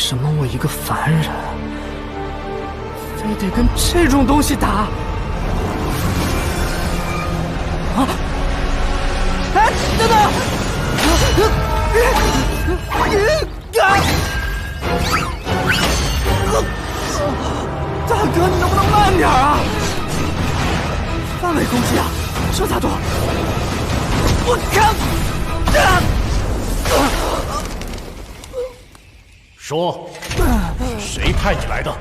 什么我一个凡人，非得跟这种东西打？啊！哎，等等！大哥，你能不能慢点啊？范围攻击啊，这咋躲？我靠！说，谁派你来的？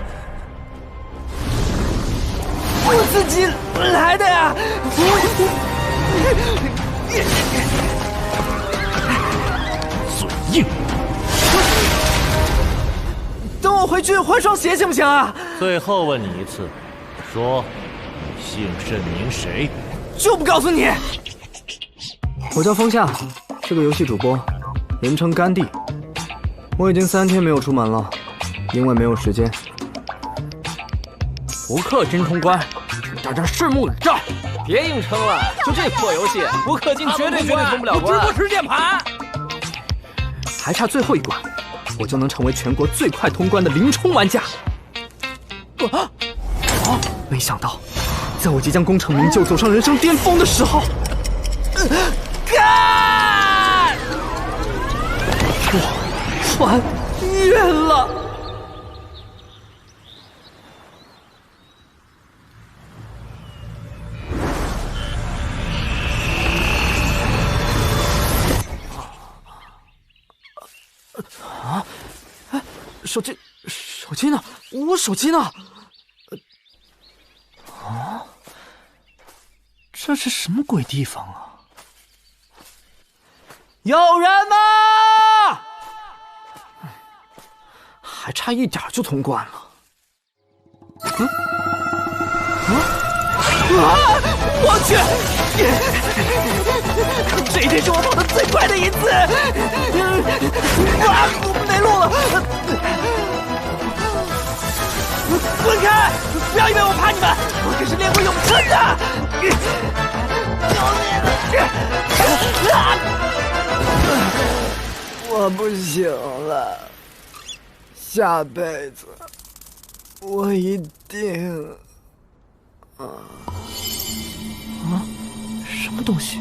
我自己来的呀！嘴硬。等我回去换双鞋行不行啊？最后问你一次，说，你姓甚名谁？就不告诉你。我叫风夏，是个游戏主播，人称甘地。我已经3天没有出门了，因为没有时间。不氪金通关，大家拭目以待。别硬撑了，就这破游戏，不氪金绝对通不了关。直播吃键盘，还差最后一关，我就能成为全国最快通关的零充玩家。没想到，在我即将功成名就、走上人生巅峰的时候，我穿越了。手机呢？我手机呢？这是什么鬼地方啊？有人吗？还差一点就通关了。我去！这一定是我跑得最快的一次！我没路了！滚开！不要以为我怕你们，我可是练过咏春的！我不行了，下辈子我一定……什么东西？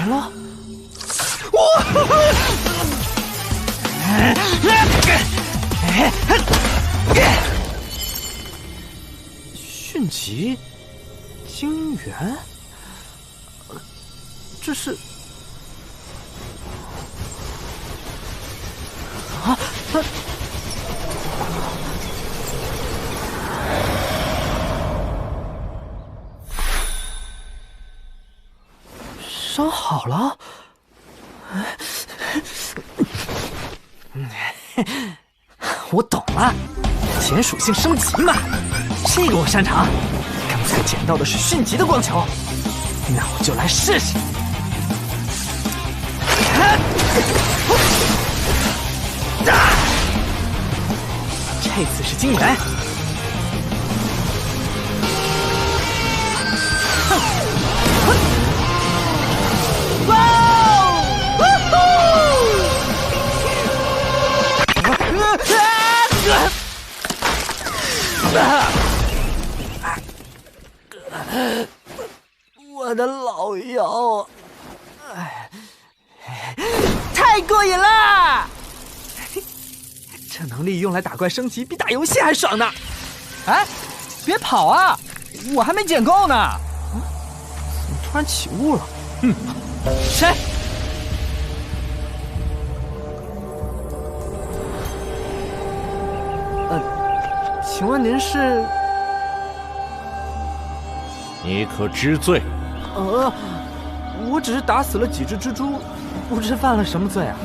没了！迅疾晶元，这是伤好了。我懂了，潜属性升级嘛，这个我擅长。刚才捡到的是迅疾的光球，那我就来试试。这次是晶元。我的老腰，太过瘾了！这能力用来打怪升级，比打游戏还爽呢！哎，别跑啊，我还没捡够呢！怎么突然起雾了？谁？请问您是？你可知罪？我只是打死了几只蜘蛛，不知犯了什么罪啊！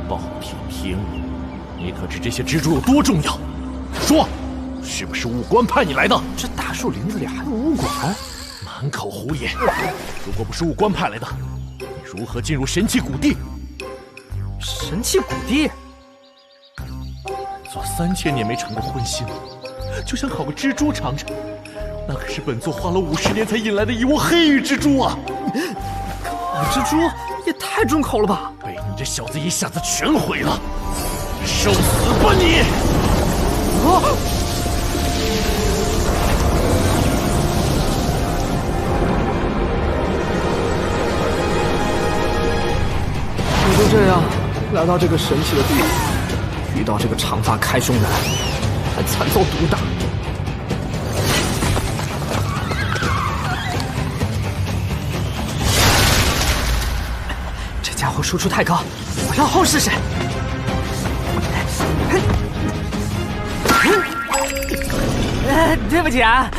暴殄天物！你可知这些蜘蛛有多重要？说，是不是雾关派你来的？这大树林子里还有物管？满口胡言！如果不是雾关派来的，你如何进入神器谷地？神器谷地？做3000年没尝过荤腥，就想烤个蜘蛛尝尝。那可是本座花了50年才引来的一窝黑羽蜘蛛啊！蜘蛛也太重口了吧！被你这小子一下子全毁了，受死吧你！我就这样来到这个神奇的地方，遇到这个长发开胸男，还惨遭毒打。这家伙输出太高，我让后试试。对不起啊。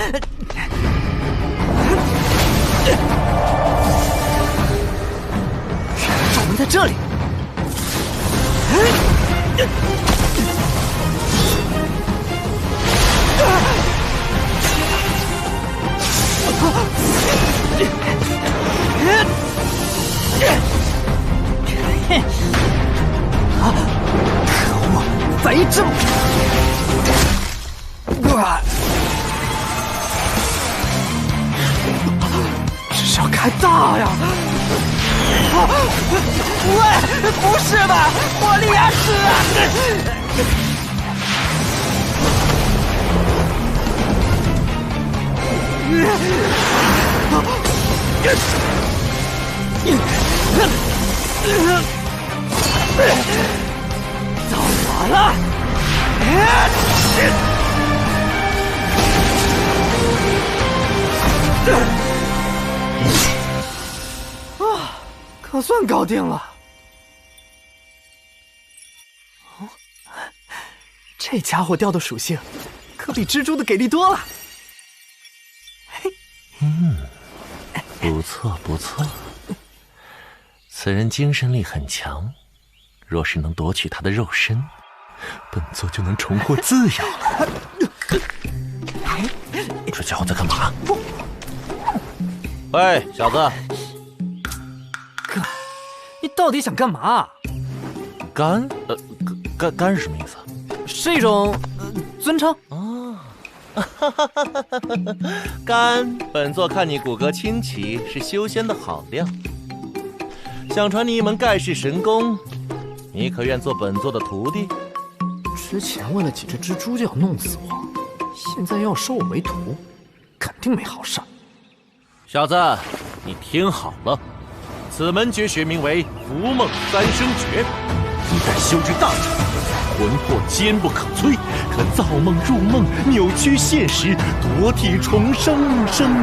罩门在这里。可恶，再一阵！这是要开大呀！喂，不是吧，我利亚斯啊！到我了！啊，可算搞定了。这家伙掉的属性可比蜘蛛的给力多了。不错不错，此人精神力很强，若是能夺取他的肉身，本座就能重获自由了。这家伙在干嘛？喂，小子！哥，你到底想干嘛？干？干是什么意思？是一种尊称。干，本座看你骨骼清奇，是修仙的好料。想传你一门盖世神功，你可愿做本座的徒弟？之前为了几只蜘蛛就要弄死我，现在要收我为徒，肯定没好事。小子，你听好了，此门绝学名为伏梦三生诀，一旦修至大成，魂魄坚不可摧，可造梦入梦，扭曲现实，夺体重生，生。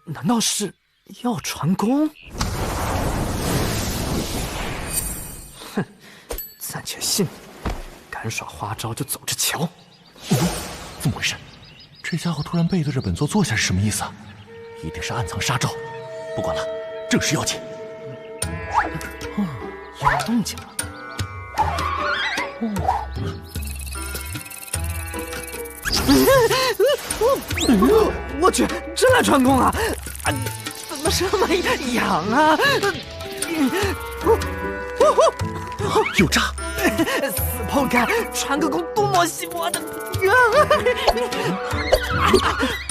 难道是要传功？哼，暂且信你，敢耍花招就走着瞧。怎么回事？这家伙突然背对着本座坐下是什么意思啊？一定是暗藏杀招。不管了，正事要紧。有动静了。我去，真来传功啊！怎么这么痒啊？有诈！死破盖，传个功多么稀薄的！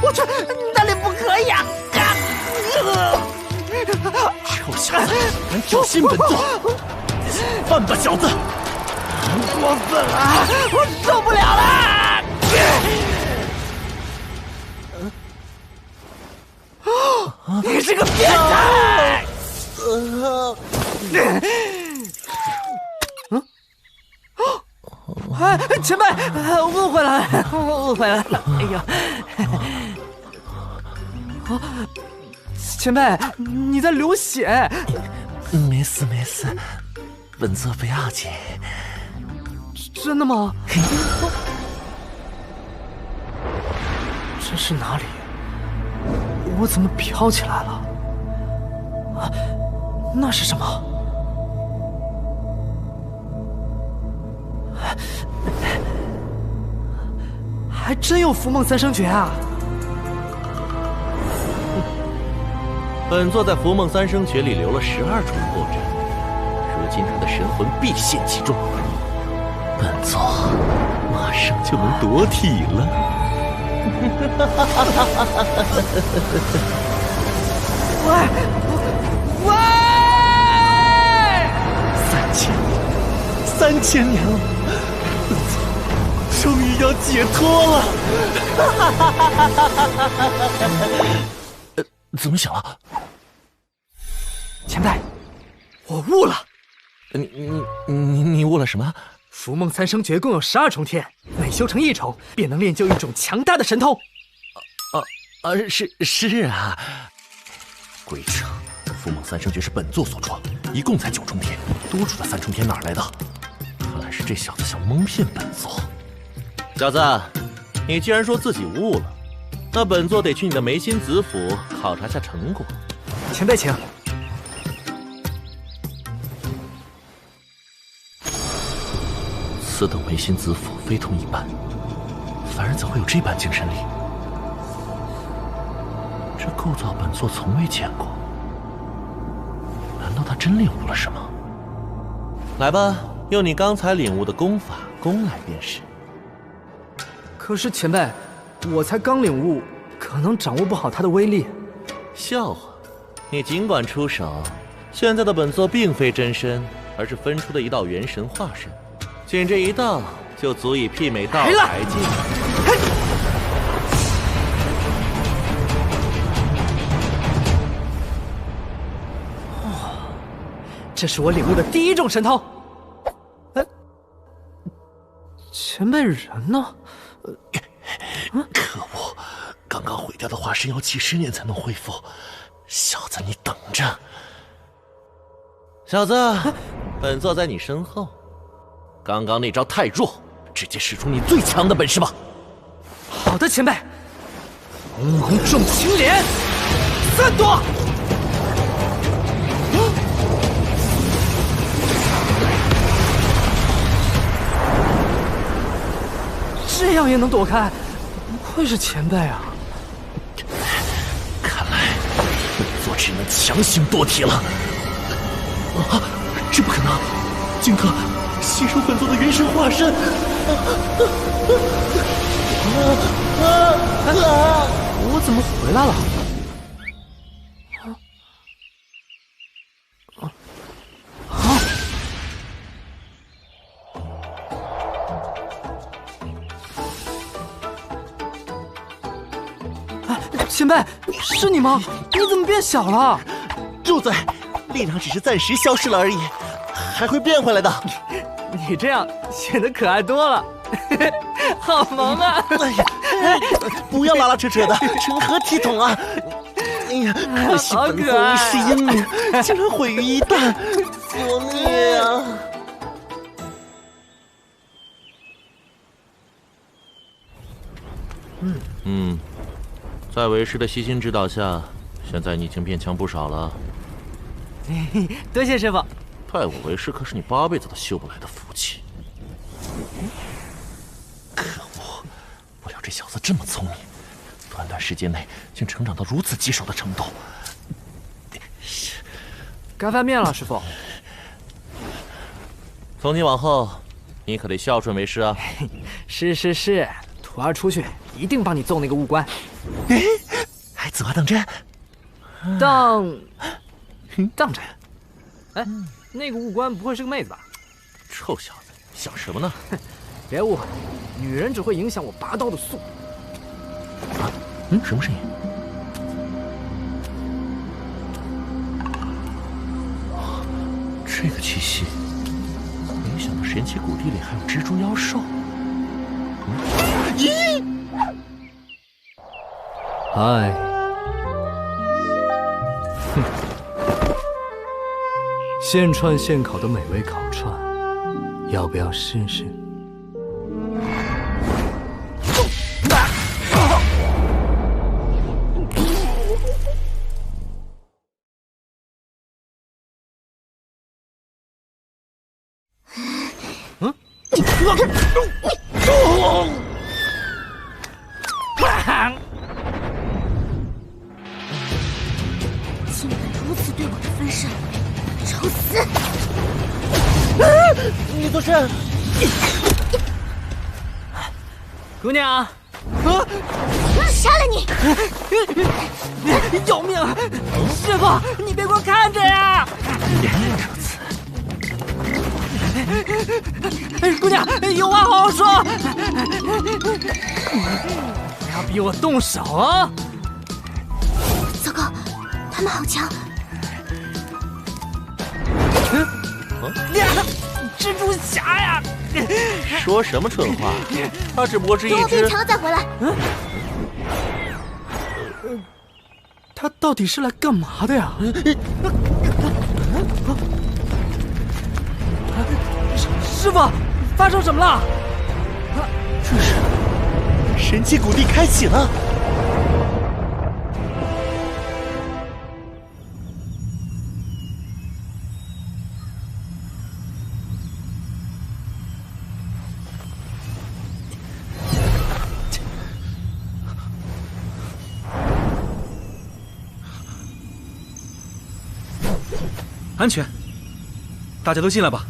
我去，那里不可以啊！臭小子，敢挑衅本座！犯吧，小子！过分了，我受不了了！你是个变态！前辈，误会了，误会了。哎呀，前辈，你在流血。没事没事，本座不要紧。真的吗？这是哪里？我怎么飘起来了？啊，那是什么？还真有伏梦三生诀啊！本座在伏梦三生诀里留了12重破绽，如今他的神魂必陷其中，本座马上就能夺体了。喂！3000年了，本座终于要解脱了。怎么想了？前辈，我悟了。你悟了什么？伏梦三生诀共有12重天，每修成1重，便能练就一种强大的神通。是啊。鬼扯！伏梦三生诀是本座所创，一共才9重天，多出的3重天哪来的？看来是这小子想蒙骗本座。小子，你既然说自己悟了，那本座得去你的眉心子府考察下成果。前辈请。此等眉心子府非同一般，凡人怎会有这般精神力？这构造本座从未见过，难道他真领悟了什么？来吧，用你刚才领悟的功法攻来便是。可是前辈，我才刚领悟，可能掌握不好它的威力。笑话，你尽管出手。现在的本座并非真身，而是分出的一道元神化身，仅这一道就足以媲美道台境。这是我领悟的第1种神通。前辈人呢？可恶！刚刚毁掉的化身要几10年才能恢复，小子你等着！小子，本座在你身后。刚刚那招太弱，直接使出你最强的本事吧。好的，前辈。鸿蒙重青莲，散躲！这样也能躲开，不愧是前辈啊！看来本座只能强行夺体了。啊，这不可能！荆轲吸收本座的元神化身！我怎么回来了？前辈，是你吗？你怎么变小了？住嘴！力量只是暂时消失了而已，还会变回来的。你这样显得可爱多了，好萌啊！哎呀，不要拉拉扯扯的，成何体统啊！哎呀，可惜本座一世英名，竟然毁于一旦，作孽啊！在为师的悉心指导下，现在你已经变强不少了。多谢师傅。拜我为师可是你8辈子都修不来的福气。可恶！不料这小子这么聪明，短短时间内竟成长到如此棘手的程度。该翻面了，师傅。从今往后，你可得孝顺为师啊！是，徒儿出去一定帮你揍那个悟官。还此话当真？当真。哎，那个悟官不会是个妹子吧？臭小子，想什么呢？别误会，女人只会影响我拔刀的速度。啊，什么声音？这个气息，没想到神奇谷地里还有蜘蛛妖兽。咦？嗨，现串现烤的美味烤串，要不要试试？竟敢如此对我的分身，找死！是？姑娘，杀了你！救命！师傅，你别给我看着呀！原来如此。姑娘，有话好好说，不要逼我动手啊！糟糕，他们好强！蜘蛛侠呀！说什么蠢话？他只不过是一等我变只……强再回来。他到底是来干嘛的呀？师傅，发生什么了？这是神奇谷地开启了。安全，大家都进来吧。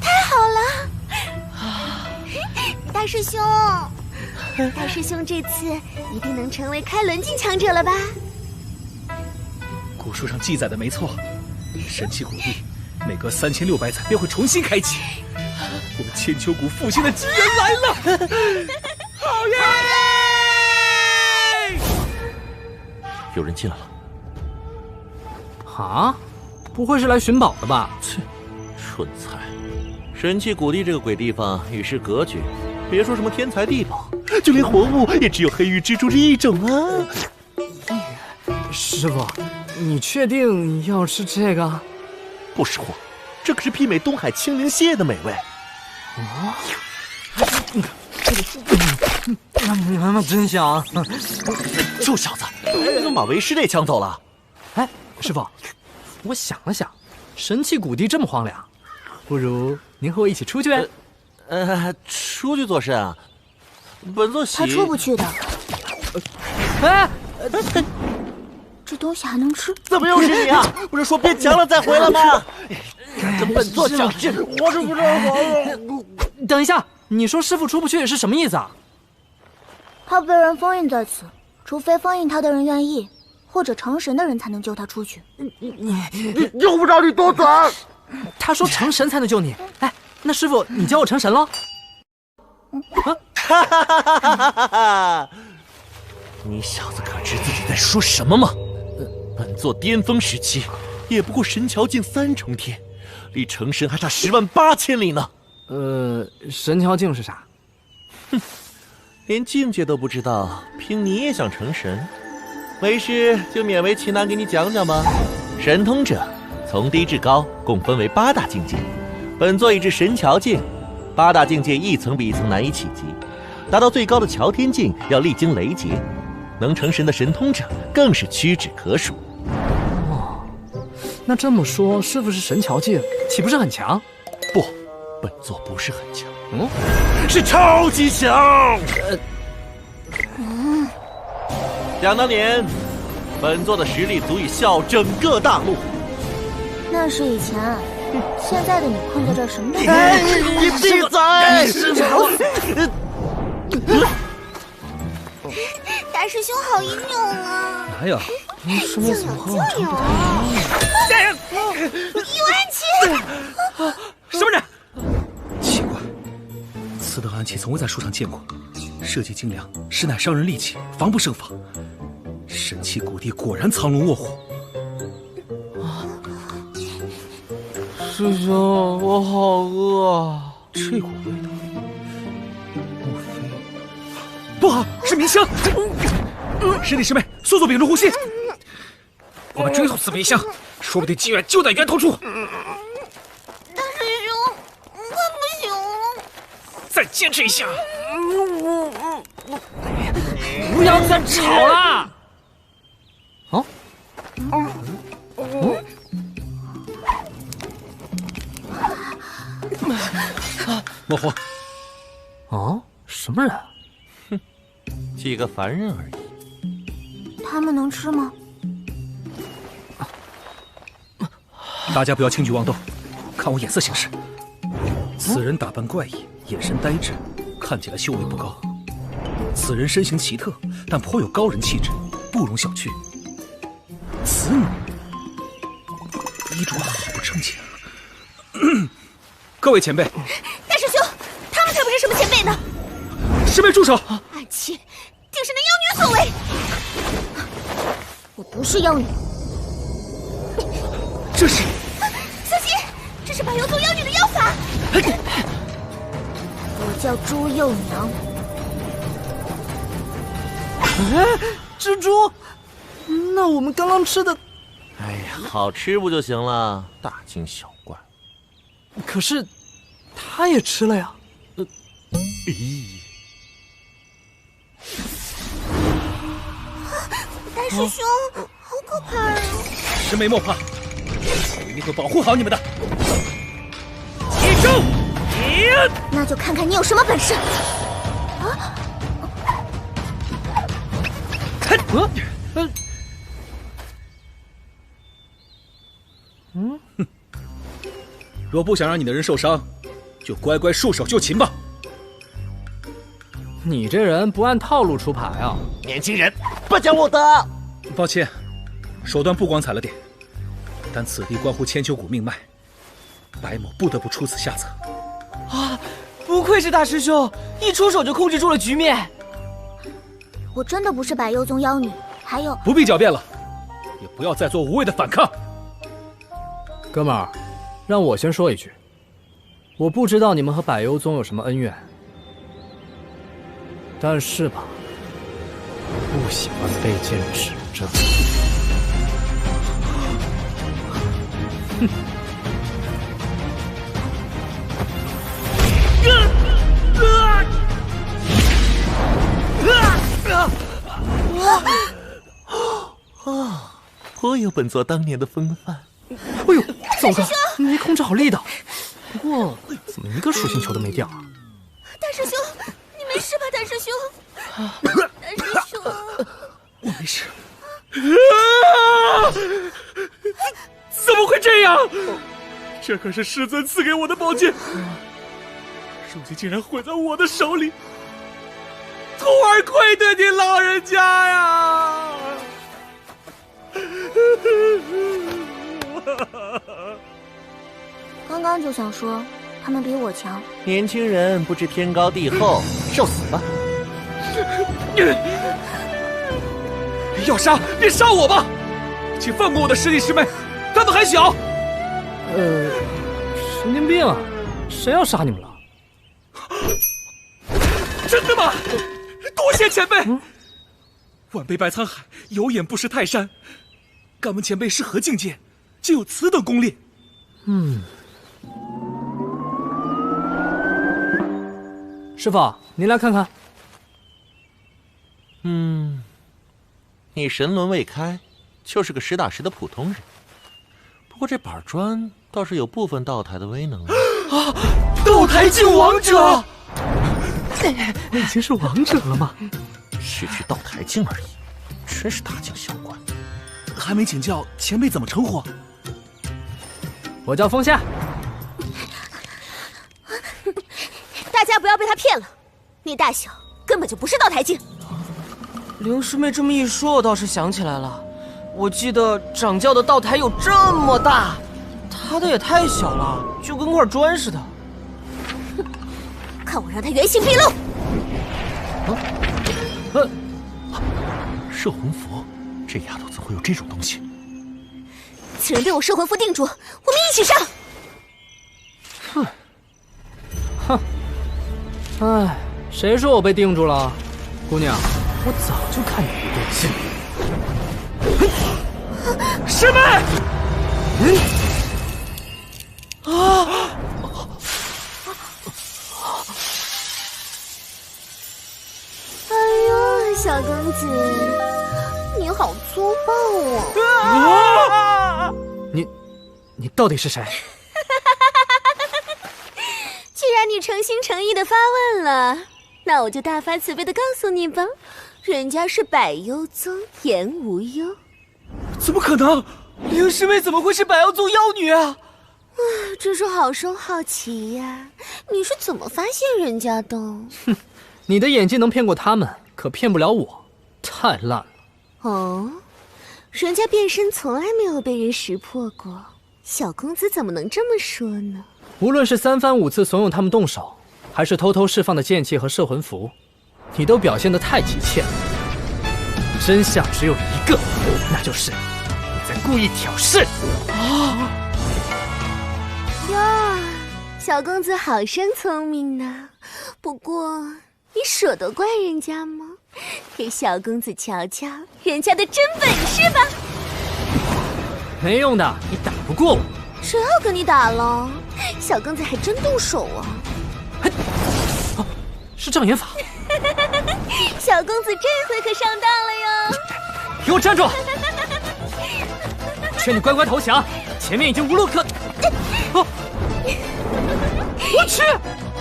太好了！大师兄，大师兄这次一定能成为开轮境强者了吧？古书上记载的没错，神奇谷地每隔3600载便会重新开启，我们千秋谷复兴的机缘来了！好耶！有人进来了。啊，不会是来寻宝的吧？切，蠢材！神奇谷地这个鬼地方与世隔绝，别说什么天才地宝，就连活物也只有黑玉蜘蛛这一种啊！师傅，你确定要吃这个？不实话，这可是媲美东海青鳞蟹的美味。真香！臭小子，你怎么把为师那抢走了？哎，师傅，我想了想，神奇谷地这么荒凉，不如您和我一起出去。出去做甚啊？本座他出不去的，哎，这东西还能吃？怎么又是你啊？不是说变强了再回来吗？跟本座较劲，我是不知道。等一下，你说师傅出不去是什么意思啊？他被人封印在此，除非封印他的人愿意，或者成神的人才能救他出去。用不着你多嘴。他说成神才能救你。哎，那师傅你教我成神了？哈哈哈哈哈哈！你小子可知自己在说什么吗？本座巅峰时期也不过神桥境3重天，离成神还差108000里呢。神桥境是啥？哼，连境界都不知道，凭你也想成神？为师就勉为其难给你讲讲吧。神通者从低至高共分为8大境界，本座已至神桥境，8大境界一层比一层难以企及，达到最高的桥天境要历经雷劫，能成神的神通者更是屈指可数。哦，那这么说，师傅是神桥境，岂不是很强？不，本座不是很强，是超级强。想当年，本座的实力足以笑整个大陆。那是以前，现在的你困在这儿什么都没有。你闭嘴！大师兄好英勇啊！哪有？竟有竟有！尤安琪，什么人？奇怪，此等暗器从未在书上见过，设计精良，实乃伤人利器，防不胜防。神奇谷地果然藏龙卧虎。师兄，我好饿。这股味道，莫非不好？是迷香！师弟师妹，速速屏住呼吸！我们追溯此迷香，说不定机缘就在源头处。大师兄，快不行了！再坚持一下！不要再吵了！哦，莫慌！哦，什么人？几个凡人而已。他们能吃吗？大家不要轻举妄动，看我眼色行事。此人打扮怪异，眼神呆滞，看起来修为不高。此人身形奇特，但颇有高人气质，不容小觑。此女衣着好不称洁。各位前辈，大师兄，他们才不是什么前辈呢！师妹住手！暗器定是那妖女所为。我不是妖女，这是小心！这是百妖宗妖女的妖法。我叫朱幼娘。蜘蛛，那我们刚刚吃的，哎呀，好吃不就行了？大惊小怪。可是他也吃了呀。咦，大师兄，好可怕啊！师妹莫怕，我一定会保护好你们的。起手！那就看看你有什么本事。若不想让你的人受伤，就乖乖束手就擒吧。你这人不按套路出牌啊！年轻人，不讲武德。抱歉，手段不光彩了点，但此地关乎千秋谷命脉，白某不得不出此下策。啊，不愧是大师兄，一出手就控制住了局面。我真的不是百幽宗妖女，还有，不必狡辩了，也不要再做无谓的反抗。哥们儿，让我先说一句，我不知道你们和百幽宗有什么恩怨，但是吧，不喜欢被剑指着。哼。颇有本座当年的风范。哎呦，糟糕，没控制好力道。不过怎么一个属性球都没掉啊？大师兄，你没事吧？大师兄，大师兄，我没事。怎么会这样？这可是师尊赐给我的宝剑，如今竟然毁在我的手里，徒儿愧对你老人家呀！刚刚就想说他们比我强。年轻人不知天高地厚，受死吧！要杀便杀我吧，请放过我的师弟师妹，他们还小。神经病啊！谁要杀你们了？真的吗？多谢前辈。晚辈白沧海有眼不识泰山，敢问前辈是何境界，竟有此等功力？师傅，您来看看。你神轮未开，就是个实打实的普通人。不过这板砖倒是有部分道台的威能了。啊！道台境王者，已经是王者了吗？失去道台境而已，真是大惊小怪。还没请教前辈怎么称呼？我叫风夏。大家不要被他骗了，你大小根本就不是道台境。灵师妹这么一说，我倒是想起来了，我记得掌教的道台有这么大，他的也太小了，就跟块砖似的。看我让他原形毕露！摄魂符，这丫头怎会有这种东西？此人被我摄魂符定住，我们一起上！哎，谁说我被定住了？姑娘，我早就看你不对劲。师妹！哎呦，小公子，你好粗暴哦！你到底是谁？既然你诚心诚意的发问了，那我就大发慈悲的告诉你吧，人家是百幽宗颜无忧。怎么可能？灵师妹怎么会是百妖宗妖女啊？真是好生好奇呀！你是怎么发现人家的？哼，你的演技能骗过他们，可骗不了我，太烂了。哦，人家变身从来没有被人识破过，小公子怎么能这么说呢？无论是3番5次怂恿他们动手，还是偷偷释放的剑气和摄魂符，你都表现得太急切了。真相只有一个，那就是你在故意挑事。哟，小公子好生聪明呢。不过，你舍得怪人家吗？给小公子瞧瞧人家的真本事吧。没用的，你打不过我。谁要跟你打了？小公子还真动手啊！哦，是障眼法。小公子这回可上当了哟！给我站住！劝你乖乖投降，前面已经无路可……哦，我去，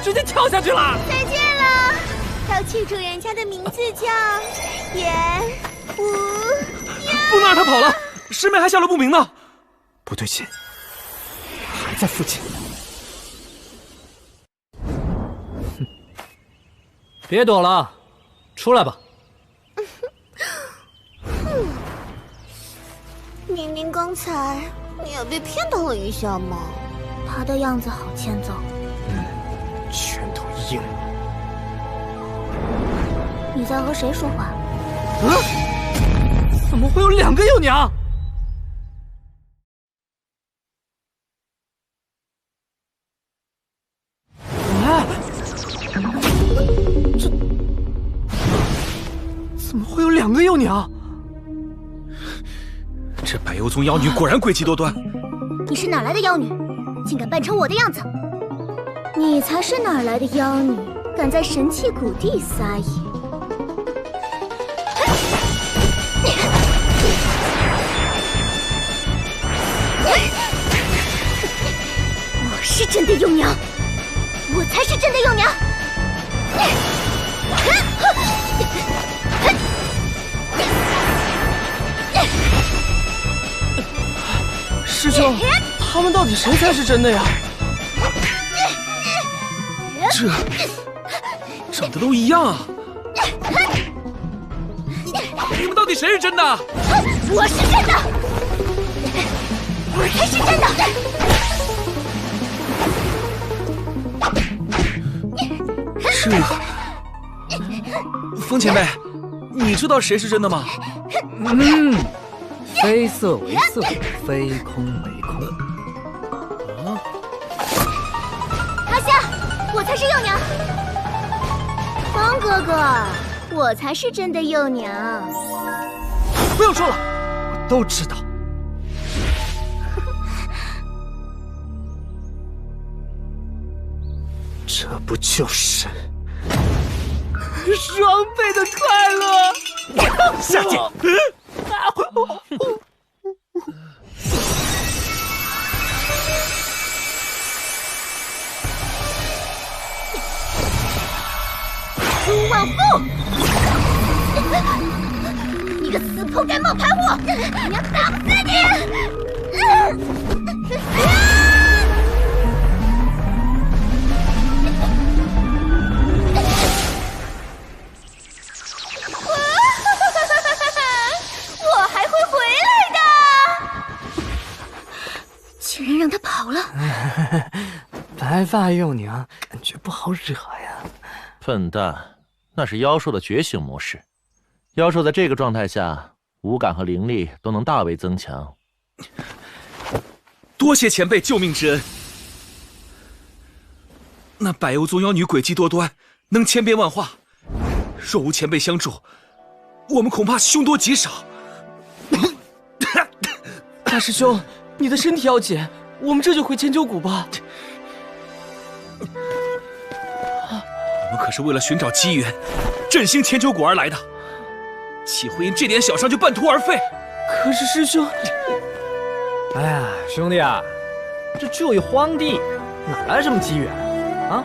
直接跳下去了！再见了，要记住人家的名字叫严无忧。不能让他跑了，师妹还下落不明呢。不对劲，还在附近。哼，别躲了，出来吧。明明刚才你也被骗到了一下嘛。他的样子好欠揍。拳头硬。你在和谁说话？怎么会有2个幼娘？这怎么会有2个幼娘？这百幽宗妖女果然诡计多端。你是哪来的妖女？竟敢扮成我的样子！你才是哪来的妖女，敢在神器谷地撒野！我是真的幼娘，我才是真的幼娘！师兄，他们到底谁才是真的呀？这长得都一样啊！你们到底谁是真的？我是真的，我才是真的。风前辈，你知道谁是真的吗？非色为色，非空为空。阿夏，我才是幼娘。风哥哥，我才是真的幼娘。不用说了，我都知道。这不就是双倍的快乐？下贱！苏旺富，你个死铺盖冒牌货！你娘打不死你！我还会回来的！竟然让他跑了！白发幼娘，感觉不好惹呀。笨蛋，那是妖兽的觉醒模式。妖兽在这个状态下，五感和灵力都能大为增强。多谢前辈救命之恩。那百幽宗妖女诡计多端，能千变万化，若无前辈相助，我们恐怕凶多吉少。大师兄，你的身体要紧，我们这就回千秋谷吧。我们可是为了寻找机缘，振兴千秋谷而来的，岂会因这点小伤就半途而废？可是师兄，哎呀，兄弟啊，这只有一荒地，哪来什么机缘啊？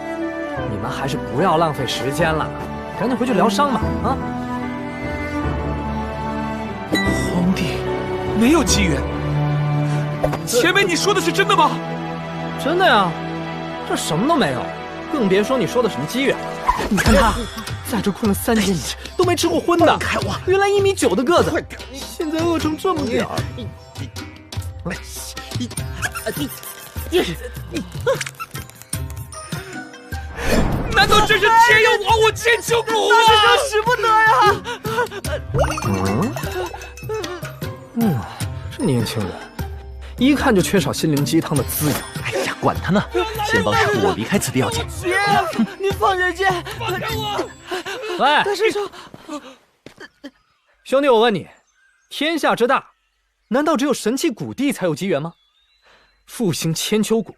你们还是不要浪费时间了，赶紧回去疗伤吧！啊！荒地没有机缘，前辈，你说的是真的吗？真的呀，这什么都没有，更别说你说的什么机缘。你看他，在这困了3千年，都没吃过荤的。原来1.9米的个子，现在饿成这么点儿。难道这是天要亡我千秋谷啊？大师兄使不得呀！这年轻人，一看就缺少心灵鸡汤的滋养。哎呀，管他呢，先帮师傅我离开此地要紧。别，你放下剑！放开我！喂，大师兄，兄弟，我问你，天下之大，难道只有神器谷地才有机缘吗？复兴千秋谷，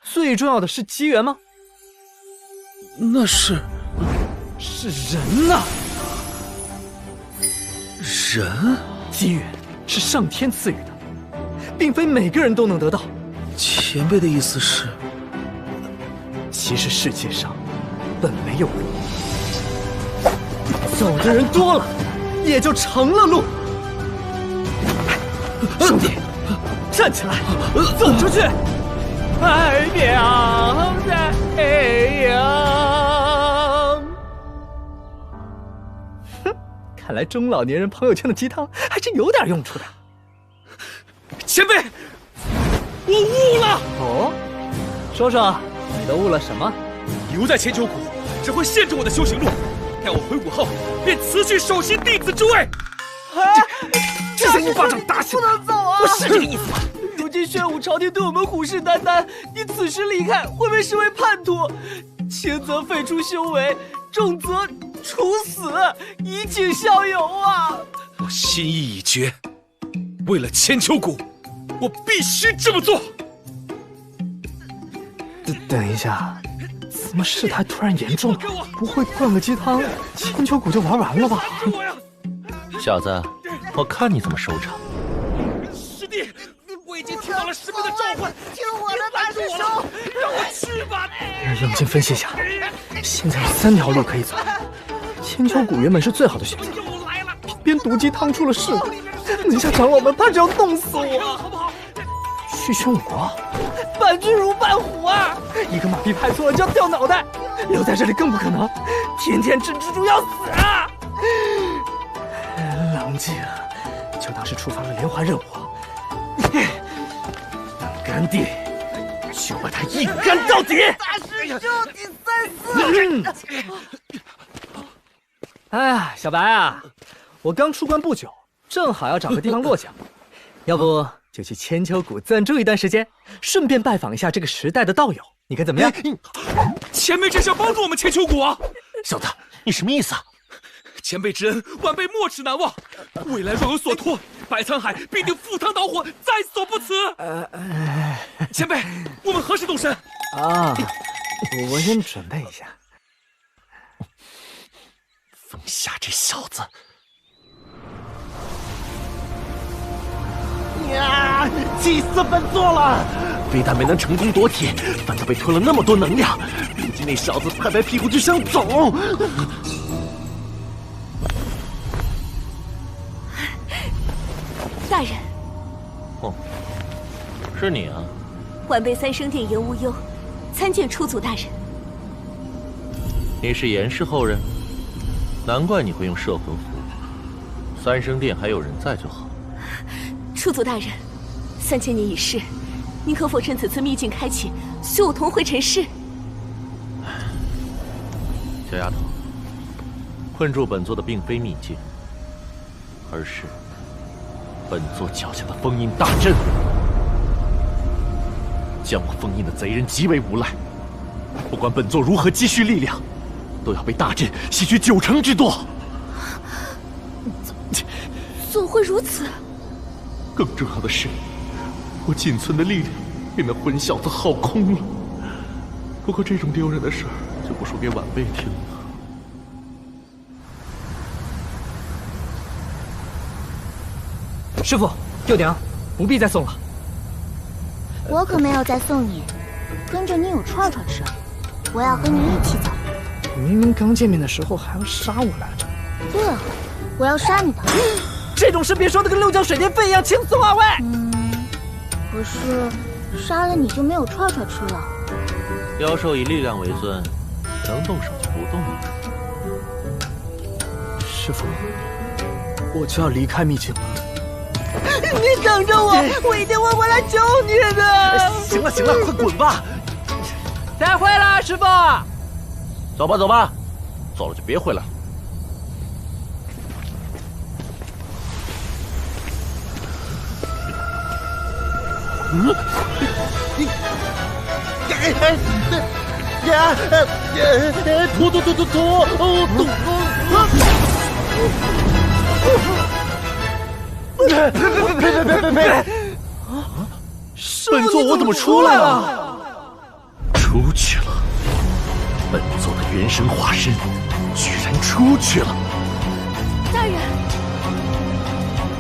最重要的是机缘吗？那是人呐！人？机缘是上天赐予的，并非每个人都能得到。前辈的意思是，其实世界上本没有路，走的人多了，也就成了路。兄弟，站起来，走出去！太阳，太阳。哼，看来中老年人朋友圈的鸡汤还是有点用处的。前辈，我悟了。哦，说说你都悟了什么？留在千秋谷只会限制我的修行路，待我回武后便辞去首席弟子之位。这下一巴掌打醒不能走啊！我是这个意思吗？如今玄武朝廷对我们虎视眈眈，你此时离开会被视为叛徒，轻则废除修为，重则处死，以儆效尤啊！我心意已决，为了千秋谷，我必须这么做。等一下，怎么事态突然严重了？不会灌个鸡汤，千秋谷就玩完了吧？小子，我看你怎么收场。师弟，我已经听到了师妹的召唤，听我的，大师兄，让我去吧。冷静分析一下，现在有3条路可以走。千秋谷原本是最好的选择，偏毒鸡汤出了事故，门下长老们怕是要冻死我。去玄武国，伴君如伴虎啊！一个马屁拍错了就要掉脑袋，留在这里更不可能，天天吃蜘蛛要死啊！冷静，就当是触发了连环任务。等干爹，就把他一干到底！大师兄，你3次！哎呀，小白啊，我刚出关不久，正好要找个地方落脚，要不就去千秋谷暂住一段时间，顺便拜访一下这个时代的道友，你看怎么样？前辈这是要帮助我们千秋谷啊！小子，你什么意思啊？前辈之恩，晚辈没齿难忘。未来若有所托，白沧海必定赴汤蹈火，在所不辞。前辈，我们何时动身？啊，我先准备一下。风夏这小子，呀，气死本座了！非但没能成功夺铁，反倒被吞了那么多能量。如今那小子拍拍屁股就想走。大人，哦，是你啊！晚辈3生殿严无忧，参见出祖大人。你是严氏后人，难怪你会用摄魂符。3生殿还有人在就好。出祖大人，3000年已逝，您可否趁此次秘境开启，随我同回尘世？小丫头，困住本座的并非秘境，而是本座脚下的封印大阵。将我封印的贼人极为无赖，不管本座如何积蓄力量，都要被大阵吸取90%之多。怎会如此？更重要的是，我仅存的力量被那混小子耗空了。不过这种丢人的事儿就不说给晚辈听了。师傅，幼娘，不必再送了。我可没有再送你，跟着你有串串吃，我要和你一起走。明明刚见面的时候还要杀我来着。对啊，我要杀你的。这种事别说的跟6江水电费一样轻松啊！喂，可是杀了你就没有串串吃了。妖兽以力量为尊，能动手就不动了。师父，我就要离开秘境了。你等着我，我一定会回来救你的。行了行了，快滚吧！再会了，师父。走吧走吧，走了就别回来了。本座我怎么出来了？出去了！本座的元神化身居然出去了！大人，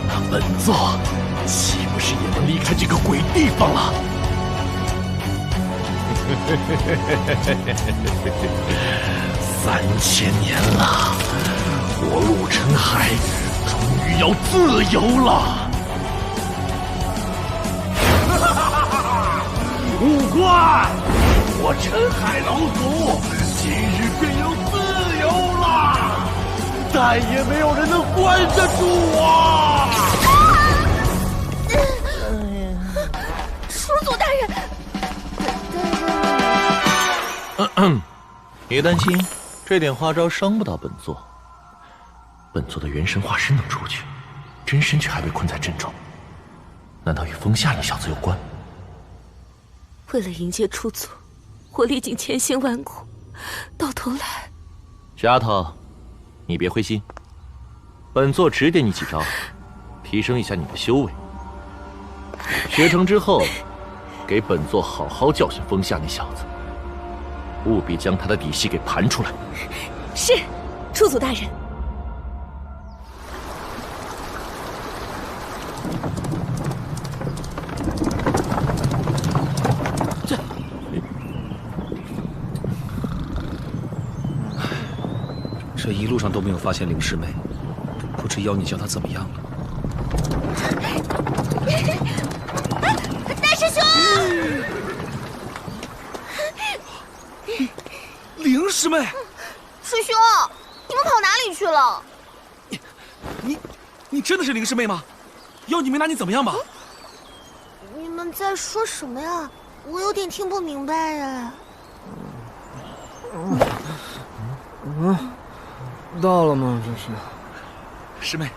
那本座岂不是也能离开这个鬼地方了？3000年了，我陆沉海终于要自由了！五怪，我沉海老祖今日便要自由了，再也没有人能关得住我！叔祖大人，别担心，这点花招伤不到本座。本座的元神化身能出去，真身却还被困在阵中，难道与风夏那小子有关？为了迎接出祖，我历尽千辛万苦，到头来……丫头，你别灰心，本座指点你几招，提升一下你的修为。学成之后，给本座好好教训风夏那小子，务必将他的底细给盘出来。是，出祖大人。这一路上都没有发现灵师妹，不知妖女叫她怎么样了。大师兄，灵师妹，师兄，你们跑哪里去了？你真的是灵师妹吗？妖女没拿你怎么样吧？你们在说什么呀？我有点听不明白呀。到了吗？这是师妹，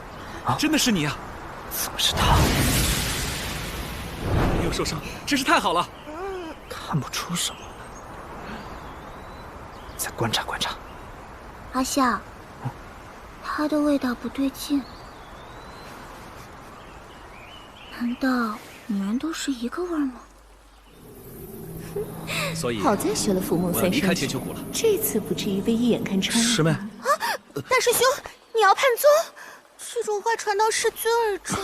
真的是你啊！怎么是他？没有受伤，真是太好了。看不出什么，再观察观察。阿夏，他的味道不对劲，难道女人都是一个味儿吗？所以好在学了伏梦三离开生诀，千秋谷了。这次不至于被一眼看穿。师妹，大师兄，你要叛宗？这种话传到师尊耳中。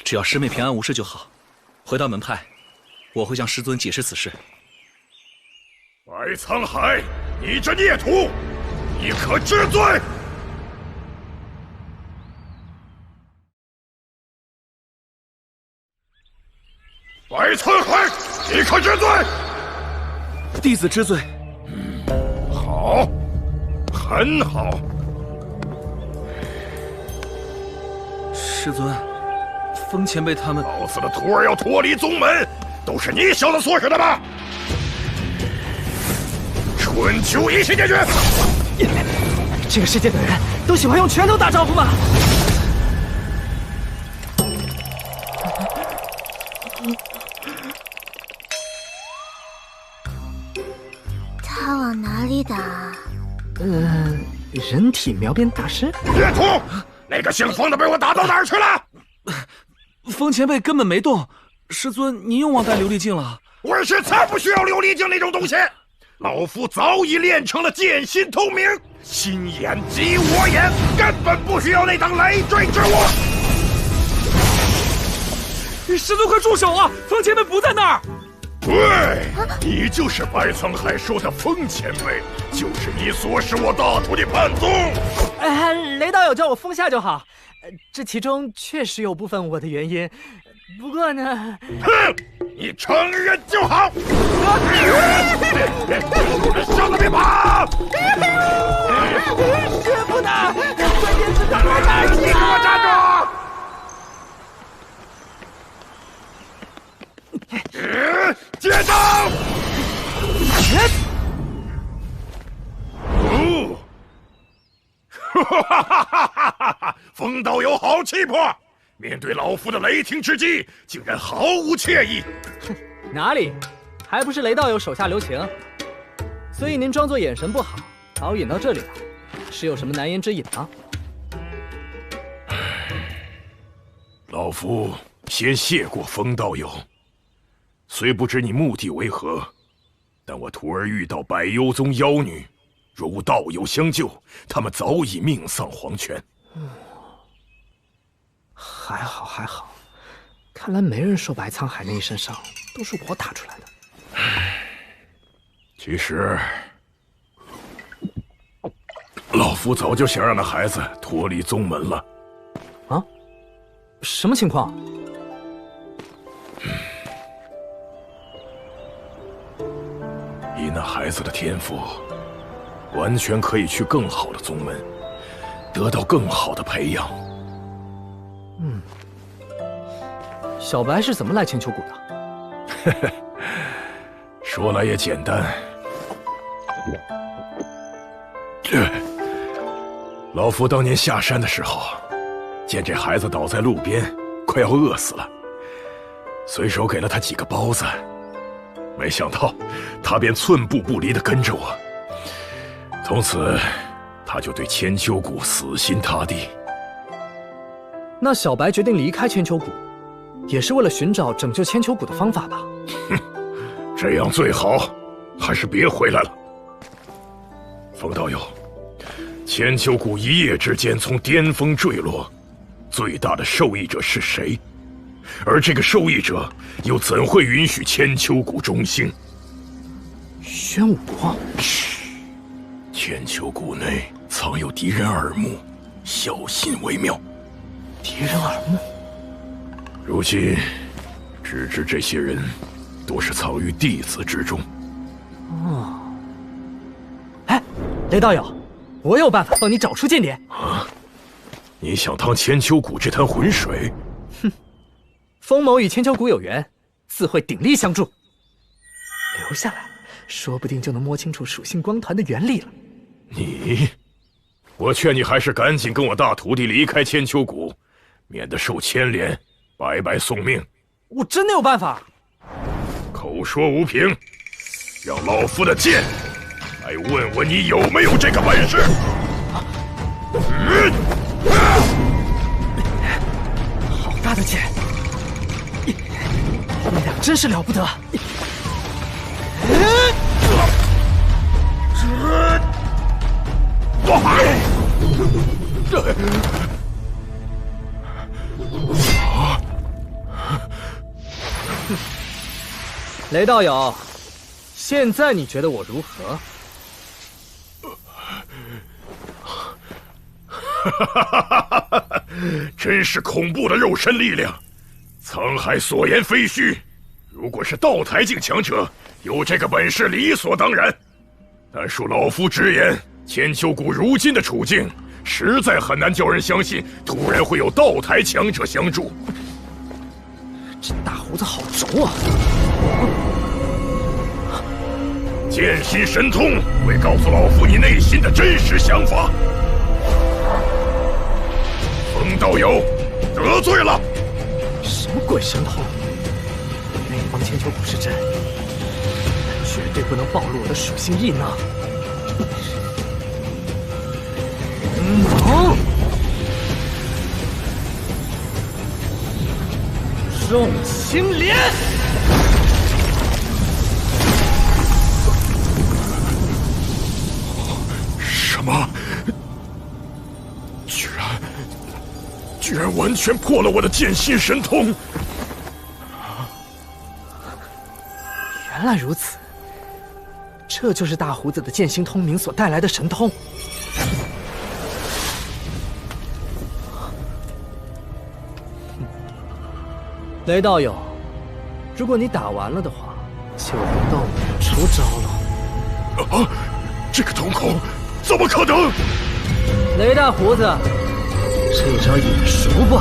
只要师妹平安无事就好。回到门派，我会向师尊解释此事。白沧海，你这孽徒，你可知罪？白沧海，你可知罪？弟子知罪。好，很好。师尊，风前辈他们……老子的徒儿要脱离宗门，都是你小子唆使的吧？春秋一起解决！这个世界的人都喜欢用拳头打招呼吗？他往哪里打？人体描边大师。孽徒，那个姓风的被我打到哪儿去了？风前辈根本没动。师尊，您用忘带琉璃镜了？为师才不需要琉璃镜那种东西。老夫早已练成了剑心通明，心眼即我眼，根本不需要那等累赘之物。师尊，快住手啊！风前辈不在那儿。对，你就是白沧海说的风前辈，就是你唆使我大徒弟叛宗。雷道友叫我风夏就好。这其中确实有部分我的原因，不过呢……哼，你承认就好。小子别跑！师傅呢？关键是他落哪儿去你给我站住！接招！哦，哈哈哈哈哈！风道友好气魄，面对老夫的雷霆之击，竟然毫无怯意。哪里，还不是雷道友手下留情？所以您装作眼神不好，把我引到这里来，是有什么难言之隐吗？老夫先谢过风道友，虽不知你目的为何，但我徒儿遇到百幽宗妖女，若无道友相救，他们早已命丧黄泉。还好还好，看来没人说白沧海那一身伤都是我打出来的。其实，老夫早就想让那孩子脱离宗门了。啊？什么情况？以那孩子的天赋，完全可以去更好的宗门，得到更好的培养。小白是怎么来千秋谷的？说来也简单，老夫当年下山的时候，见这孩子倒在路边，快要饿死了，随手给了他几个包子，没想到他便寸步不离地跟着我，从此他就对千秋谷死心塌地。那小白决定离开千秋谷，也是为了寻找拯救千秋谷的方法吧？这样最好，还是别回来了。风道友，千秋谷一夜之间从巅峰坠落，最大的受益者是谁？而这个受益者又怎会允许千秋谷中兴？宣武国。千秋谷内藏有敌人耳目，小心为妙。敌人耳目。如今，只知这些人多是藏于弟子之中。哦，哎，雷道友，我有办法帮你找出间谍。啊！你想趟千秋谷这滩浑水？哼，风某与千秋谷有缘，自会鼎力相助。留下来，说不定就能摸清楚属性光团的原理了。你，我劝你还是赶紧跟我大徒弟离开千秋谷，免得受牵连，白白送命。我真的有办法。口说无凭，让老夫的剑来问问你有没有这个本事。好大的剑，力量真是了不得。雷道友，现在你觉得我如何？真是恐怖的肉身力量！沧海所言非虚，如果是道台境强者，有这个本事理所当然。但恕老夫直言，千秋谷如今的处境，实在很难叫人相信突然会有道台强者相助。这大胡子好轴啊！剑心神通会告诉老夫你内心的真实想法。风道友，得罪了！什么鬼神通？那帮千秋谷是真，绝对不能暴露我的属性异能。众青莲。什么？居然完全破了我的剑心神通！原来如此，这就是大胡子的剑心通明所带来的神通。雷道友，如果你打完了的话，就会到我出招了。啊！这个瞳孔怎么可能？雷大胡子，这招眼熟不？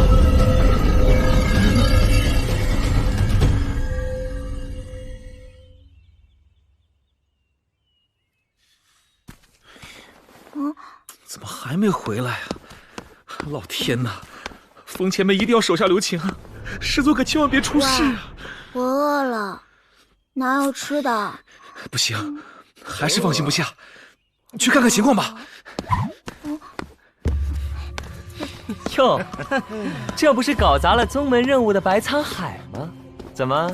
怎么还没回来啊？老天哪！风前辈一定要手下留情啊！师尊可千万别出事啊！我饿了，哪有吃的？不行，还是放心不下，去看看情况吧。哟，这不是搞砸了宗门任务的白沧海吗？怎么，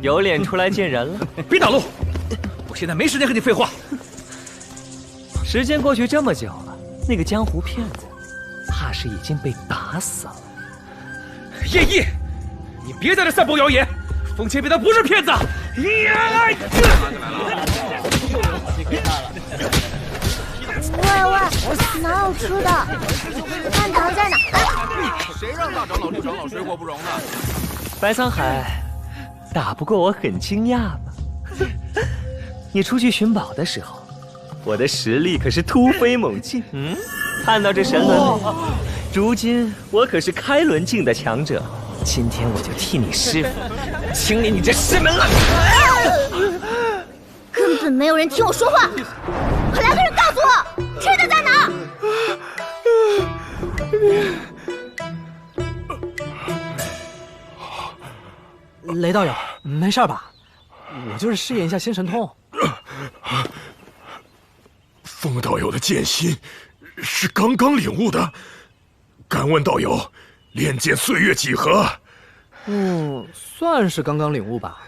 有脸出来见人了？别挡路！我现在没时间和你废话。时间过去这么久了，那个江湖骗子，怕是已经被打死了。叶毅，你别在这散播谣言，风前辈他不是骗子。喂，哪有吃的？饭堂在哪？谁让大长老、六长老水火不容的？白沧海，打不过我很惊讶吗？你出去寻宝的时候，我的实力可是突飞猛进。看到这神轮没？如今我可是开轮境的强者。今天我就替你师傅清理你这师门了。根本没有人听我说话，快来个人告诉我，吃的在哪？雷道友，没事吧？我就是试验一下心神通。风道友的剑心是刚刚领悟的，敢问道友，练剑岁月几何？算是刚刚领悟吧。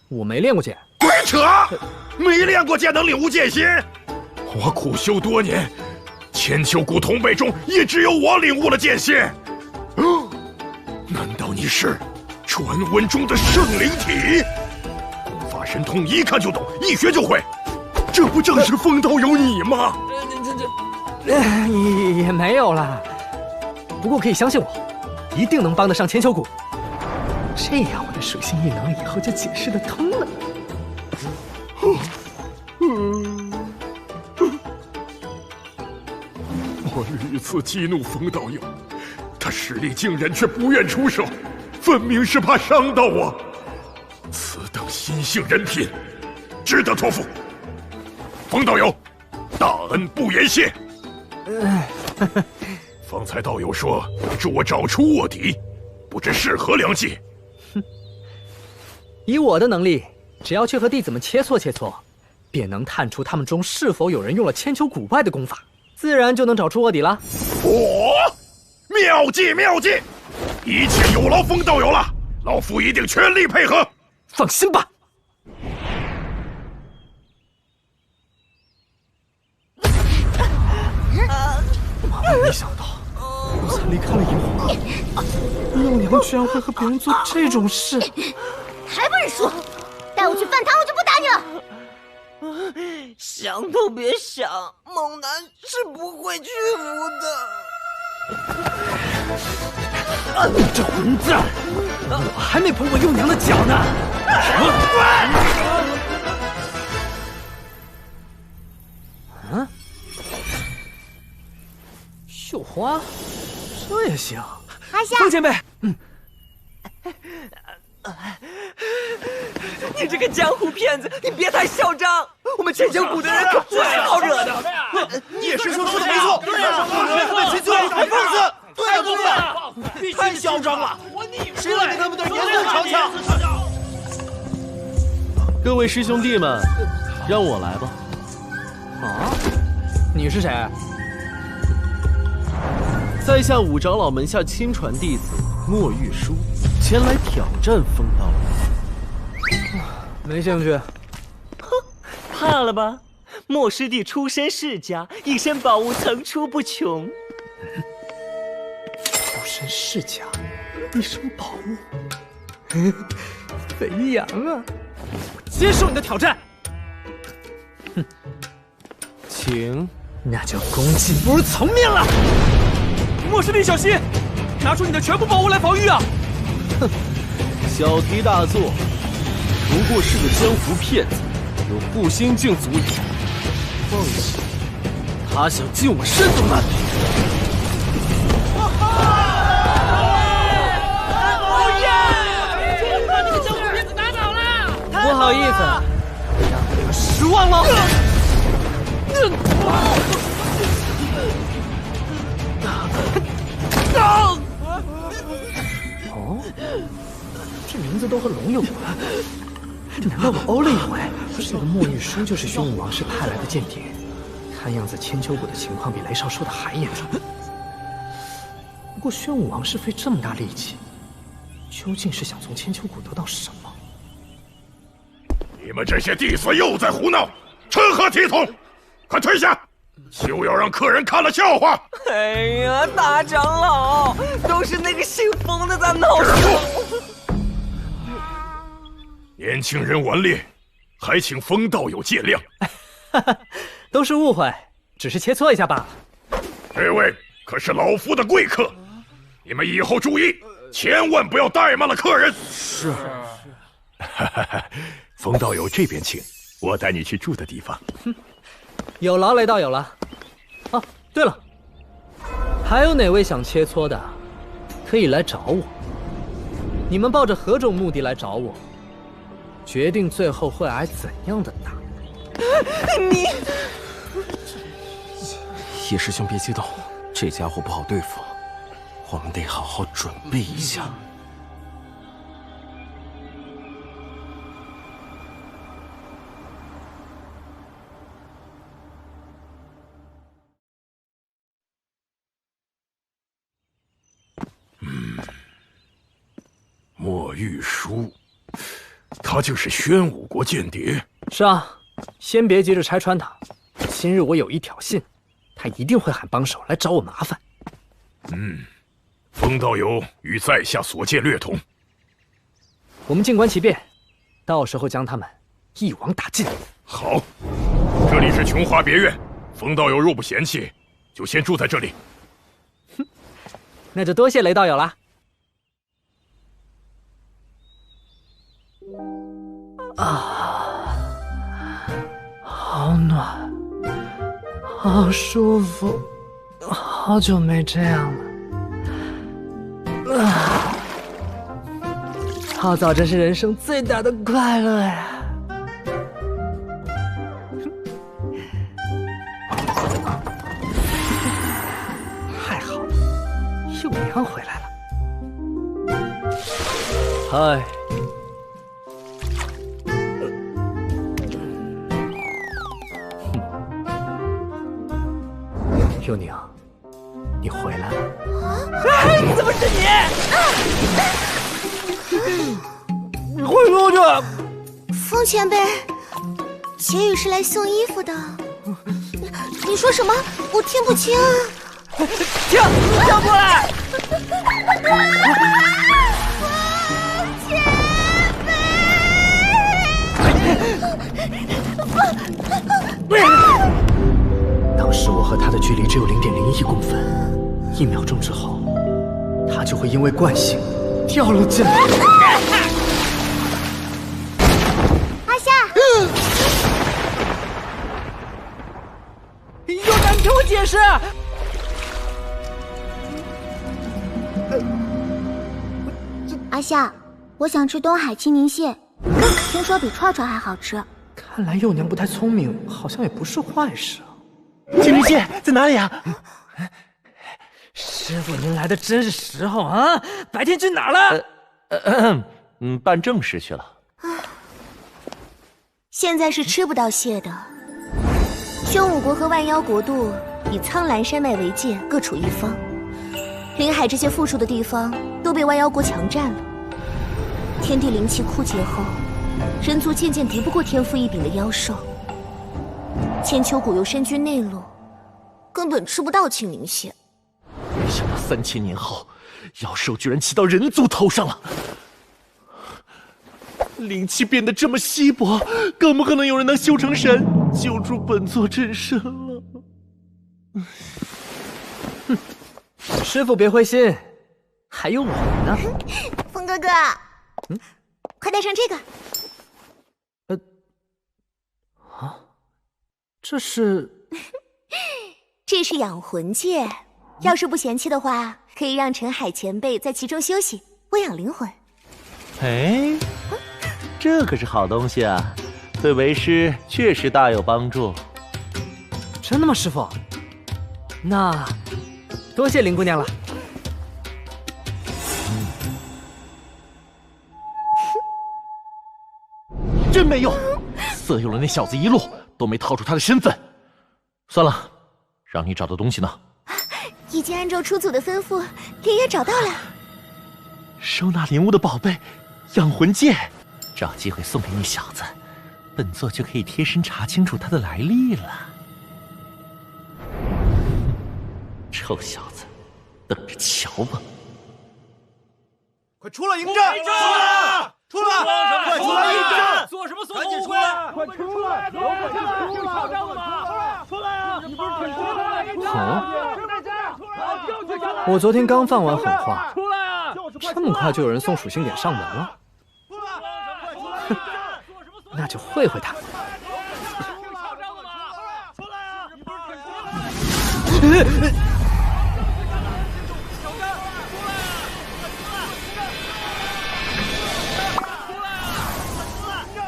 我没练过剑。鬼扯！没练过剑能领悟剑心？我苦修多年，千秋谷同辈中也只有我领悟了剑心。难道你是传闻中的圣灵体？功法神通一看就懂，一学就会，这不正是风道友你吗？也没有啦。不过可以相信我，一定能帮得上千秋谷。这样我的属性异能以后就解释得通了。我屡次激怒风道友，他实力惊人却不愿出手，分明是怕伤到我。此等心性人品，值得托付。风道友，大恩不言谢。方才道友说要助我找出卧底，不知是何良计？以我的能力，只要去和弟子们切磋切磋，便能探出他们中是否有人用了千秋谷外的功法，自然就能找出卧底了。妙计妙计！一切有劳风道友了，老夫一定全力配合。放心吧。万万没想到，我才离开了一会儿，六娘居然会和别人做这种事。还不认输！带我去饭堂，我就不打你了。想都别想，猛男是不会屈服的。这混蛋！我还没碰过幼娘的脚呢。绣花，这也行。阿夏，风前辈，你这个江湖骗子，你别太嚣张！我们千秋谷的人可不是好惹的。叶师兄说的没错，这就是大疯子，太疯了，太嚣张了！谁来跟他们的严肃瞧瞧？各位师兄弟们，让我来吧。啊，你是谁？在下五长老门下亲传弟子莫玉书，前来挑战风道友。没兴趣。怕了吧？莫师弟出身世家，一身宝物层出不穷。出身世家，一身宝物，肥羊啊！我接受你的挑战。哼，请。那就攻击不如从命了。莫师弟小心，拿出你的全部宝物来防御啊！哼，小题大做，不过是个江湖骗子，有负心境足矣。况且他想进我身宗难敌。把那个江湖骗子打倒了！不好意思，让你们失望了。哦，这名字都和龙有关。难道我欧了一回？这个莫玉书就是宣武王室派来的间谍，看样子千秋谷的情况比雷少说的还严重。不过宣武王室费这么大力气，究竟是想从千秋谷得到什么？你们这些弟子又在胡闹，成何体统！快退下，就要让客人看了笑话。哎呀，大长老，都是那个姓冯的在闹事。年轻人顽劣，还请冯道友见谅。都是误会，只是切磋一下罢了。这位可是老夫的贵客，你们以后注意，千万不要怠慢了客人。是。冯道友这边请，我带你去住的地方。有劳雷道友了。哦，对了，还有哪位想切磋的，可以来找我。你们抱着何种目的来找我，决定最后会挨怎样的打。你，叶师兄别激动，这家伙不好对付，我们得好好准备一下。莫玉书，他就是宣武国间谍。是啊，先别急着拆穿他。今日我有一挑衅，他一定会喊帮手来找我麻烦。冯道友与在下所见略同。我们静观其变，到时候将他们一网打尽。好，这里是琼花别院，冯道友若不嫌弃，就先住在这里。那就多谢雷道友啦。啊，好暖，好舒服，好久没这样了。泡澡真是人生最大的快乐呀！太好了，幼娘回来了。嗨。幼娘，你回来了。怎么是你？你混出去！风前辈，结羽是来送衣服的。你说什么？我听不清啊！跳过来！当时我和他的距离只有0.01公分，1秒钟之后，他就会因为惯性跳了进来。阿夏，幼娘，你听我解释。阿夏，我想吃东海青柠蟹，听说比串串还好吃。看来幼娘不太聪明，好像也不是坏事啊。青柠蟹在哪里啊？师傅，您来的真是时候啊！白天去哪儿了？办正事去了。现在是吃不到蟹的。宣武国和万妖国度以苍蓝山脉为界，各处一方。临海这些富庶的地方都被万妖国强占了。天地灵气枯竭后，人族渐渐敌不过天赋异禀的妖兽。千秋谷又身居内陆，根本吃不到青柠蟹。没想到3000年后，妖兽居然骑到人族头上了。灵气变得这么稀薄，更不可能有人能修成神，救出本座真身了。师傅别灰心，还有我呢。风哥哥，快戴上这个。这是这是养魂戒，要是不嫌弃的话，可以让陈海前辈在其中休息，温养灵魂。哎，这可是好东西啊，对为师确实大有帮助。真的吗，师傅？那多谢林姑娘了。真没用，色诱了那小子一路都没套出他的身份。算了，让你找的东西呢？已经按照出祖的吩咐，连夜找到了。收纳灵物的宝贝，养魂戒，找机会送给你小子，本座就可以贴身查清楚他的来历了。臭小子，等着瞧吧！快出来迎战！出来！快出来迎战！做什么缩头乌龟？快出来！出来啊！你不是挺说的？我昨天刚放完狠话，这么快就有人送属性点上门了？哼，那就会会他。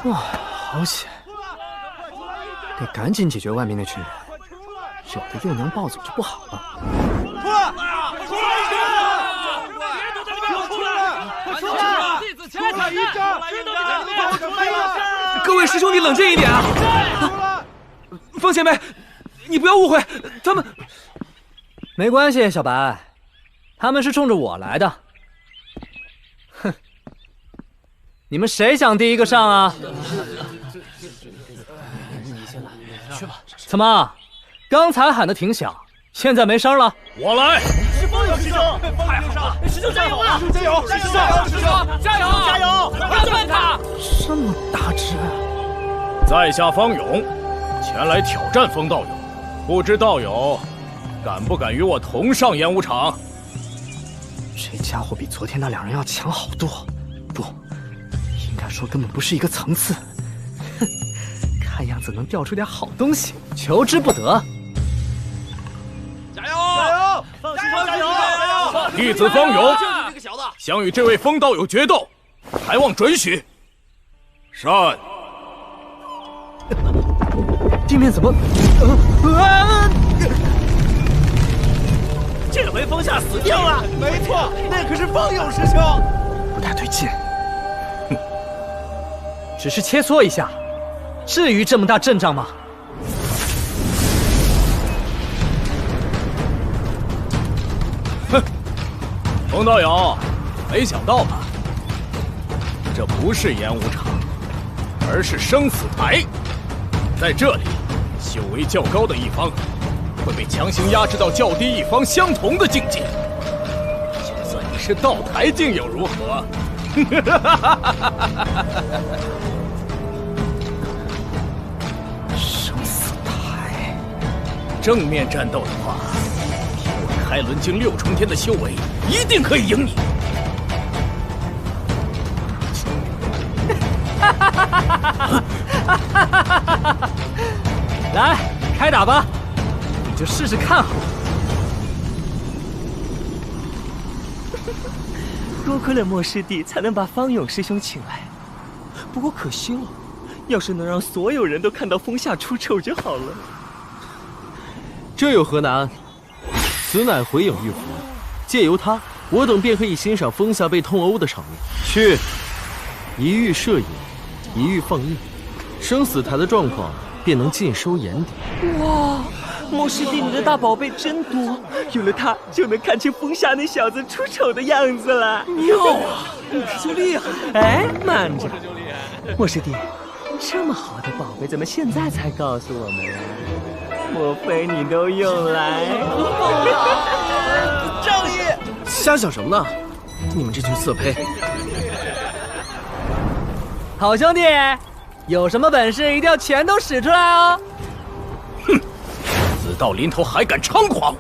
哇，好险！得赶紧解决外面那群人，有的幼娘暴走就不好了。出来！各位师兄弟冷静一点啊！方前辈，你不要误会，他们没关系，小白，他们是冲着我来的。哼，你们谁想第一个上啊？你先来，去吧。怎么，刚才喊的挺响，现在没声了？我来。是风友师兄，太好了！师兄加油啊！加油！加油！师兄加油！加油！快追他！这么大只！在下方勇，前来挑战风道友，不知道友敢不敢与我同上演武场？这家伙比昨天那两人要强好多，不，应该说根本不是一个层次。哼，看样子能调出点好东西，求之不得。加油！加油！加油！加油！弟子方勇就是这个小子，想与这位风道友决斗，还望准许。善。地面怎么？这回风夏死定了！没错，那可是方勇师兄。不太对劲。哼，只是切磋一下，至于这么大阵仗吗？哼，风道友，没想到吧？这不是演武场，而是生死台。在这里，修为较高的一方会被强行压制到较低一方相同的境界。就算你是道台境又如何？生死台，正面战斗的话，凭我开轮经6重天的修为，一定可以赢你。来，开打吧！你就试试看好了。多亏了莫师弟，才能把方勇师兄请来。不过可惜了，要是能让所有人都看到风夏出丑就好了。这有何难？此乃回影玉符，借由它，我等便可以欣赏风夏被痛殴的场面。去，一遇摄影，一遇放映，生死台的状况便能尽收眼底。哇，莫师弟，你的大宝贝真多，有了它就能看清风夏那小子出丑的样子了。妙啊，莫师兄厉害！哎，慢着，莫师弟，这么好的宝贝，怎么现在才告诉我们啊？莫非你都用来？仗义！瞎想什么呢？你们这群色胚！好兄弟，有什么本事一定要全都使出来哦！哼，死到临头还敢猖狂，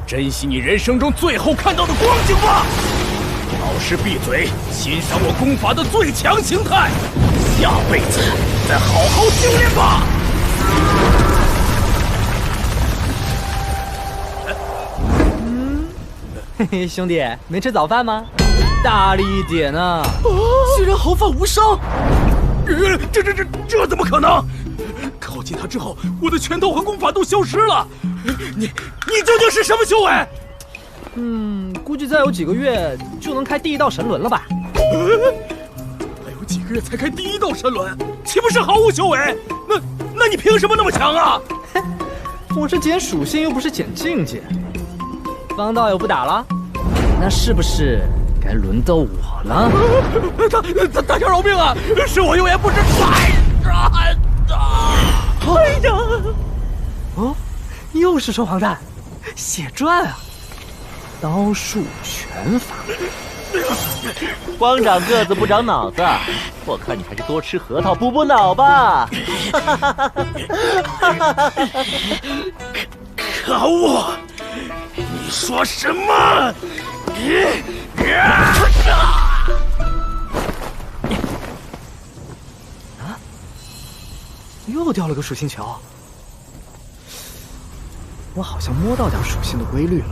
珍惜你人生中最后看到的光景吧！道实闭嘴，欣赏我功法的最强形态。下辈子再好好修炼吧。嘿嘿，兄弟，没吃早饭吗？大力一点啊！居然毫发无伤！这怎么可能？靠近他之后，我的拳头和功法都消失了。你究竟是什么修为？估计再有几个月就能开第1道神轮了吧？还有几个月才开第1道神轮，岂不是毫无修为？那你凭什么那么强啊？我是减属性，又不是减境界。方道友不打了，那是不是该轮到我了？大家饶命啊！是我有眼不识泰山的。队长，哦，又是双黄蛋，血赚啊！刀术拳法，光长个子不长脑子，我看你还是多吃核桃补补脑吧。可恶！你说什么？又掉了个属性球。我好像摸到点属性的规律了。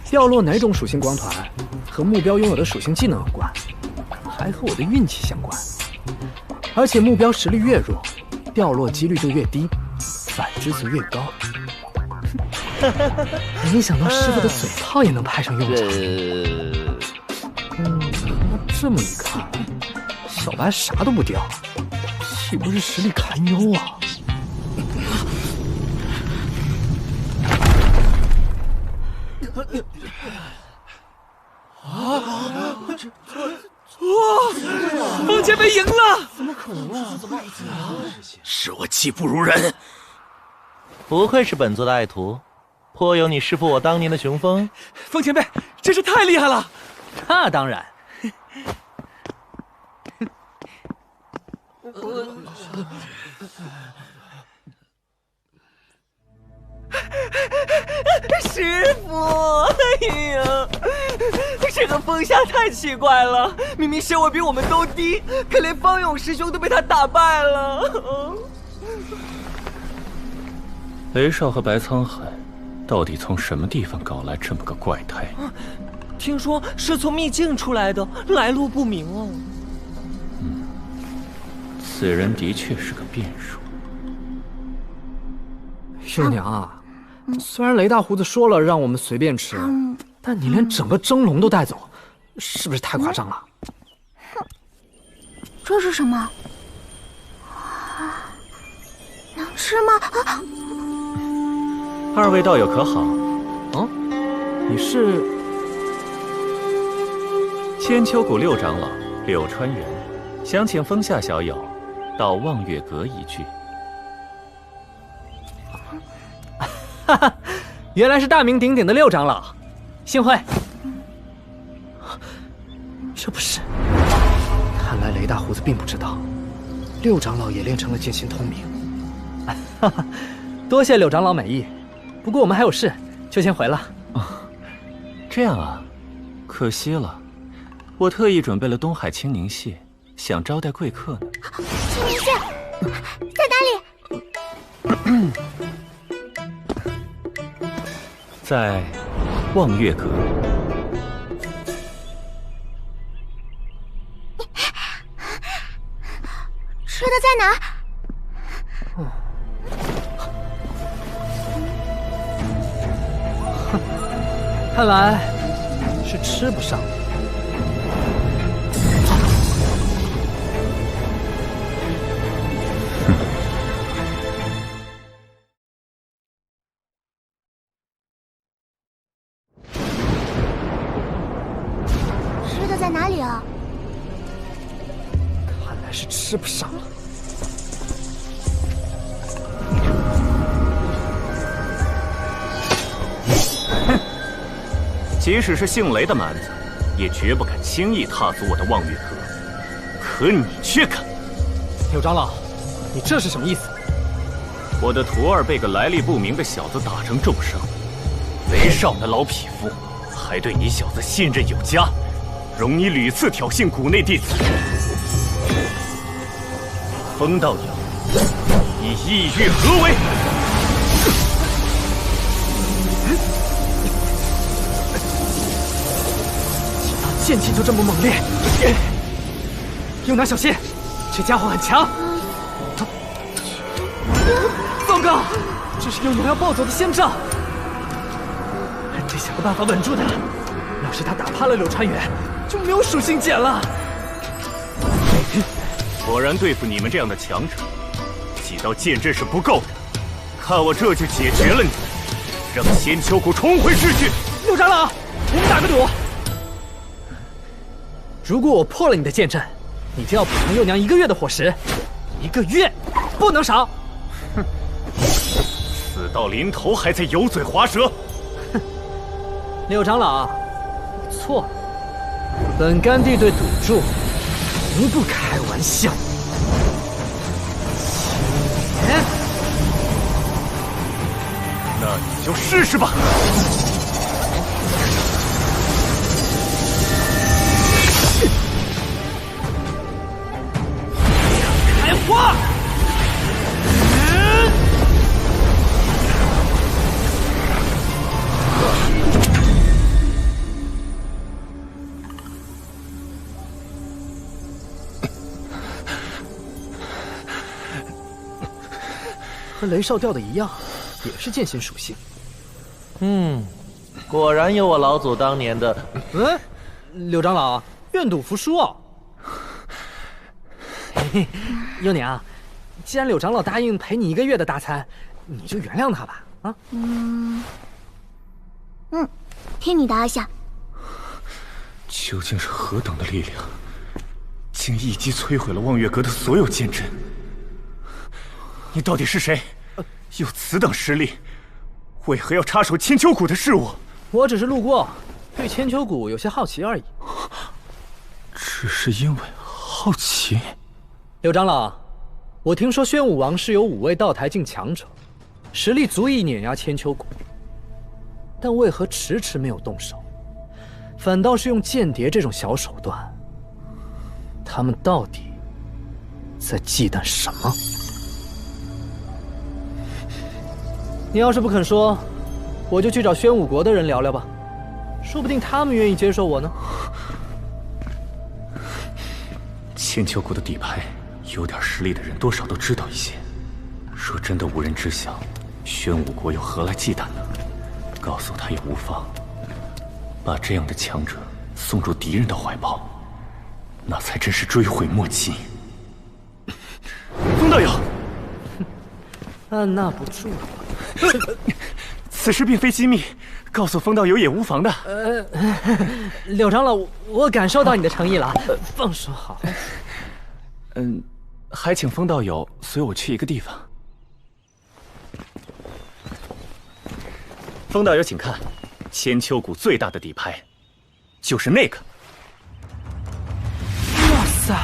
掉落哪种属性光团和目标拥有的属性技能有关，还和我的运气相关。而且目标实力越弱，掉落几率就越低，反之则越高。没想到师傅的嘴炮也能派上用场。那这么一看，小白啥都不掉，岂不是实力堪忧啊？方前辈赢了！怎么可能啊？是我技不如人。不愧是本座的爱徒，颇有你师父我当年的雄风。方前辈真是太厉害了！那当然。师傅，哎呀，这个风夏太奇怪了，明明身位比我们都低，可连方勇师兄都被他打败了。雷少和白沧海到底从什么地方搞来这么个怪胎？听说是从秘境出来的，来路不明哦。此人的确是个变数。兄娘啊，虽然雷大胡子说了让我们随便吃，但你连整个蒸笼都带走，是不是太夸张了？这是什么？能吃吗？二位道友可好？你是千秋谷六长老柳川人，想请风夏小友到望月阁一聚。哈哈，原来是大名鼎鼎的六长老，幸会。这不是？看来雷大胡子并不知道，六长老也练成了剑心通明。哈哈，多谢柳长老美意，不过我们还有事，就先回了。这样啊，可惜了，我特意准备了东海青凝蟹，想招待贵客呢。青凝蟹在哪里？在望月阁。吃的在哪儿？看来是吃不上。吃的在哪里啊？看来是吃不上了。即使是姓雷的蛮子，也绝不敢轻易踏足我的望月阁。可你却敢！柳长老，你这是什么意思？我的徒儿被个来历不明的小子打成重伤，雷少那老匹夫还对你小子信任有加，容你屡次挑衅谷内弟子。风道友，你意欲何为？剑气就这么猛烈，幼娘小心，这家伙很强。糟糕，这是幼娘要暴走的先兆，得想个办法稳住他。要是他打趴了柳传元，就没有属性剑了。果然对付你们这样的强者，几道剑阵是不够的。看我这就解决了你，让千秋谷重回秩序。六长老，我们打个赌。如果我破了你的剑阵，你就要补偿幼娘1个月的伙食，1个月，不能少。哼，死到临头还在油嘴滑舌。哼，六长老，错了，本干弟对赌注从不开玩笑。那你就试试吧。开花！和雷少掉的一样，也是剑心属性。果然有我老祖当年的。柳长老，愿赌服输哦。幼娘，既然柳长老答应陪你1个月的大餐，你就原谅他吧。啊？听你的，阿夏。究竟是何等的力量，竟一击摧毁了望月阁的所有剑阵？你到底是谁？有此等实力，为何要插手千秋谷的事务？我只是路过，对千秋谷有些好奇而已。只是因为好奇。柳长老，我听说宣武王是有5位道台境强者，实力足以碾压千秋谷，但为何迟迟没有动手，反倒是用间谍这种小手段？他们到底在忌惮什么？你要是不肯说，我就去找宣武国的人聊聊吧，说不定他们愿意接受我呢。千秋谷的底牌，有点实力的人多少都知道一些。若真的无人知晓，宣武国又何来忌惮呢？告诉他也无妨。把这样的强者送入敌人的怀抱，那才真是追悔莫及。风道友，按捺不住了。此事并非机密，告诉风道友也无妨的。柳长老，我感受到你的诚意了，放手好。还请风道友随我去一个地方。风道友，请看，千秋谷最大的底牌，就是那个。哇塞，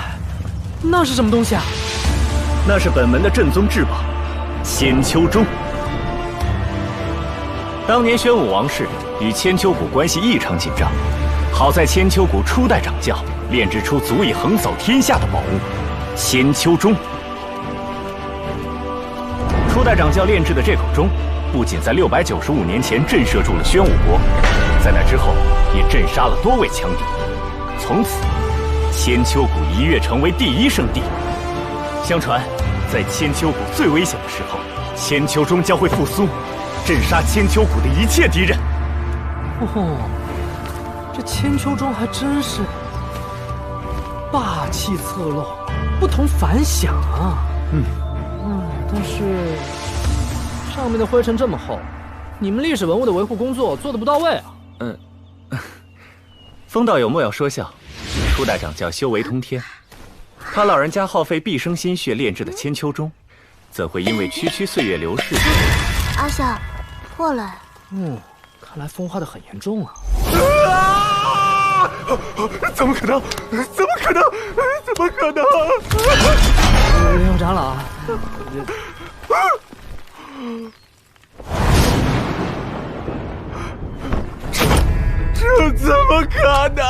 那是什么东西啊？那是本门的正宗至宝，千秋钟。当年宣武王室与千秋谷关系异常紧张，好在千秋谷初代掌教炼制出足以横扫天下的宝物——千秋钟。初代掌教炼制的这口钟，不仅在695年前震慑住了宣武国，在那之后也震杀了多位强敌。从此，千秋谷一跃成为第1圣地。相传，在千秋谷最危险的时候，千秋钟将会复苏，震杀千秋谷的一切敌人。这千秋钟还真是霸气侧漏，不同凡响啊。但是上面的灰尘这么厚，你们历史文物的维护工作做得不到位啊。风道友莫要说笑，初代掌教修为通天，他老人家耗费毕生心血炼制的千秋钟，怎会因为区区岁月流逝？阿夏，破了。看来风化得很严重啊！怎么可能？怎么可能？怎么可能？刘长老，这么可能？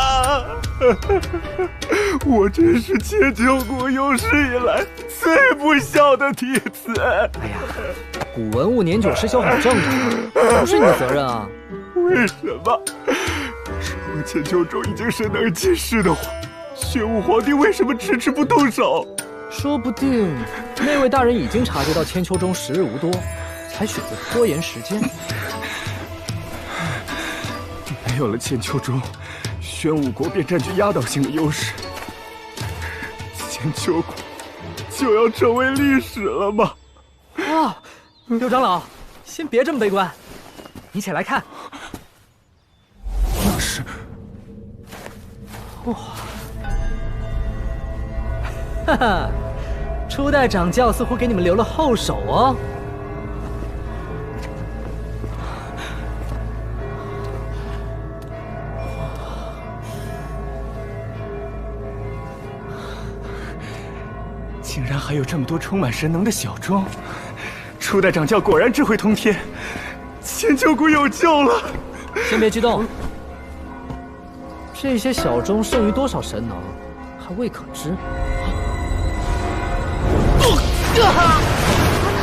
我真是千秋谷有史以来最不孝的弟子。哎呀，古文物年久失修很正常，不是你的责任啊。为什么？如果千秋中已经神能济世的话，宣武皇帝为什么迟迟不动手？说不定那位大人已经察觉到千秋中时日无多，才选择拖延时间。没有了千秋中，宣武国便占据压倒性的优势，千秋国就要成为历史了吗？啊，六长老，先别这么悲观，你且来看。那是，哇，哈哈，初代掌教似乎给你们留了后手哦。竟然还有这么多充满神能的小钟，初代掌教果然智慧通天，千秋谷有救了。先别激动，这些小钟剩余多少神能，还未可知。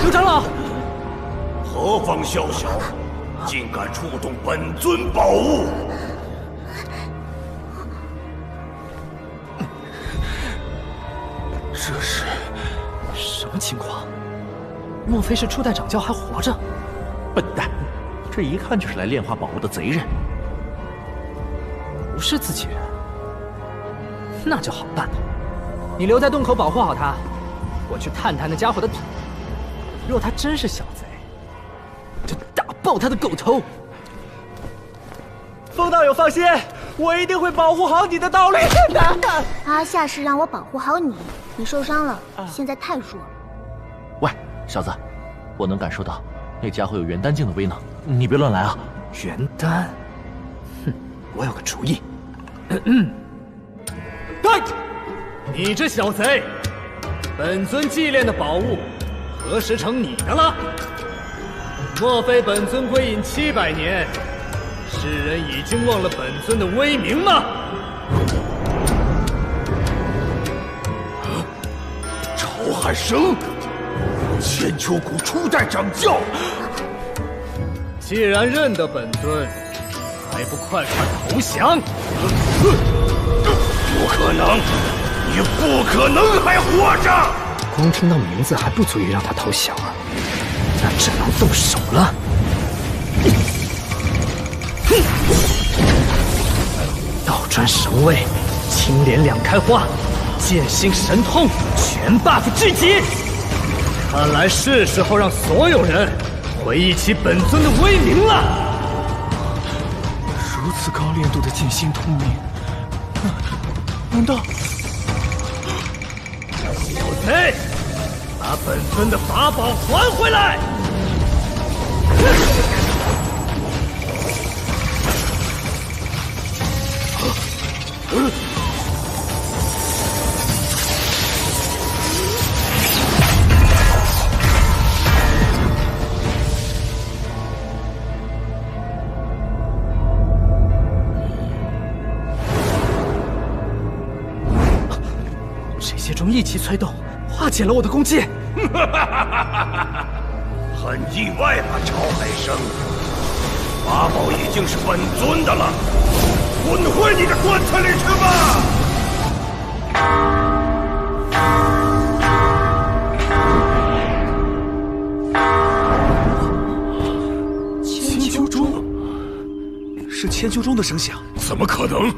刘长老，何方宵小，竟敢触动本尊宝物！这是什么情况？莫非是初代掌教还活着？笨蛋，这一看就是来炼化宝物的贼人。不是自己人，那就好办了。你留在洞口保护好他，我去探探那家伙的底。若他真是小贼，就打爆他的狗头。风道友放心，我一定会保护好你的道理。阿夏是让我保护好你，你受伤了，现在太弱了。喂，小子，我能感受到那家伙有元丹境的威能，你别乱来啊！元丹，哼，我有个主意。你这小贼，本尊祭炼的宝物何时成你的了？莫非本尊归隐700年，世人已经忘了本尊的威名吗？赵汉生，千秋谷初代掌教。既然认得本尊，还不快快投降？不可能！你不可能还活着！光听到名字还不足以让他投降啊，那只能动手了。倒转神位，青莲两开花，剑心神通，全 buff 聚集。看来是时候让所有人回忆起本尊的威名了。如此高炼度的剑心通明，难道？小贼，把本尊的法宝还回来！这些钟一起催动，化解了我的攻击。很意外吧，赵海生？法宝已经是本尊的了，滚回你的棺材里去吧！千秋钟，是千秋钟的声响？怎么可能？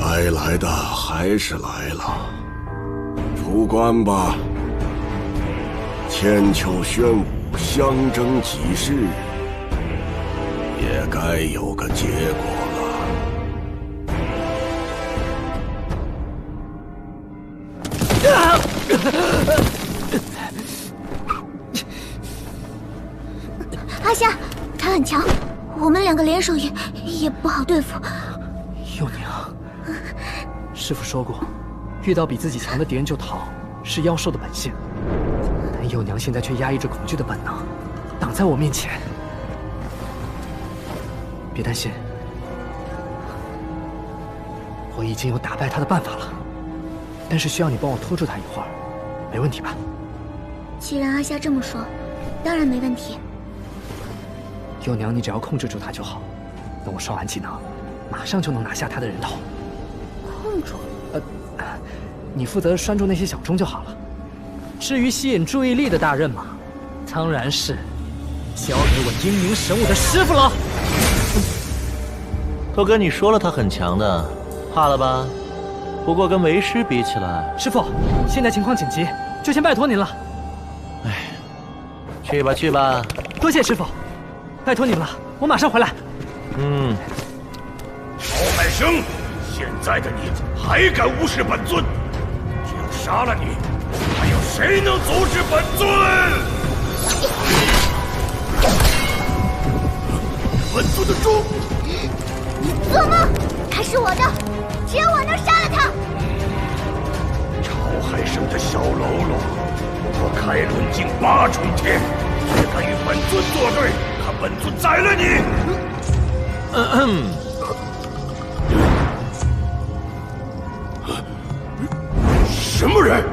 该来的还是来了，出关吧。千秋宣武相争几世，也该有个结果了。阿夏，他很强，我们两个联手也不好对付。幼娘，师父说过，遇到比自己强的敌人就逃，是妖兽的本性。但幼娘现在却压抑着恐惧的本能，挡在我面前。别担心，我已经有打败他的办法了，但是需要你帮我拖住他一会儿，没问题吧？既然阿夏这么说，当然没问题。幼娘，你只要控制住他就好，等我刷完技能，马上就能拿下他的人头。控住？你负责拴住那些小钟就好了。至于吸引注意力的大任嘛，当然是交给我英明神武的师傅了。都跟你说了他很强的，怕了吧？不过跟为师比起来，师傅，现在情况紧急，就先拜托您了。哎，去吧去吧。多谢师傅，拜托您了，我马上回来。曹海生，现在的你还敢无视本尊？只要杀了你，还有谁能阻止本尊？本尊的钟！你做梦！他是我的，只有我能杀了他。曹海生的小喽啰，不过开伦境8重天，却敢与本尊作对，看本尊宰了你！什么人？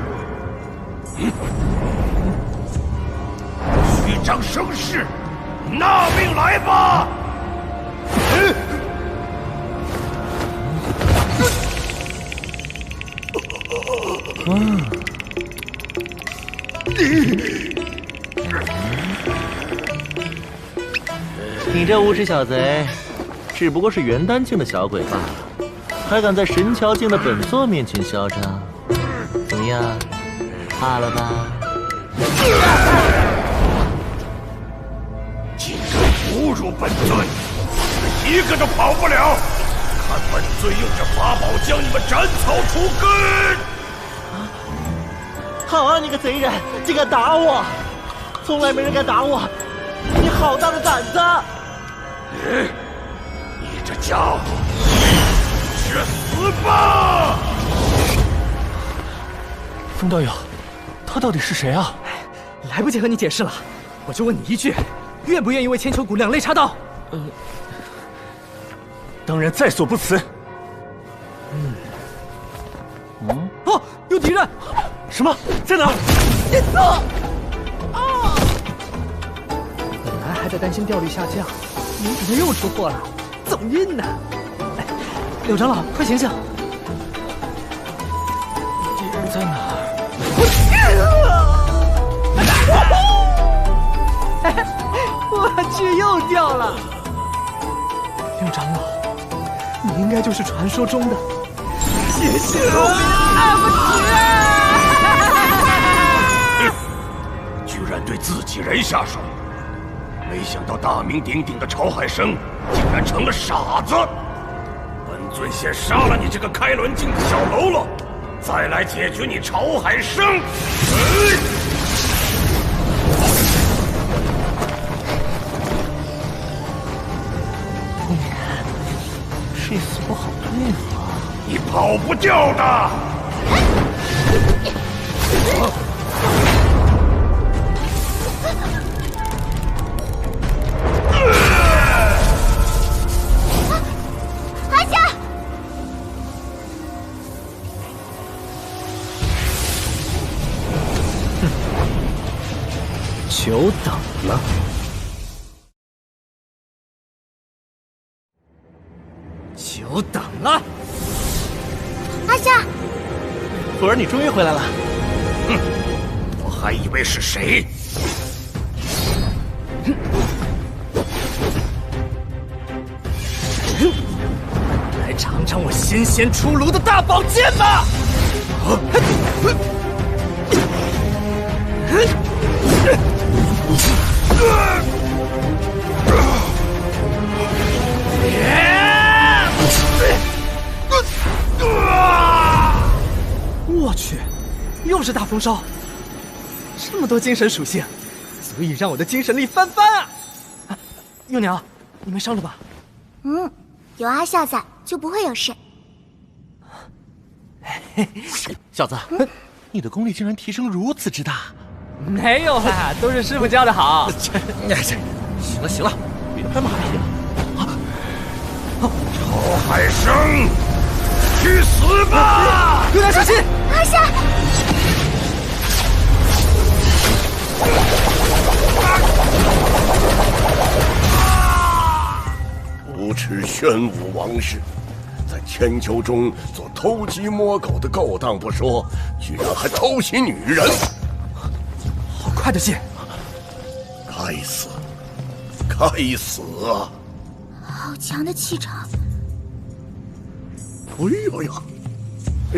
虚张声势，纳命来吧！你这无耻小贼，只不过是元丹境的小鬼罢了，还敢在神桥境的本座面前嚣张？怎么样，怕了吧？竟敢侮辱本尊，一个都跑不了！看本尊用这法宝将你们斩草除根！好啊，你个贼人，竟敢打我！从来没人敢打我，你好大的胆子！你这家伙，去死吧！风道友，他到底是谁啊？来不及和你解释了，我就问你一句，愿不愿意为千秋谷两肋插刀？当然在所不辞。哦，有敌人！什么？在哪？本来还在担心调率下降，没想到又出货了，走运呢！哎，柳长老，快醒醒！敌人在哪儿？我去，又掉了！柳长老，你应该就是传说中的谢谢居然对自己人下手，没想到大名鼎鼎的曹海生竟然成了傻子。本尊先杀了你这个开伦境的小喽啰，再来解决你曹海生。这厮不好对付啊！你跑不掉的！阿夏，久等了。久等了，阿夏，福儿，你终于回来了。哼，我还以为是谁。来尝尝我新鲜出炉的大宝剑吧！我去，又是大风烧，这么多精神属性，足以让我的精神力翻番啊！幼娘，你没伤了吧？有阿夏在，就不会有事。小子，你的功力竟然提升如此之大！没有啦，都是师傅教的好。行了行了，别拍马屁了。曹海生，去死吧！有点小心！阿夏，无耻宣武王氏，在千秋中做偷鸡摸狗的勾当不说，居然还偷袭女人！好快的剑！该死！该死啊！好强的气场！哎呦呀！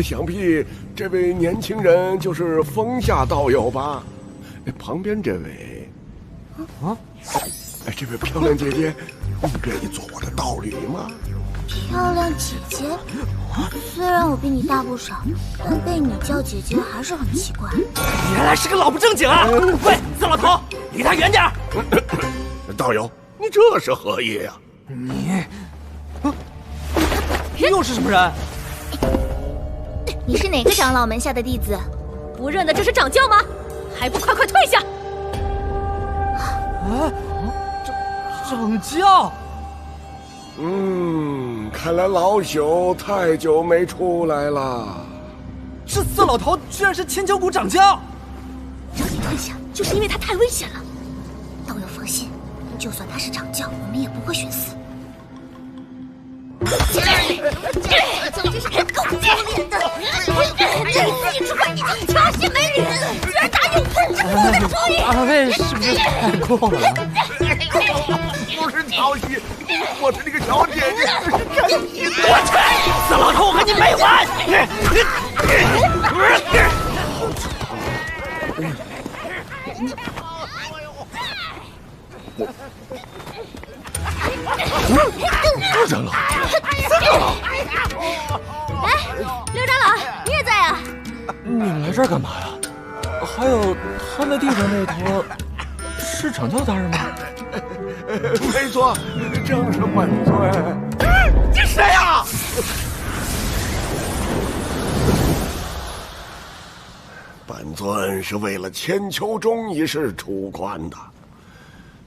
想必这位年轻人就是风夏道友吧？旁边这位，这位漂亮姐姐，你愿意做我的道侣吗？漂亮姐姐，虽然我比你大不少，但被你叫姐姐还是很奇怪。原来是个老不正经啊！喂，死老头，离他远点儿！道友，你这是何意呀？你又是什么人？你是哪个长老门下的弟子？不认得这是掌教吗？还不快快退下！啊，掌教。看来老朽太久没出来了。这色老头居然是千秋谷掌教！让你退下，就是因为他太危险了。道友放心，就算他是掌教，我们也不会寻死。总之是很够丢脸的！你自己出来，你就调戏美女，居然打有分之过的主意！二位是不是太过了？不是调戏，我是那个小姐姐，赶紧我去！死老头，我和你没完！长老，哎，刘长老，你也在啊？你来这儿干嘛呀？还有，瘫在地上那坨，是掌教大人吗？没错，正是本尊。这谁呀？本尊是为了千秋钟一事出关的。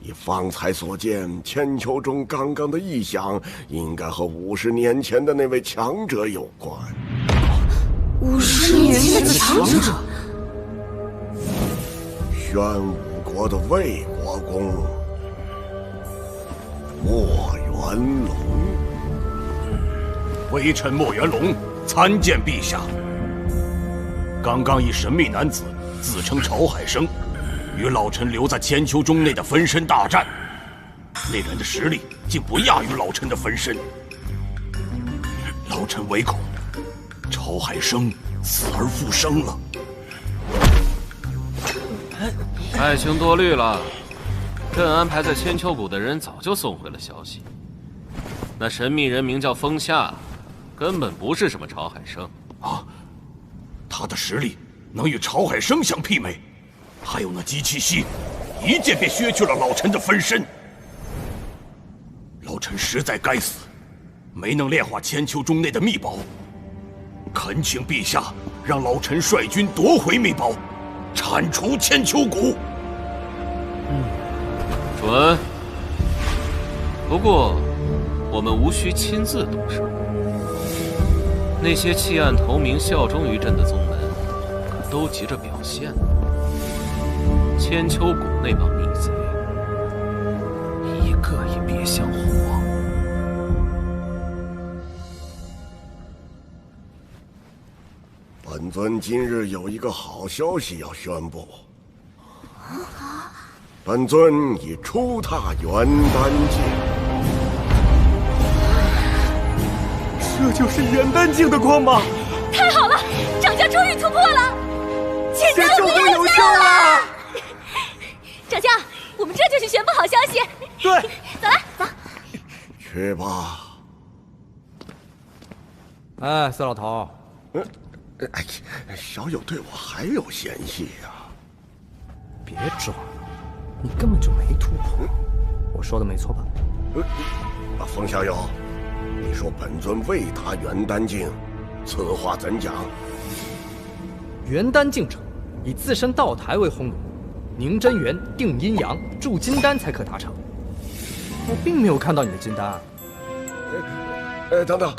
以方才所见，千秋钟刚刚的异响，应该和50年前的那位强者有关。50年前的强者？宣武国的魏国公莫元龙。微臣莫元龙参见陛下。刚刚一神秘男子自称曹海生，与老臣留在千秋钟内的分身大战，那人的实力竟不亚于老臣的分身。老臣唯恐曹海生死而复生了。爱卿多虑了，朕安排在千秋谷的人早就送回了消息。那神秘人名叫风夏，根本不是什么曹海生啊！他的实力能与曹海生相媲美，还有那姬七夕，一剑便削去了老臣的分身。老臣实在该死，没能炼化千秋钟内的秘宝。恳请陛下让老臣率军夺回秘宝，铲除千秋谷。准。不过，我们无需亲自动手。那些弃暗投明、效忠于朕的宗门，可都急着表现呢。千秋谷那帮逆贼，一个也别想活。本尊今日有一个好消息要宣布。本尊已初踏元丹境。这就是元丹境的光芒！太好了，掌教终于突破了，千秋谷有救了！掌教，我们这就去宣布好消息。对，走了，走。去吧。哎，四老头，哎，小友对我还有嫌隙呀！别装，你根本就没突破。我说的没错吧？风小友。你说本尊未踏元丹境，此话怎讲？元丹境者，以自身道台为烘炉，凝真元、定阴阳、铸金丹才可达成。我并没有看到你的金丹。等等，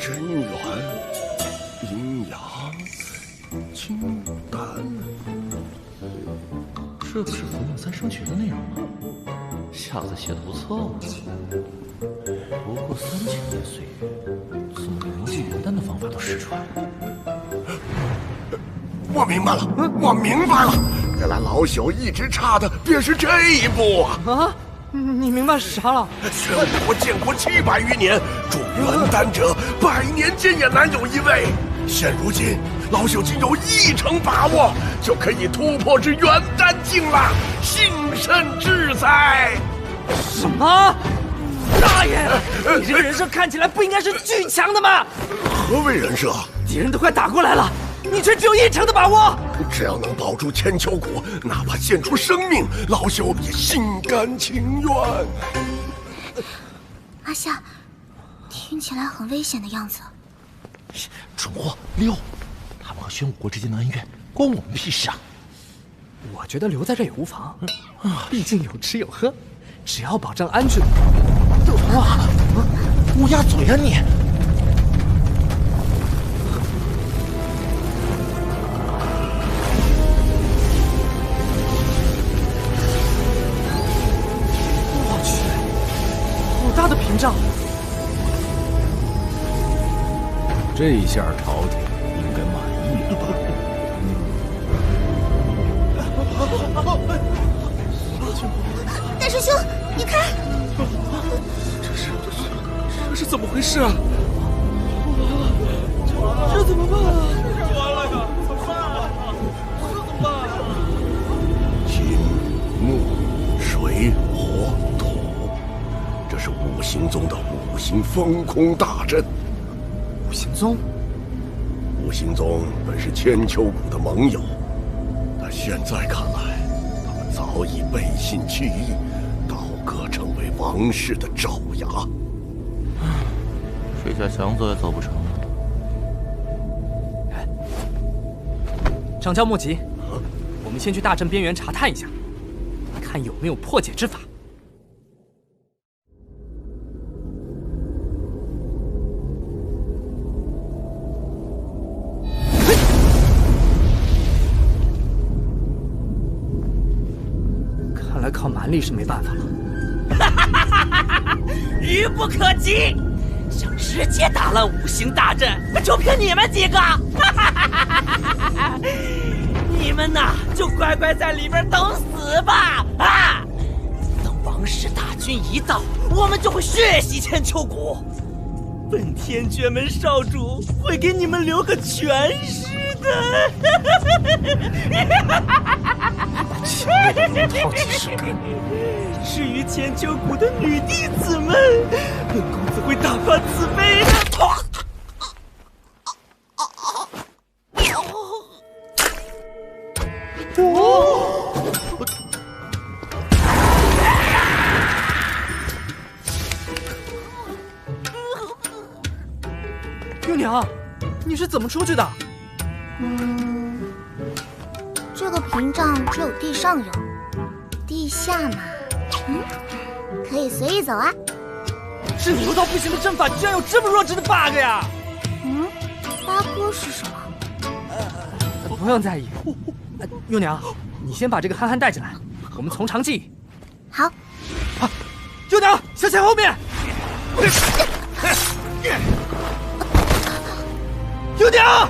真元、阴阳、清淡，这不是符梦三生诀的内容吗？小子写的不错嘛。不过3000年岁月，怎么连凝聚元丹的方法都使出来了？我明白了，我明白了，原来老朽一直差的便是这一步啊！啊，你明白啥了？玄武国建国700余年，铸元丹者100年间也难有一位。现如今，老朽仅有1成把握，就可以突破至元丹境了，幸甚至哉！什么？大爷，你这个人设看起来不应该是巨强的吗？何为人设？敌人都快打过来了，你却只有1成的把握。只要能保住千秋谷，哪怕献出生命，老朽也心甘情愿。阿夏，听起来很危险的样子。蠢货溜！他们和玄武国之间的恩怨关我们屁事啊！我觉得留在这也无妨，毕竟有吃有喝，只要保证安全。哇！乌鸦嘴啊你！我去，好大的屏障！这一下朝廷应该满意了吧？大师兄，你看，这是怎么回事啊？这怎么办啊？完了呀！怎么办啊？这怎么办啊？金、木、水、火、土，这是五行宗的五行封空大阵。五行宗，五行宗本是千秋谷的盟友，但现在看来，他们早已背信弃义，倒戈成为王室的爪牙。这下想走也走不成了。上交莫急，我们先去大阵边缘查探一下，看有没有破解之法。看来靠蛮力是没办法了。愚不可及！想直接打烂五行大阵，就凭你们几个！你们呐，就乖乖在里边等死吧！啊！等王室大军一到，我们就会血洗千秋谷。本天绝门少主会给你们留个全尸的。前面的龙套几十个。至于千秋谷的女弟子们，本公子会大发慈悲的。幼娘，你是怎么出去的？这个屏障只有地上有，地下嘛，可以随意走啊。这牛到不行的阵法居然有这么弱智的 bug 呀bug 是什么？不用在意。幼娘，你先把这个憨憨带进来，我们从长计议。好。幼娘，小姐后面。幼娘，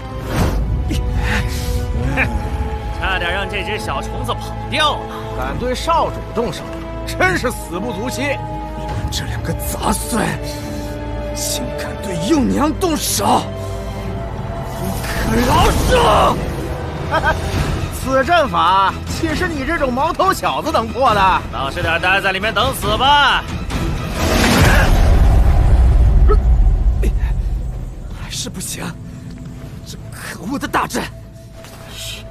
差点让这只小虫子跑掉了。敢对少主动手，真是死不足惜！你们这两个杂碎，竟敢对幼娘动手，不可饶恕！此阵法岂是你这种毛头小子能破的？老实点，待在里面等死吧！还是不行，这可恶的大阵！虚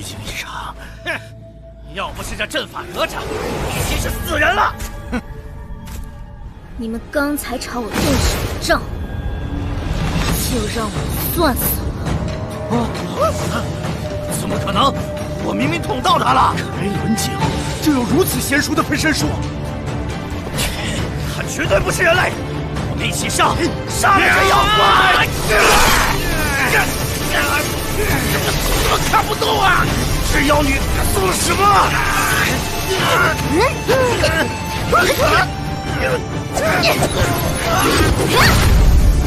惊一场。哼，要不是这阵法哪吒，已经是死人了。哼，你们刚才朝我动手的账，就让我算算了。怎么可能？我明明捅到他了。开轮境就有如此娴熟的分身术，他绝对不是人类！我一起上，杀了这妖怪！怎么看不动啊？是妖女做什么？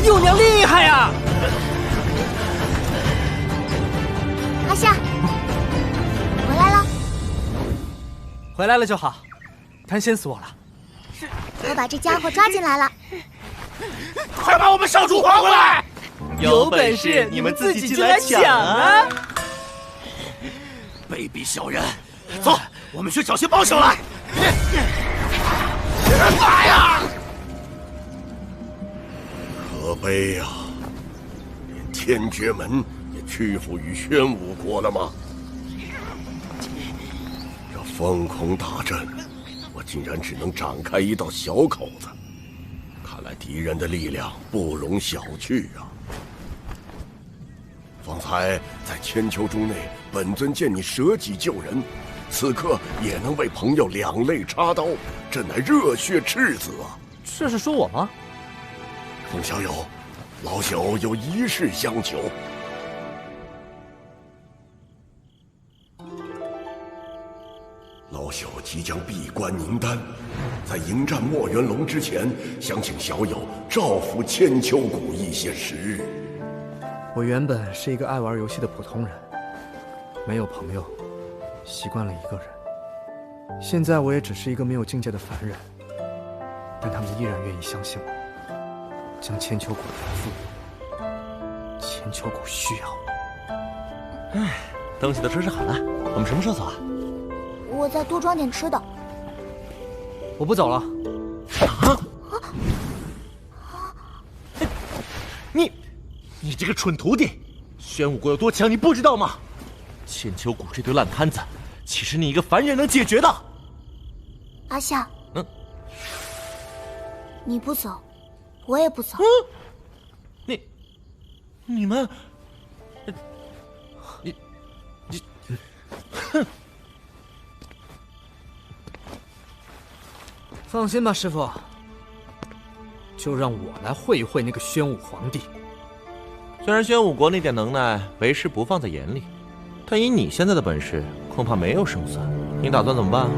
幼娘厉害呀！阿夏，回来了。回来了就好，贪心死我了。我把这家伙抓进来了。快把我们少主还回来！有本事你们自己进来抢啊！卑鄙小人，走，我们去找些帮手来。来呀！可悲呀，连天绝门也屈服于宣武国了吗？这风空大阵，我竟然只能展开一道小口子。看来敌人的力量不容小觑啊！方才在千秋珠内，本尊见你舍己救人，此刻也能为朋友两肋插刀，真乃热血赤子啊！这是说我吗？风小友，老朽有一事相求。老朽即将闭关宁丹，在迎战墨元龙之前，想请小友照拂千秋谷一些时日。我原本是一个爱玩游戏的普通人，没有朋友，习惯了一个人。现在我也只是一个没有境界的凡人，但他们依然愿意相信我，将千秋谷还复我。千秋谷需要我。唉，东西都收拾好了，我们什么时候走啊？我再多装点吃的。我不走了。你这个蠢徒弟，宣武国有多强，你不知道吗？千秋谷这堆烂摊子，岂是你一个凡人能解决的？阿夏，你不走，我也不走。你们，哼！放心吧，师傅，就让我来会一会那个宣武皇帝。虽然宣武国那点能耐，为师不放在眼里，但以你现在的本事，恐怕没有胜算。你打算怎么办？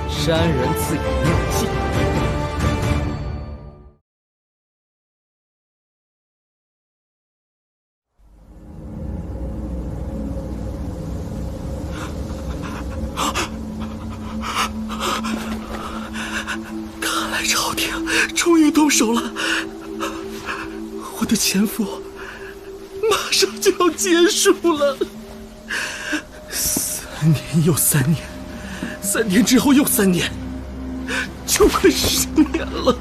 山人自有妙计。看来朝廷终于动手了。我的潜伏马上就要结束了，3年又3年，3年之后又3年，就快10年了。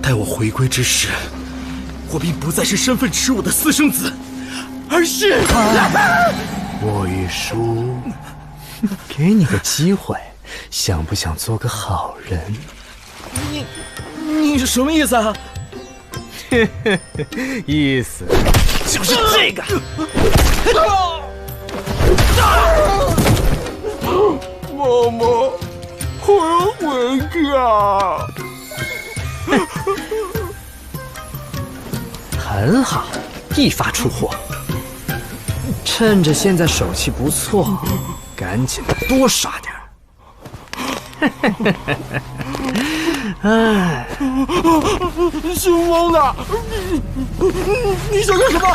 待我回归之时，我并不再是身份耻辱的私生子，而是……我玉书，给你个机会，想不想做个好人？你是什么意思啊？意思就是这个。妈妈，我要回家。很好，一发出货。趁着现在手气不错，赶紧多刷点儿。哎，姓汪的，你想干什么？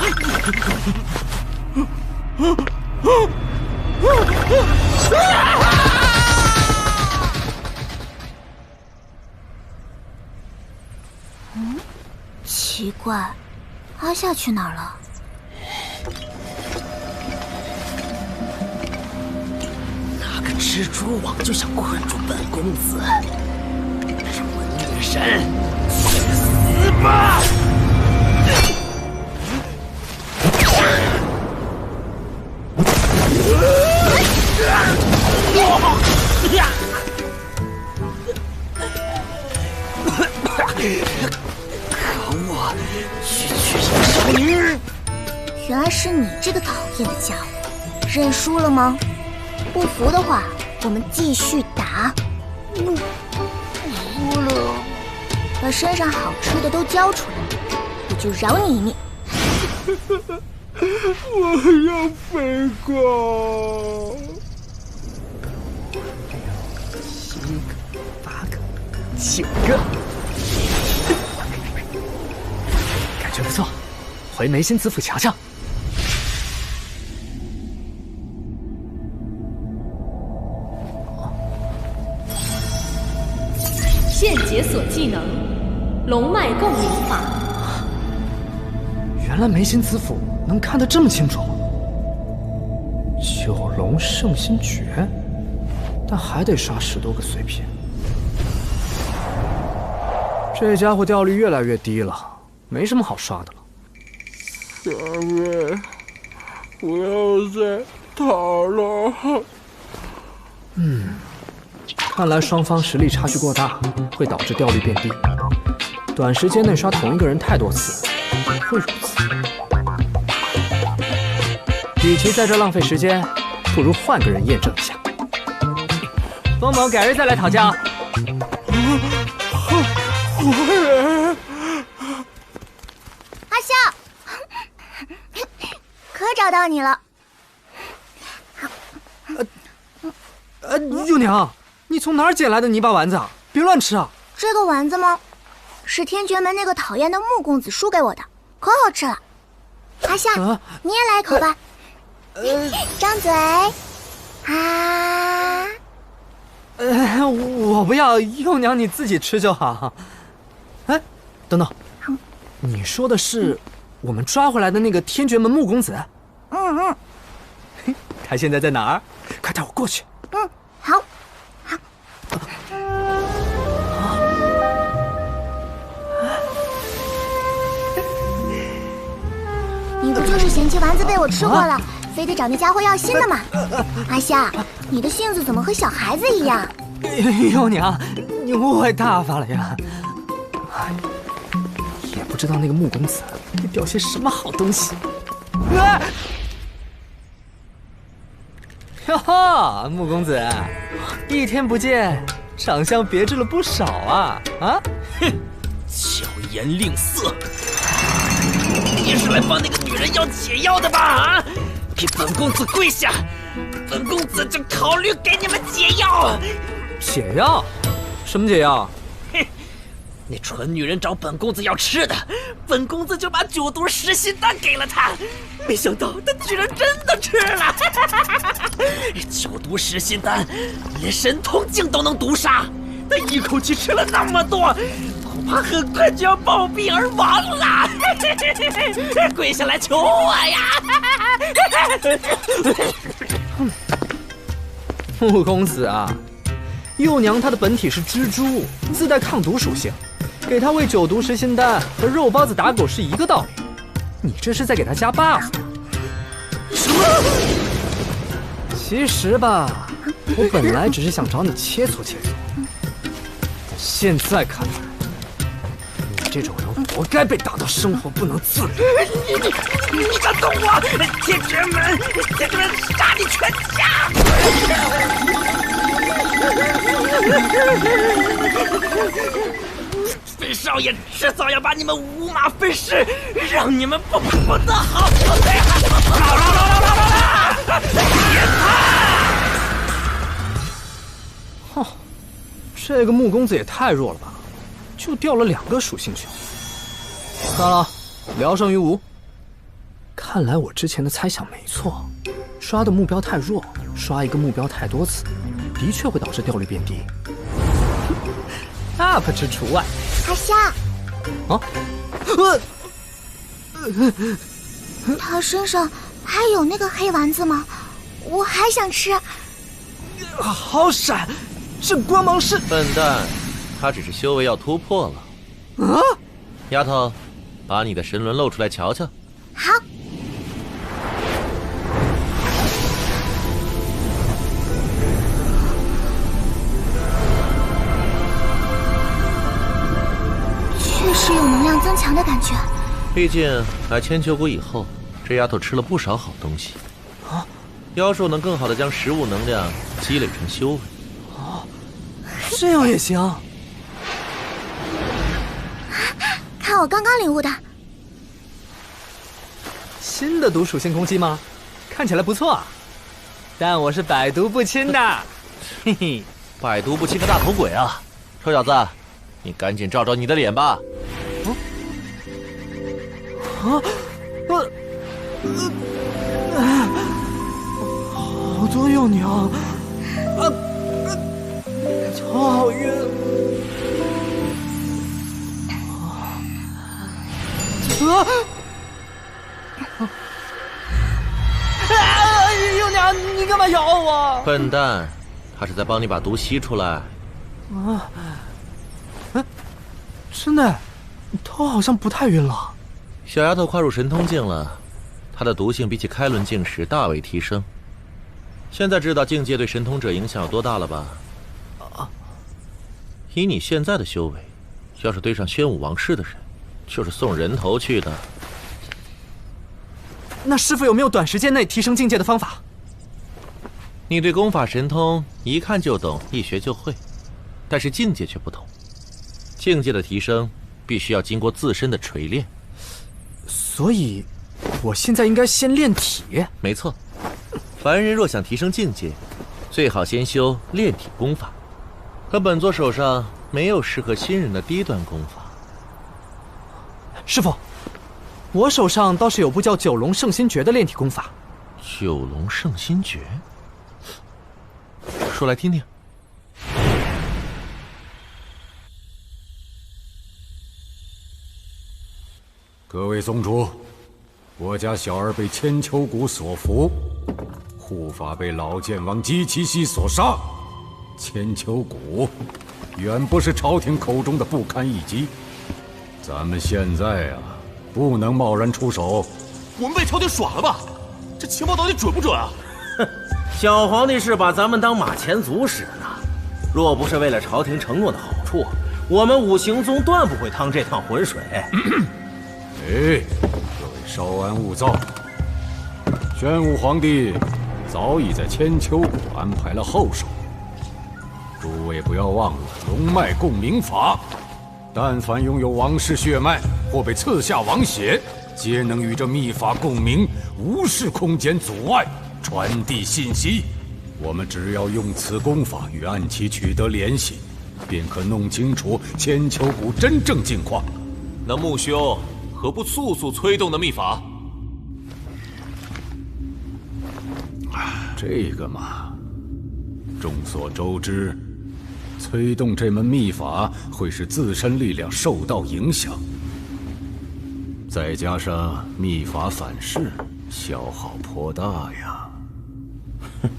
奇怪，阿夏去哪儿了？拿个蜘蛛网就想困住本公子，让我女神去死吧！可恶，区区一个少女！原来是你这个讨厌的家伙，认输了吗？不服的话，我们继续打。输了。把身上好吃的都交出来，我就饶你一命。我要飞过。7个、8个、9个，感觉不错，回眉心子府瞧瞧。现解锁技能：龙脉共鸣法。原来眉心子府能看得这么清楚。九龙圣心诀，但还得刷10多个碎片。这家伙掉率越来越低了，没什么好刷的了。小妹，不要再逃了。看来双方实力差距过大，会导致掉率变低。短时间内刷同一个人太多次，也会如此。与其在这浪费时间，不如换个人验证一下。风某改日再来讨教。阿笑，可找到你了。幼娘，你从哪儿捡来的泥巴丸子啊？别乱吃啊！这个丸子吗？是天绝门那个讨厌的穆公子输给我的，可好吃了。阿笑，你也来一口吧。张嘴。啊。我不要，幼娘你自己吃就好。哎，等等，你说的是我们抓回来的那个天绝门穆公子？他现在在哪儿？快带我过去。好。你不就是嫌弃丸子被我吃过了，非得找那家伙要新的吗？阿夏，你的性子怎么和小孩子一样？幼娘，你误会大发了呀！也不知道那个穆公子给掉些什么好东西。哟呵，穆公子，一天不见，长相别致了不少啊！哼，巧言令色，你是来帮那个女人要解药的吧？给本公子跪下，本公子就考虑给你们解药。解药？什么解药？哼，那蠢女人找本公子要吃的，本公子就把9毒食心丹给了她，没想到她居然真的吃了。9毒食心丹连神通镜都能毒杀，她一口气吃了那么多，恐怕很快就要暴毙而亡了。跪下来求我呀！穆公子啊，幼娘她的本体是蜘蛛，自带抗毒属性，给她喂9毒食心丹和肉包子打狗是一个道理。你这是在给她加 buff。什么？其实吧，我本来只是想找你切磋切磋，但现在看来，你这种人活该被打到生活不能自理。你敢动我，天绝门杀你全家！本少爷迟早要把你们五马分尸，让你们不得好死！哼，这个穆公子也太弱了吧，就掉了2个属性球。算了，聊胜于无。看来我之前的猜想没错，刷的目标太弱，刷一个目标太多次，的确会导致掉率变低。UP 值除外。阿夏，啊？他身上还有那个黑丸子吗？我还想吃。好闪，这光芒是……笨蛋，他只是修为要突破了。啊！丫头，把你的神轮露出来瞧瞧。好。确实有能量增强的感觉。毕竟来千秋谷以后，这丫头吃了不少好东西。啊！妖兽能更好的将食物能量积累成修为。哦，这样也行。看我刚刚领悟的。新的毒属性攻击吗？看起来不错啊，但我是百毒不侵的。嘿嘿，百毒不侵个大头鬼啊！臭小子，你赶紧照照你的脸吧。好多幼鸟，头好晕。幼鸟，你干嘛咬我？笨蛋，他是在帮你把毒吸出来。真的，头好像不太晕了。小丫头跨入神通境了，她的毒性比起开轮境时大为提升。现在知道境界对神通者影响有多大了吧？以你现在的修为，要是对上宣武王室的人，就是送人头去的。那师傅有没有短时间内提升境界的方法？你对功法神通一看就懂，一学就会，但是境界却不同。境界的提升必须要经过自身的锤炼。所以，我现在应该先练体。没错，凡人若想提升境界，最好先修炼体功法。可本座手上没有适合新人的低端功法。师傅，我手上倒是有部叫九龙圣心诀的炼体功法。九龙圣心诀，说来听听。各位宗主，我家小儿被千秋谷所俘，护法被老剑王姬其熙所杀。千秋谷远不是朝廷口中的不堪一击，咱们现在啊，不能贸然出手。我们被朝廷耍了吧？这情报到底准不准啊？小皇帝是把咱们当马前卒使呢。若不是为了朝廷承诺的好处，我们五行宗断不会趟这趟浑水。各位稍安勿躁。宣武皇帝早已在千秋谷安排了后手。诸位不要忘了龙脉共鸣法，但凡拥有王室血脉或被赐下王血，皆能与这秘法共鸣，无视空间阻碍，传递信息。我们只要用此功法与暗器取得联系，便可弄清楚千秋谷真正境况。那穆兄何不速速催动那秘法？这个嘛，众所周知，催动这门秘法会使自身力量受到影响，再加上秘法反噬，消耗颇大呀。哼，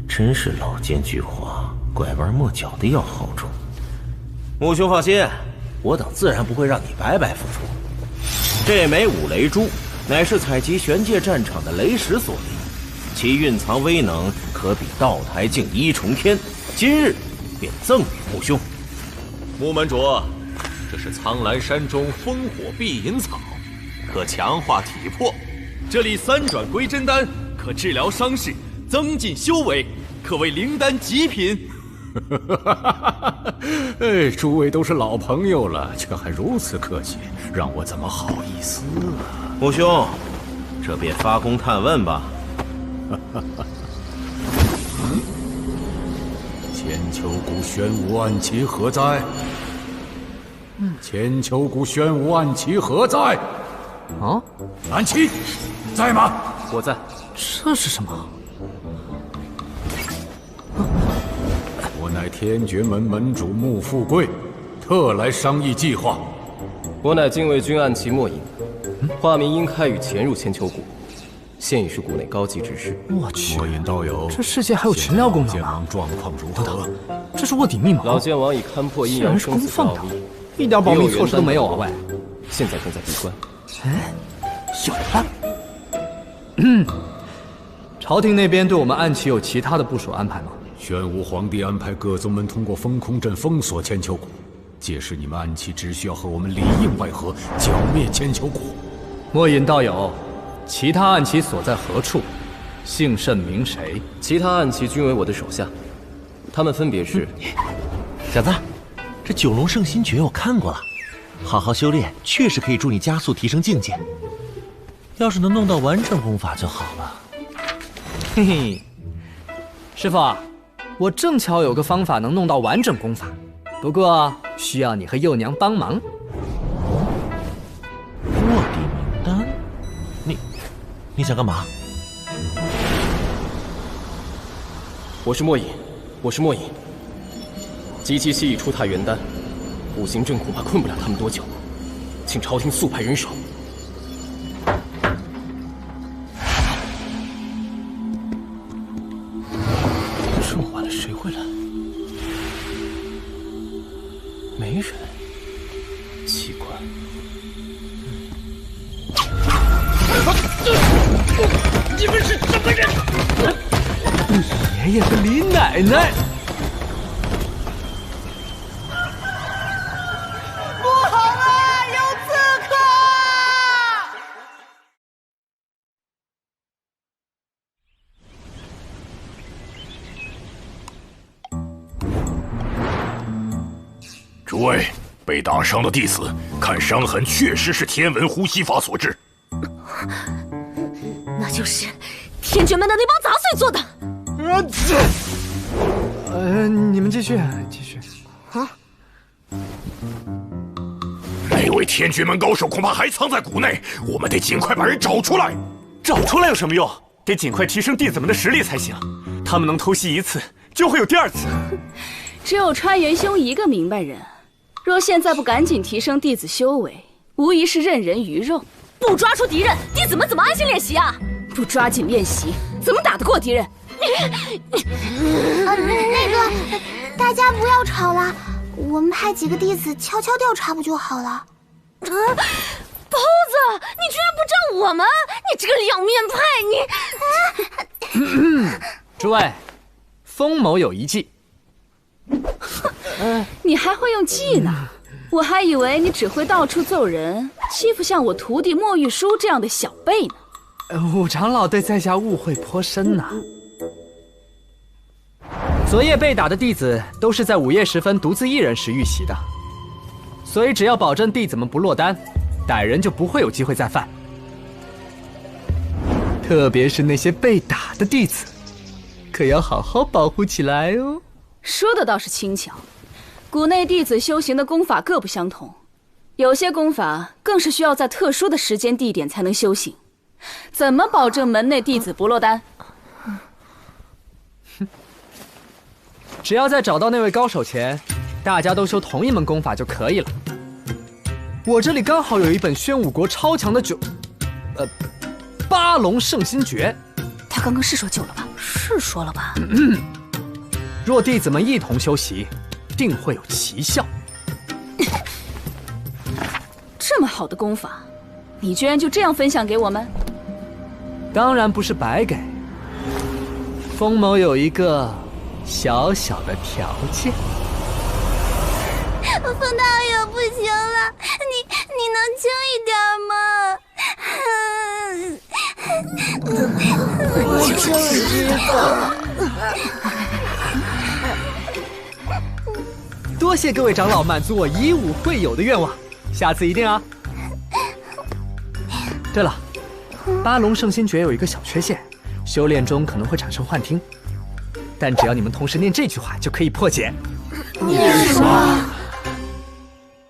真是老奸巨猾，拐弯抹角的要好处。穆兄放心，我等自然不会让你白白付出。这枚五雷珠乃是采集玄界战场的雷石所立，其蕴藏威能可比道台境一重天。今日便赠与穆兄。穆门主，这是苍蓝山中烽火碧银草，可强化体魄。这里三转归真丹可治疗伤势，增进修为，可谓灵丹极品。哎，诸位都是老朋友了，却还如此客气，让我怎么好意思啊？穆兄，这便发功探问吧。千秋谷玄武暗器何在？千秋谷玄武暗器何在？啊，暗器在吗？我在。这是什么？我乃天绝门门主穆富贵，特来商议计划。我乃禁卫军暗骑莫隐，化名殷开宇潜入千秋谷，现已是谷内高级执事。我去，莫隐道友，这世界还有群聊功能吗？状况如何？这是卧底密码。老剑王已勘破阴阳生死奥秘，一点保密措施都没有啊！喂，现在正在闭关。哎，有了。朝廷那边对我们暗棋有其他的部署安排吗？宣武皇帝安排各宗门通过封空阵封锁千秋谷，届时你们暗棋只需要和我们里应外合，剿灭千秋谷。莫隐道友，其他暗棋所在何处？姓甚名谁？其他暗棋均为我的手下，他们分别是……小子，这九龙圣心诀我看过了，好好修炼，确实可以助你加速提升境界。要是能弄到完整功法就好了。嘿嘿，师傅，我正巧有个方法能弄到完整功法，不过需要你和幼娘帮忙。卧底名单？你想干嘛？我是莫隐。及其期已出踏元丹，五行阵恐怕困不了他们多久，请朝廷速派人手。这么晚了，谁会来？没人，奇怪。你们是什么人？爷爷和李奶奶。不好了，有刺客！诸位，被打伤的弟子，看伤痕确实是天文呼吸法所致。那就是天绝门的那帮杂碎做的。你们继续。啊！那位天绝门高手恐怕还藏在谷内，我们得尽快把人找出来。找出来有什么用？得尽快提升弟子们的实力才行。他们能偷袭一次，就会有第二次。只有川元兄一个明白人，若现在不赶紧提升弟子修为，无疑是任人鱼肉。不抓住敌人，弟子们怎么安心练习啊？不抓紧练习，怎么打得过敌人？那个，大家不要吵了，我们派几个弟子悄悄调查不就好了？包子，你居然不照我们！你这个两面派！诸位，封某有一计。你还会用计呢？我还以为你只会到处揍人，欺负像我徒弟莫玉书这样的小辈呢。五长老对在下误会颇深呐。昨夜被打的弟子都是在午夜时分独自一人时遇袭的，所以只要保证弟子们不落单，歹人就不会有机会再犯。特别是那些被打的弟子，可要好好保护起来哦。说的倒是轻巧，谷内弟子修行的功法各不相同，有些功法更是需要在特殊的时间地点才能修行。怎么保证门内弟子不落单？只要在找到那位高手前，大家都修同一门功法就可以了。我这里刚好有一本宣武国超强的八龙圣心诀。他刚刚是说救了吧？是说了吧？若弟子们一同修习，定会有奇效。这么好的功法，你居然就这样分享给我们？当然不是白给。封某有一个小小的条件。风大爷不行了，你能轻一点吗？我就知道。多谢各位长老满足我以武会友的愿望，下次一定啊。对了，八龙圣心诀有一个小缺陷，修炼中可能会产生幻听，但只要你们同时念这句话就可以破解。念什么？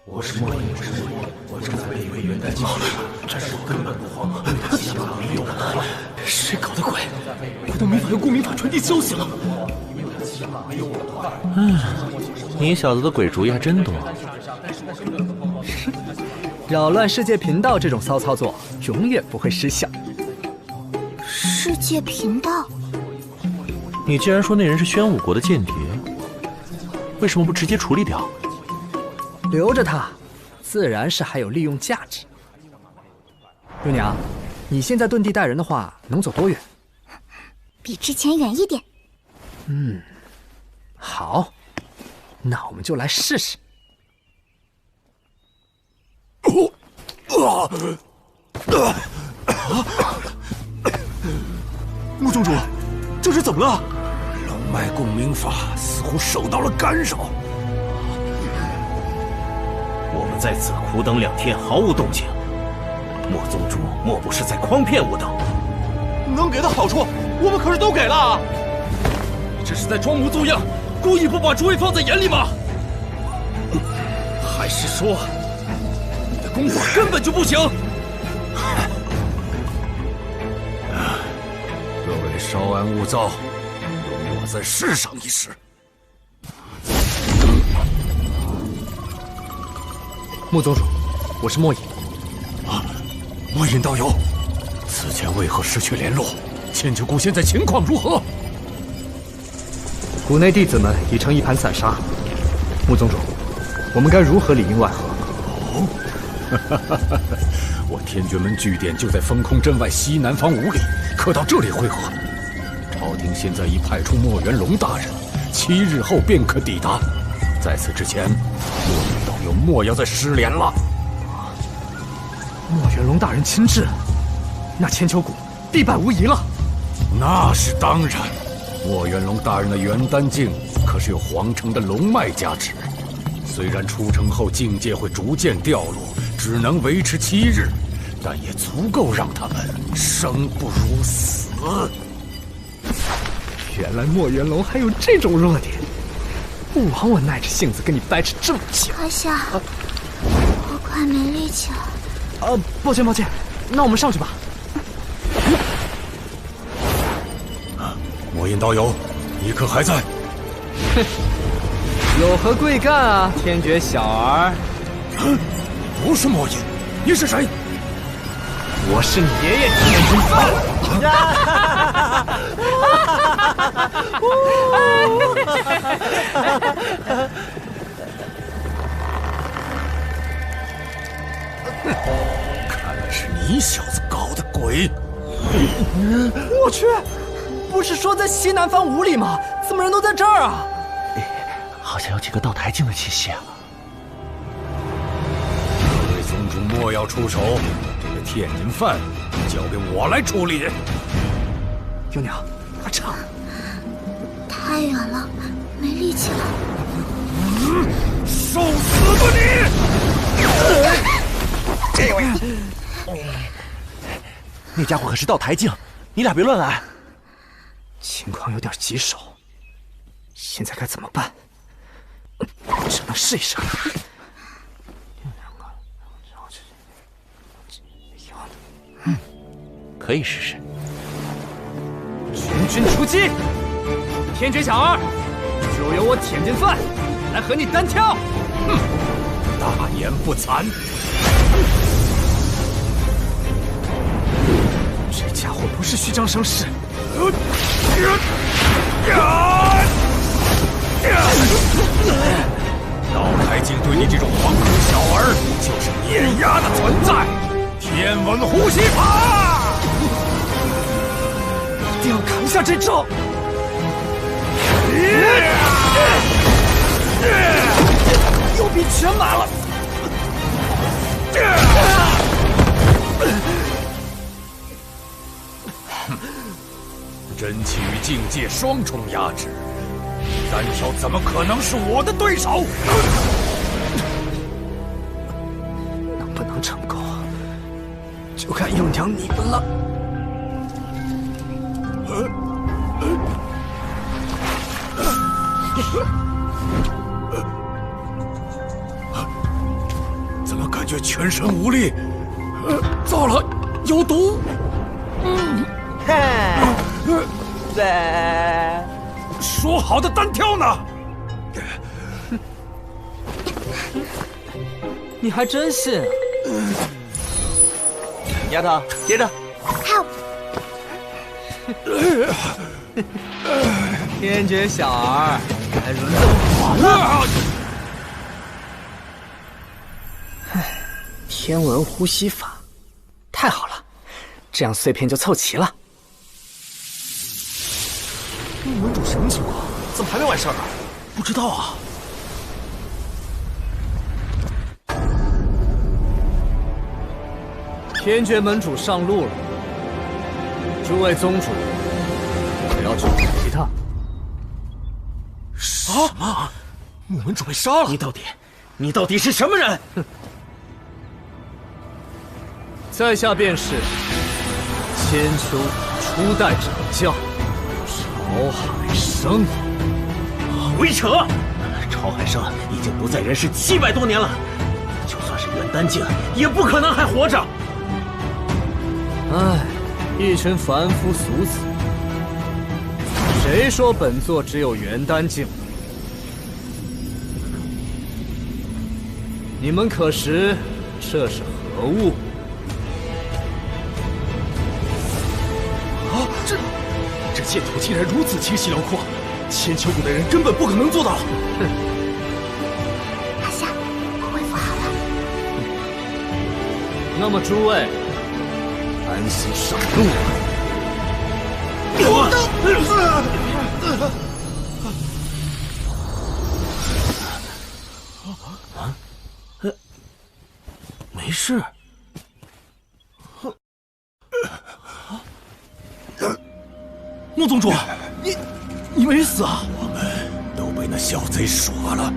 我是莫言，我正在被一位元丹击败，但是我根本不慌，他起码没有我。谁搞的鬼？我的秘法用共鸣法传递消息了。你小子的鬼主意还真多。扰乱世界频道这种骚操作永远不会失效。世界频道？你既然说那人是宣武国的间谍，为什么不直接处理掉？留着他，自然是还有利用价值。六娘，你现在遁地带人的话，能走多远？比之前远一点。好，那我们就来试试。穆宗主，这是怎么了？龙脉共鸣法似乎受到了干扰。我们在此苦等2天，毫无动静。莫宗主莫不是在诓骗吾等？能给的好处，我们可是都给了啊！你这是在装模作样，故意不把诸位放在眼里吗？还是说，你的功法根本就不行？各位稍安勿躁，容我再试上一试。穆宗主，我是莫隐。莫隐道友，此前为何失去联络？千秋谷现在情况如何？谷内弟子们已成一盘散沙。穆宗主，我们该如何里应外合？我天绝门据点就在风空镇外西南方5里，可到这里会合。朝廷现在已派出莫元龙大人，7日后便可抵达。在此之前，莫隐道友莫要再失联了。莫元龙大人亲至，那千秋谷必败无疑了。那是当然，莫元龙大人的元丹境可是有皇城的龙脉加持，虽然出城后境界会逐渐掉落，只能维持7日，但也足够让他们生不如死。原来莫元龙还有这种弱点，不枉我耐着性子跟你掰扯这么久。阁下，我快没力气了。抱歉，那我们上去吧。莫隐道友，你可还在？哼，有何贵干啊，天爵小儿？不是莫隐，你是谁？我是你爷爷天君饭。看来是你小子搞的鬼！我去，不是说在西南方5里吗？怎么人都在这儿啊？好像有几个倒台镜的气息啊！各位宗主莫要出手，这个天人犯交给我来处理。幽娘，快撤！太远了，没力气了。受死吧你！那家伙可是倒台镜，你俩别乱来。情况有点棘手，现在该怎么办？只能试一试。可以试试。全军出击！天爵小儿，就由我天津饭来和你单挑。哼，大言不惭！这家伙不是虚张声势。倒台镜对你这种惶恐小儿就是碾压的存在。天文呼吸法，一定要扛下这招！右臂全麻了。真气与境界双重压制，单挑怎么可能是我的对手？能不能成功，就看幽娘你们了。怎么感觉全身无力？糟了，有毒！说好的单挑呢？你还真信啊？丫头，接着。好。天爵小儿，该轮到我了。天文呼吸法，太好了，这样碎片就凑齐了。门主什么情况？怎么还没完事儿啊？不知道啊。天爵门主上路了，诸位宗主，我要去找一趟。什么？木门主被杀了？你到底是什么人？在下便是千秋初代掌教曹海生。鬼扯！曹海生已经不在人世700多年了，就算是元丹境，也不可能还活着。唉，一群凡夫俗子。谁说本座只有元丹境？你们可识这是何物？啊，这剑途竟然如此清晰辽阔，千秋谷的人根本不可能做到。哼！阿夏，我恢复好了。那么诸位，安心上路吧。没事。穆宗主，你没死啊？我们都被那小贼耍了。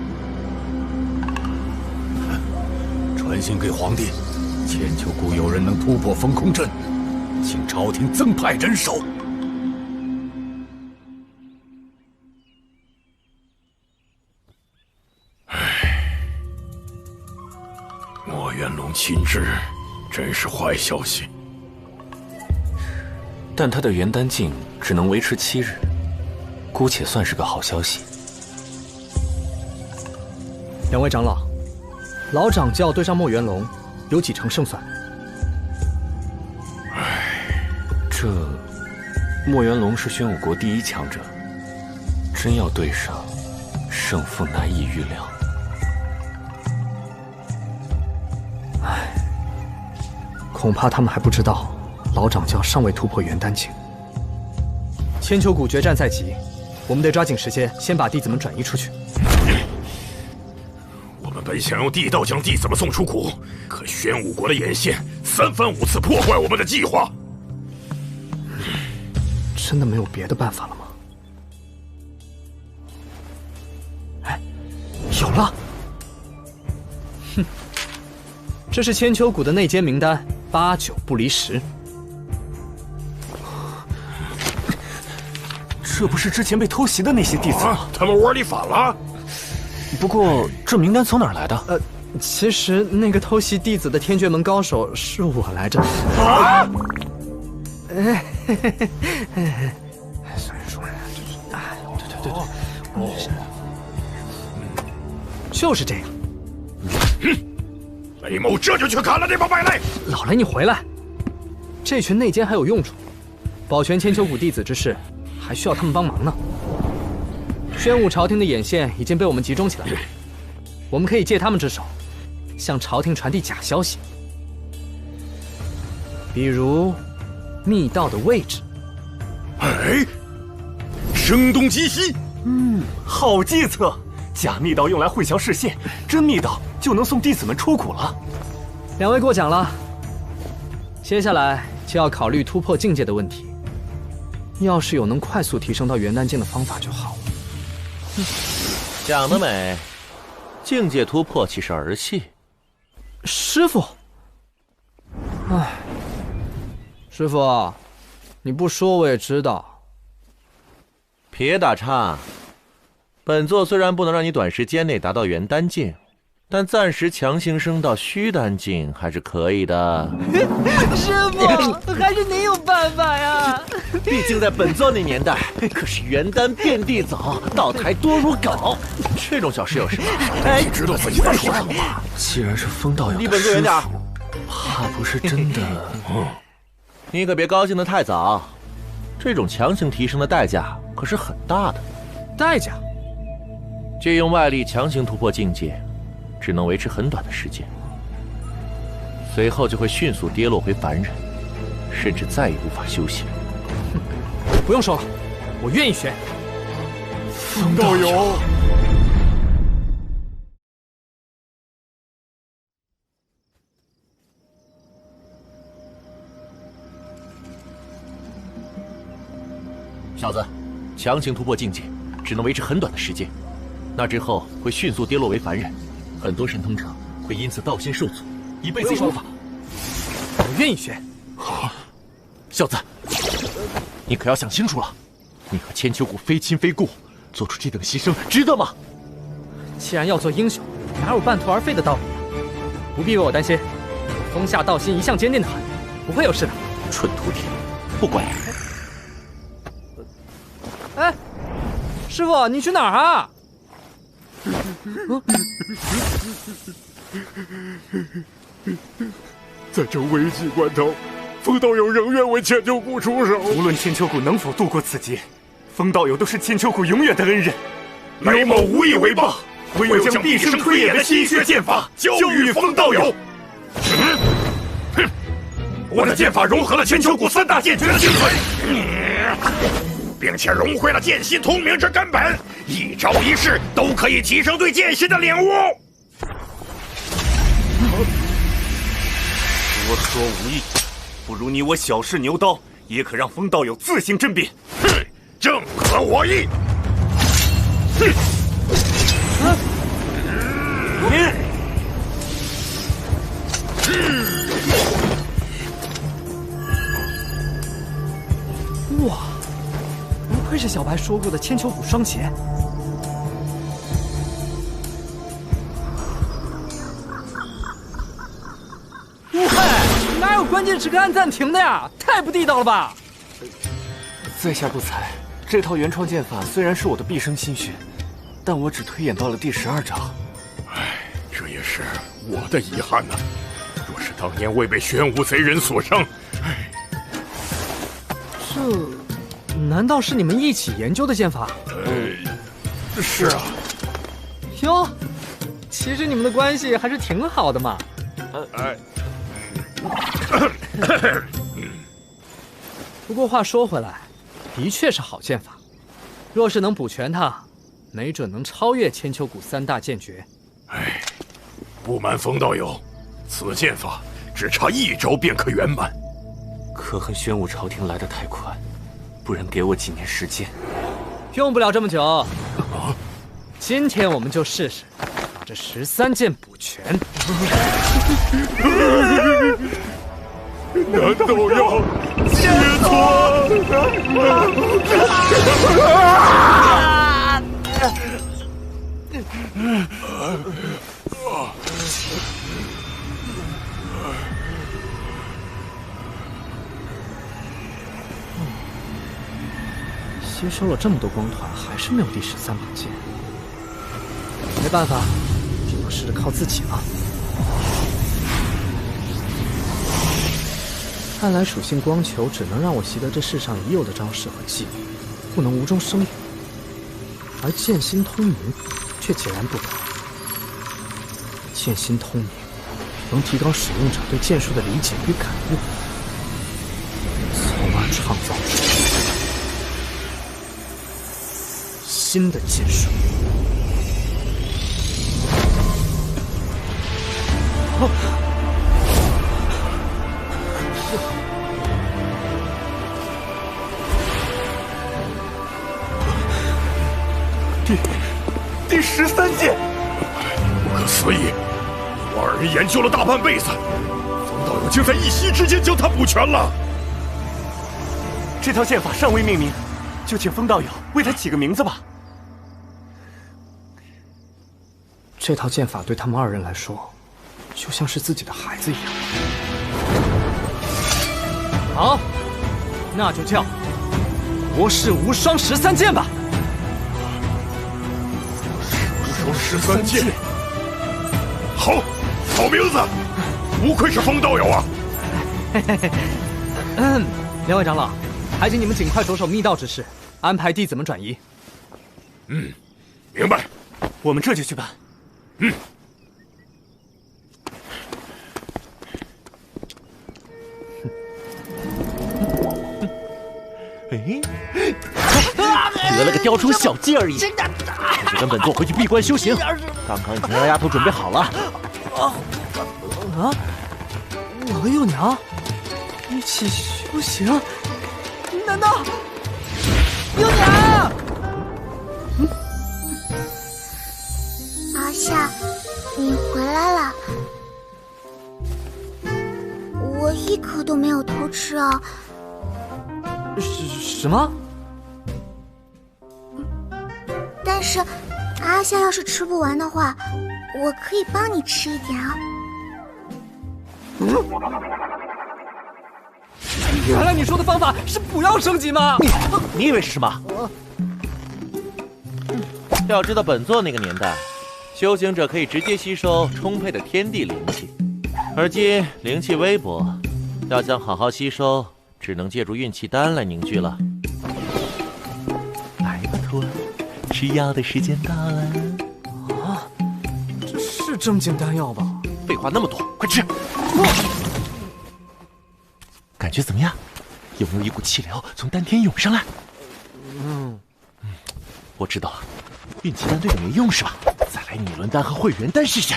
传信给皇帝，千秋谷有人能突破风空阵，请朝廷增派人手。莫元龙亲至，真是坏消息。但他的元丹境只能维持7日，姑且算是个好消息。两位长老，老掌教对上莫元龙，有几成胜算？这莫元龙是玄武国第1强者，真要对上，胜负难以预料。恐怕他们还不知道，老掌教尚未突破元丹境。千秋谷决战在即，我们得抓紧时间，先把弟子们转移出去。我们本想用地道将弟子们送出谷，可玄武国的眼线3番5次破坏我们的计划。真的没有别的办法了吗？哎，有了！哼，这是千秋谷的内奸名单，8、9不离10。这不是之前被偷袭的那些弟子吗？他们窝里反了。不过这名单从哪儿来的？其实那个偷袭弟子的天绝门高手是我来着。啊！虽然说，对，就是这样。雷某这就去砍了那帮败类。老雷，你回来！这群内奸还有用处，保全千秋谷弟子之事，还需要他们帮忙呢。宣武朝廷的眼线已经被我们集中起来了，我们可以借他们之手，向朝廷传递假消息，比如密道的位置。哎，声东击西。好计策。假密道用来混淆视线，真密道就能送弟子们出谷了。两位过奖了，接下来就要考虑突破境界的问题。要是有能快速提升到元丹境的方法就好了。讲得美，境界突破岂是儿戏？师傅，哎，师傅，你不说我也知道。别打岔。本座虽然不能让你短时间内达到元丹境，但暂时强行升到虚丹境还是可以的。师傅，还是您有办法呀！毕竟在本座那年代，可是元丹遍地走，道台多如狗。这种小事有什么？哎，你知道自己在说什么吗？既然是风道友离本座远点，怕不是真的。你可别高兴得太早，这种强行提升的代价可是很大的。代价？借用外力强行突破境界，只能维持很短的时间，随后就会迅速跌落回凡人，甚至再也无法修行。不用说了，我愿意学。风道友，小子，强行突破境界，只能维持很短的时间。那之后会迅速跌落为凡人，很多神通者会因此道心受阻，一辈子无法。我愿意学。小子，你可要想清楚了，你和千秋谷非亲非故，做出这等牺牲，值得吗？既然要做英雄，哪有半途而废的道理啊？不必为我担心，风下道心一向坚定的很，不会有事的。蠢徒弟，不管你。哎，师傅，你去哪儿啊？在这危急关头，风道友仍愿为千秋谷出手。无论千秋谷能否度过此劫，风道友都是千秋谷永远的恩人。雷某无以为报，唯有将毕生推演的心血剑法教育风道友。我的剑法融合了千秋谷3大剑诀的精髓，并且融会了剑心通明之根本，一招一式都可以提升对剑心的领悟。多说无益，不如你我小试牛刀，也可让风道友自行甄别。哼，正合我意。哇，不愧是小白说过的千秋谷双杰。喂，哪有关键时刻按暂停的呀？太不地道了吧！在下不才，这套原创剑法虽然是我的毕生心血，但我只推演到了第12招。唉，这也是我的遗憾呐。若是当年未被玄武贼人所伤，唉。这难道是你们一起研究的剑法？是啊。哟，其实你们的关系还是挺好的嘛。不过话说回来，的确是好剑法。若是能补全它，没准能超越千秋谷3大剑诀。唉，不瞒风道友，此剑法只差1招便可圆满。可恨玄武朝廷来得太快，不然给我几年时间。用不了这么久。今天我们就试试把这13剑补全。难道要解吸收了这么多光团，还是没有第13把剑。没办法，只能试着靠自己了。看来属性光球只能让我习得这世上已有的招式和技能，不能无中生有。而剑心通明却截然不同。剑心通明能提高使用者对剑术的理解与感悟，从而创造出新的剑术。第13剑，不可思议！我二人研究了大半辈子，风道友竟在一夕之间将它补全了。这套剑法尚未命名，就请风道友为它起个名字吧。这套剑法对他们2人来说，就像是自己的孩子一样。好，那就叫国士无双13剑吧。13剑，好，好名字，不愧是风道友啊！两位长老，还请你们尽快着手密道之事，安排弟子们转移。明白。我们这就去办。得了个雕虫小技而已，这就跟本座回去闭关修行。刚刚已经让丫头准备好了。我和幼娘一起修行？难道幼娘？阿夏，你回来了。我一颗都没有偷吃啊！什么？但是阿夏要是吃不完的话，我可以帮你吃一点啊。原来你说的方法是不要升级吗？你以为是什么？要知道本座那个年代，修行者可以直接吸收充沛的天地灵气，而今灵气微薄，要想好好吸收，只能借助运气丹来凝聚了。来吧，徒儿，吃药的时间到了。啊，这是正经丹药吧？废话那么多，快吃！感觉怎么样？有没有一股气流从丹田涌上来？我知道了，运气丹对你没用是吧？再来拟轮丹和会元丹试试。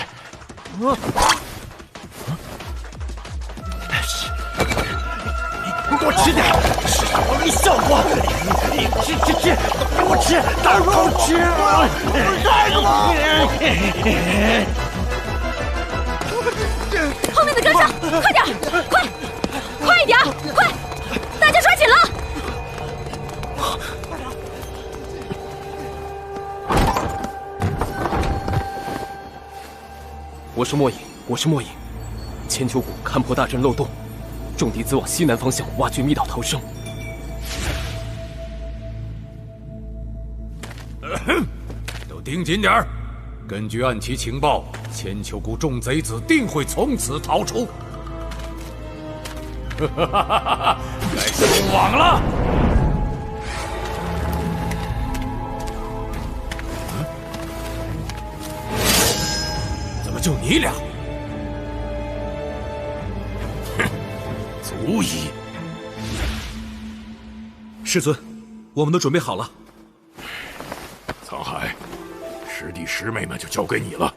你给我吃点，试试我没效果。你吃，给我吃，大肉吃，后面的跟上，快点，快一点，快！大家抓紧了！我是莫影，千秋谷勘破大阵漏洞，众弟子往西南方向挖掘密道逃生。都盯紧点儿！根据暗棋情报，千秋谷众贼子定会从此逃出。该收网了。怎么就你俩？哼，足矣。师尊，我们都准备好了。沧海，师弟师妹们就交给你了，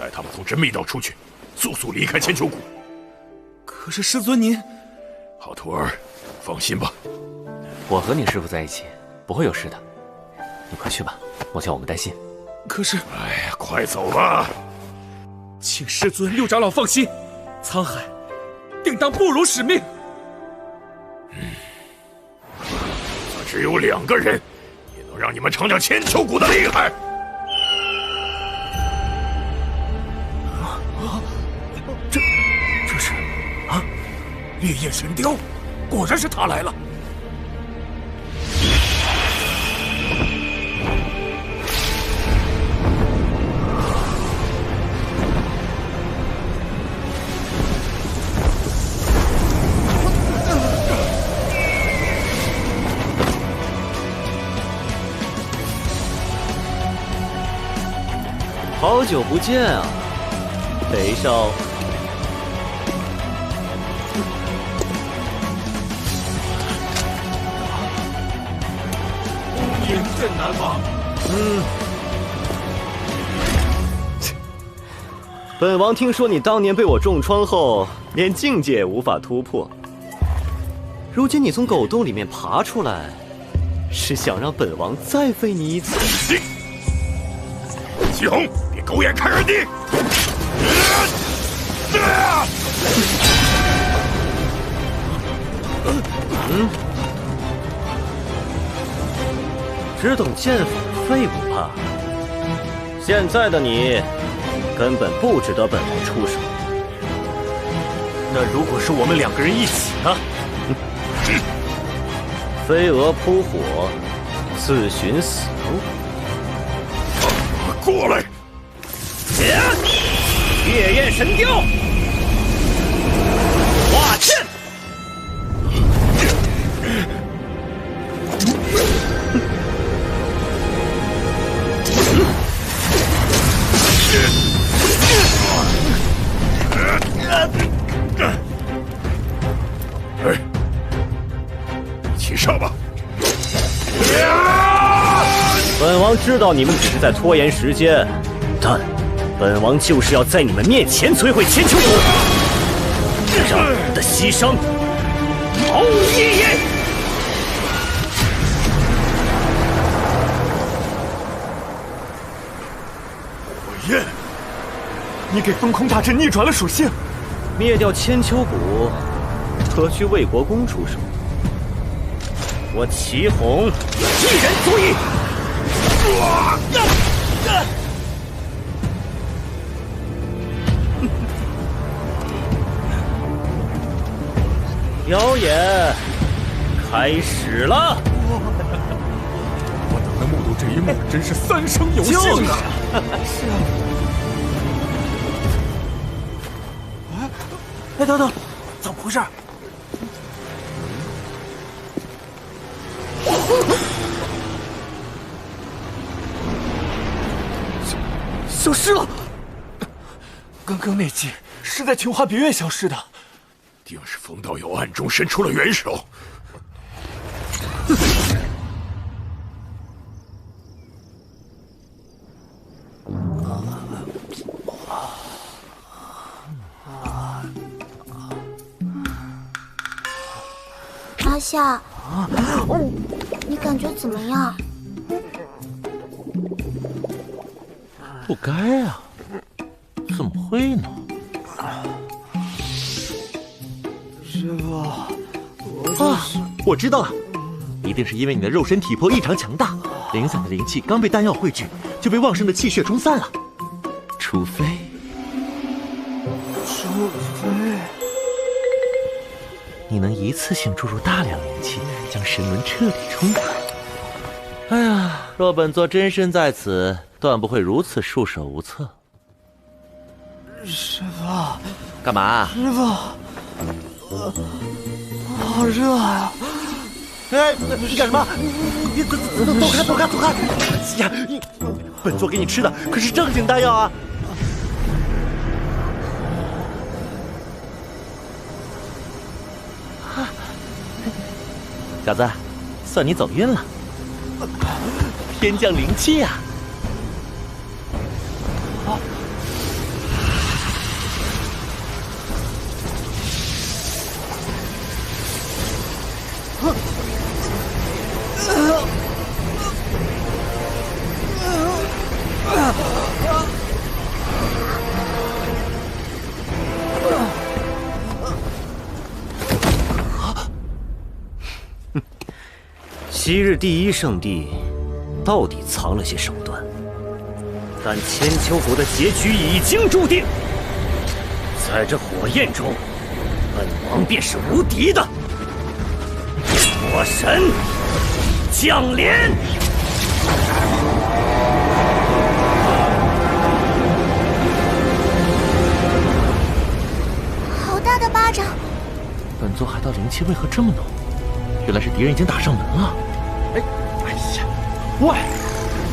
带他们从真密道出去，速速离开千秋谷。可是师尊您，好徒儿，放心吧，我和你师父在一起，不会有事的。你快去吧，莫叫我们担心。可是，哎呀，快走吧！请师尊六长老放心，沧海定当不辱使命。可只有2个人，也能让你们尝尝千秋谷的厉害。这是啊，烈焰神雕，果然是他来了。好久不见啊，裴少。严阵难防。本王听说你当年被我重创后，连境界也无法突破。如今你从狗洞里面爬出来，是想让本王再废你一次？祁红，别狗眼看人低！只懂剑法废不怕，现在的你根本不值得本王出手。那如果是我们2个人一起呢？飞蛾扑火，自寻死路。过来！烈焰神雕，化阵！一起上吧！本王知道你们只是在拖延时间，但本王就是要在你们面前摧毁千秋谷，让你们的牺牲毫无意义。火焰，你给风空大阵逆转了属性，灭掉千秋谷，何须魏国公出手？我祁红一人足矣。表演开始了！我等能目睹这一幕，真是三生有幸啊！是啊。哎，等等，怎么回事？消失了！刚刚那记是在琼华别院消失的。定是冯道友暗中伸出了援手。阿夏，你感觉怎么样？不该啊，怎么会呢？师傅，我知道了，一定是因为你的肉身体魄异常强大，零散的灵气刚被丹药汇聚，就被旺盛的气血冲散了。除非你能一次性注入大量灵气，将神轮彻底冲开。哎呀，若本座真身在此，断不会如此束手无策。师傅，干嘛？师傅，好热啊！哎，你干什么？你走开，走开，走开！呀，本座给你吃的可是正经丹药啊！小子，算你走运了，天降灵气呀！昔日第一圣地到底藏了些手段，但千秋谷的结局已经注定。在这火焰中，本王便是无敌的。火神降临！好大的巴掌！本座海盗灵气为何这么浓？原来是敌人已经打上门了。哎呀，喂！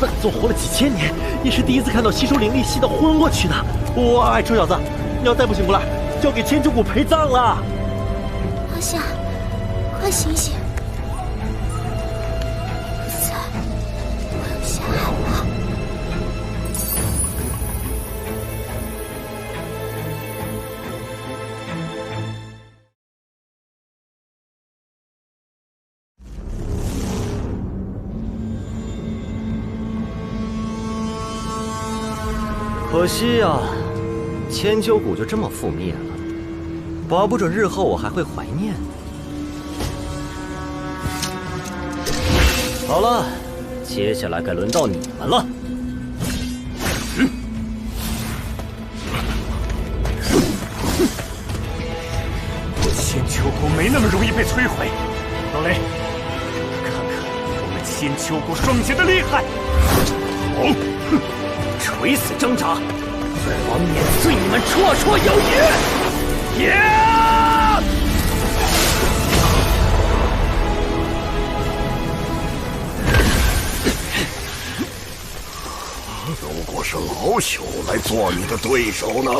本座活了几千年，也是第一次看到吸收灵力吸到昏过去的。喂，臭小子，你要再不醒过来，就要给千秋谷陪葬了。阿夏，快醒醒！再不要下来了。可惜呀，千秋谷就这么覆灭了，保不准日后我还会怀念。好了，接下来该轮到你们了。千秋谷没那么容易被摧毁。老雷，看看我们千秋谷双姐的厉害！好。垂死挣扎，本王碾碎你们绰绰有余！如果是老朽来做你的对手呢？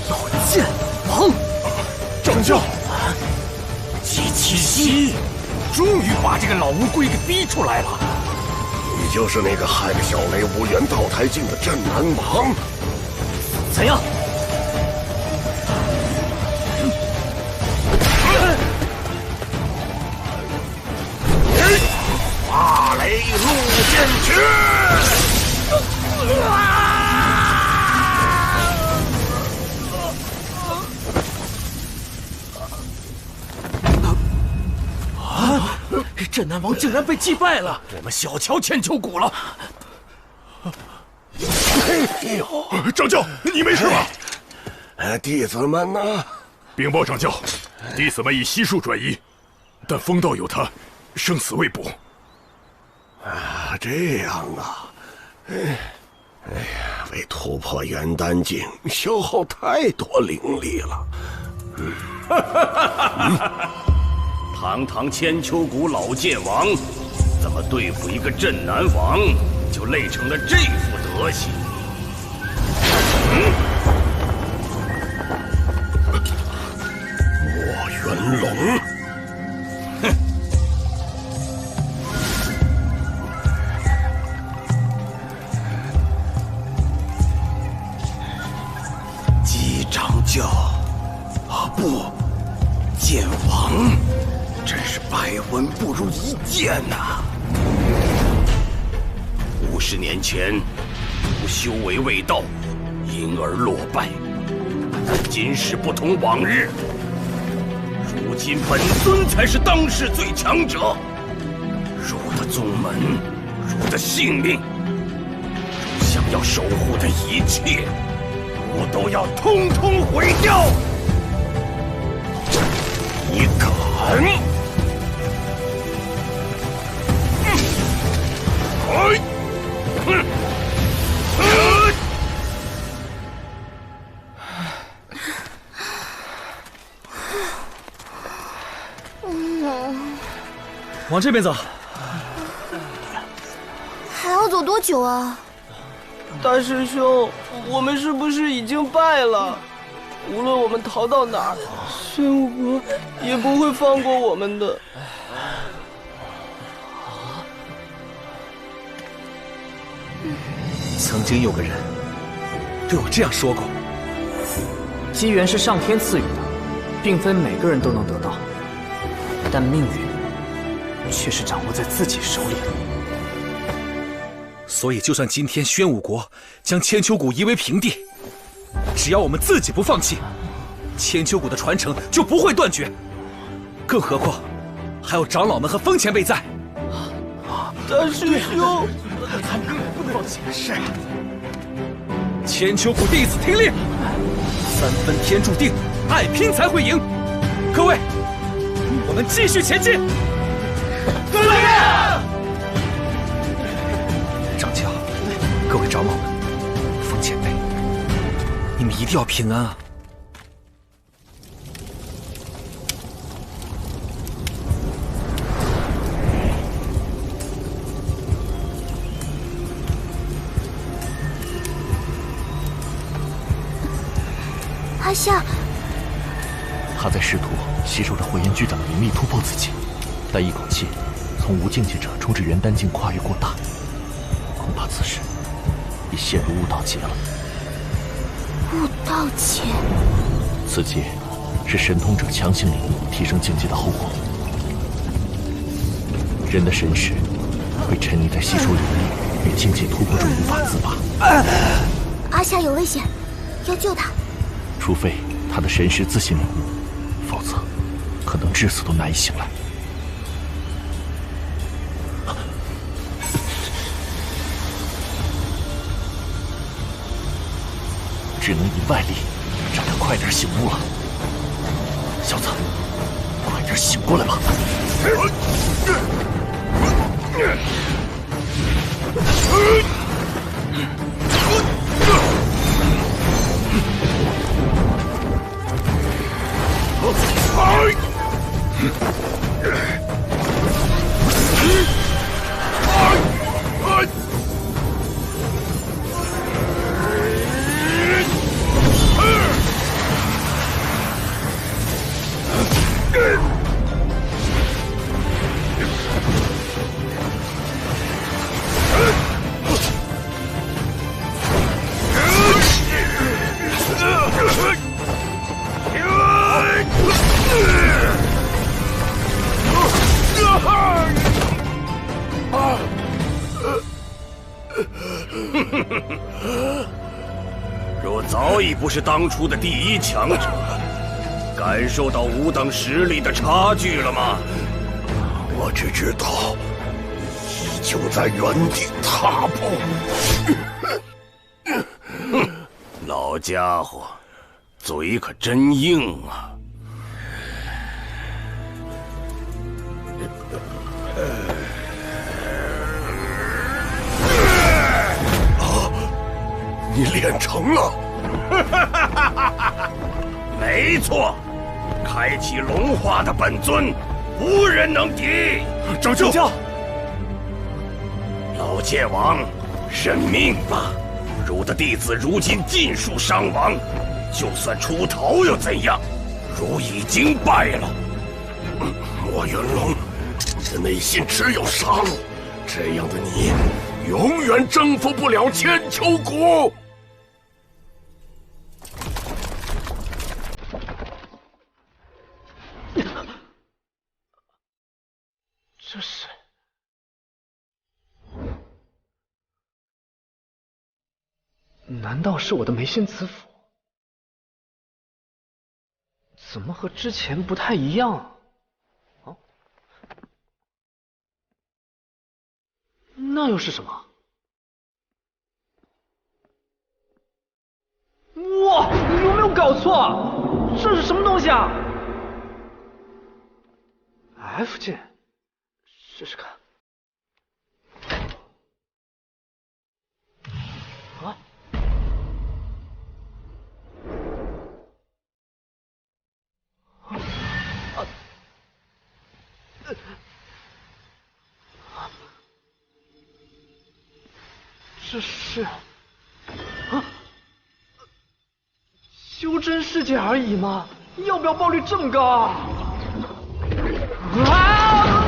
老剑王，掌教，姬七夕终于把这个老乌龟给逼出来了。你就是那个害了小雷无缘道台境的镇南王，怎样？发雷路剑去！镇南王竟然被击败了，我们小瞧千秋谷了。掌教，你没事吧？弟子们呢？禀报掌教，弟子们已悉数转移，但风道有他，生死未卜。这样啊。哎呀，为突破元丹境，消耗太多灵力了。堂堂千秋谷老剑王，怎么对付一个镇南王就累成了这副德行？莫元龙，哼！姬掌教，啊不，剑王。真是百闻不如一见呐！50年前，吾修为未到，因而落败。今时不同往日，如今本尊才是当世最强者。汝的宗门，汝的性命，汝想要守护的一切，我都要通通毁掉！你敢？往这边走。还要走多久啊？大师兄，我们是不是已经败了？无论我们逃到哪儿，孙武国也不会放过我们的。曾经有个人对我这样说过：机缘是上天赐予的，并非每个人都能得到，但命运却是掌握在自己手里的。所以，就算今天宣武国将千秋谷夷为平地，只要我们自己不放弃，千秋谷的传承就不会断绝。更何况，还有长老们和风前辈在。大师兄，咱们不能放弃。是。千秋谷弟子听令，3分天注定，爱拼才会赢。各位，我们继续前进。对呀！掌教，各位长老们，风前辈，你们一定要平安啊！阿夏，他在试图吸收着火焰巨掌的灵力突破自己，但一口气从无境界者冲至元丹境跨越过大，恐怕此时已陷入悟道劫了。悟道劫，此劫是神通者强行领悟提升境界的后果。人的神识会沉溺在吸收灵力与境界突破中无法自拔。阿夏有危险，要救他。除非他的神识自行领悟，否则可能至死都难以醒来。只能以外力让他快点醒悟了。小子，快点醒过来吧！若早已不是当初的第一强者，感受到吾等实力的差距了吗？我我只知道你依旧在原地踏步。老家伙，嘴可真硬啊！你练成了？没错，开启龙化的本尊，无人能敌。掌教，老界王，认命吧！汝的弟子如今尽数伤亡，就算出头又怎样？汝已经败了。莫元龙，你的内心只有杀戮，这样的你，永远征服不了千秋谷。这是……难道是我的眉仙子府？怎么和之前不太一样啊？哦，那又是什么？哇，你有没有搞错？这是什么东西啊 ？F 键，试试看。啊？这是啊，修真世界而已嘛，要不要爆率这么高啊？啊！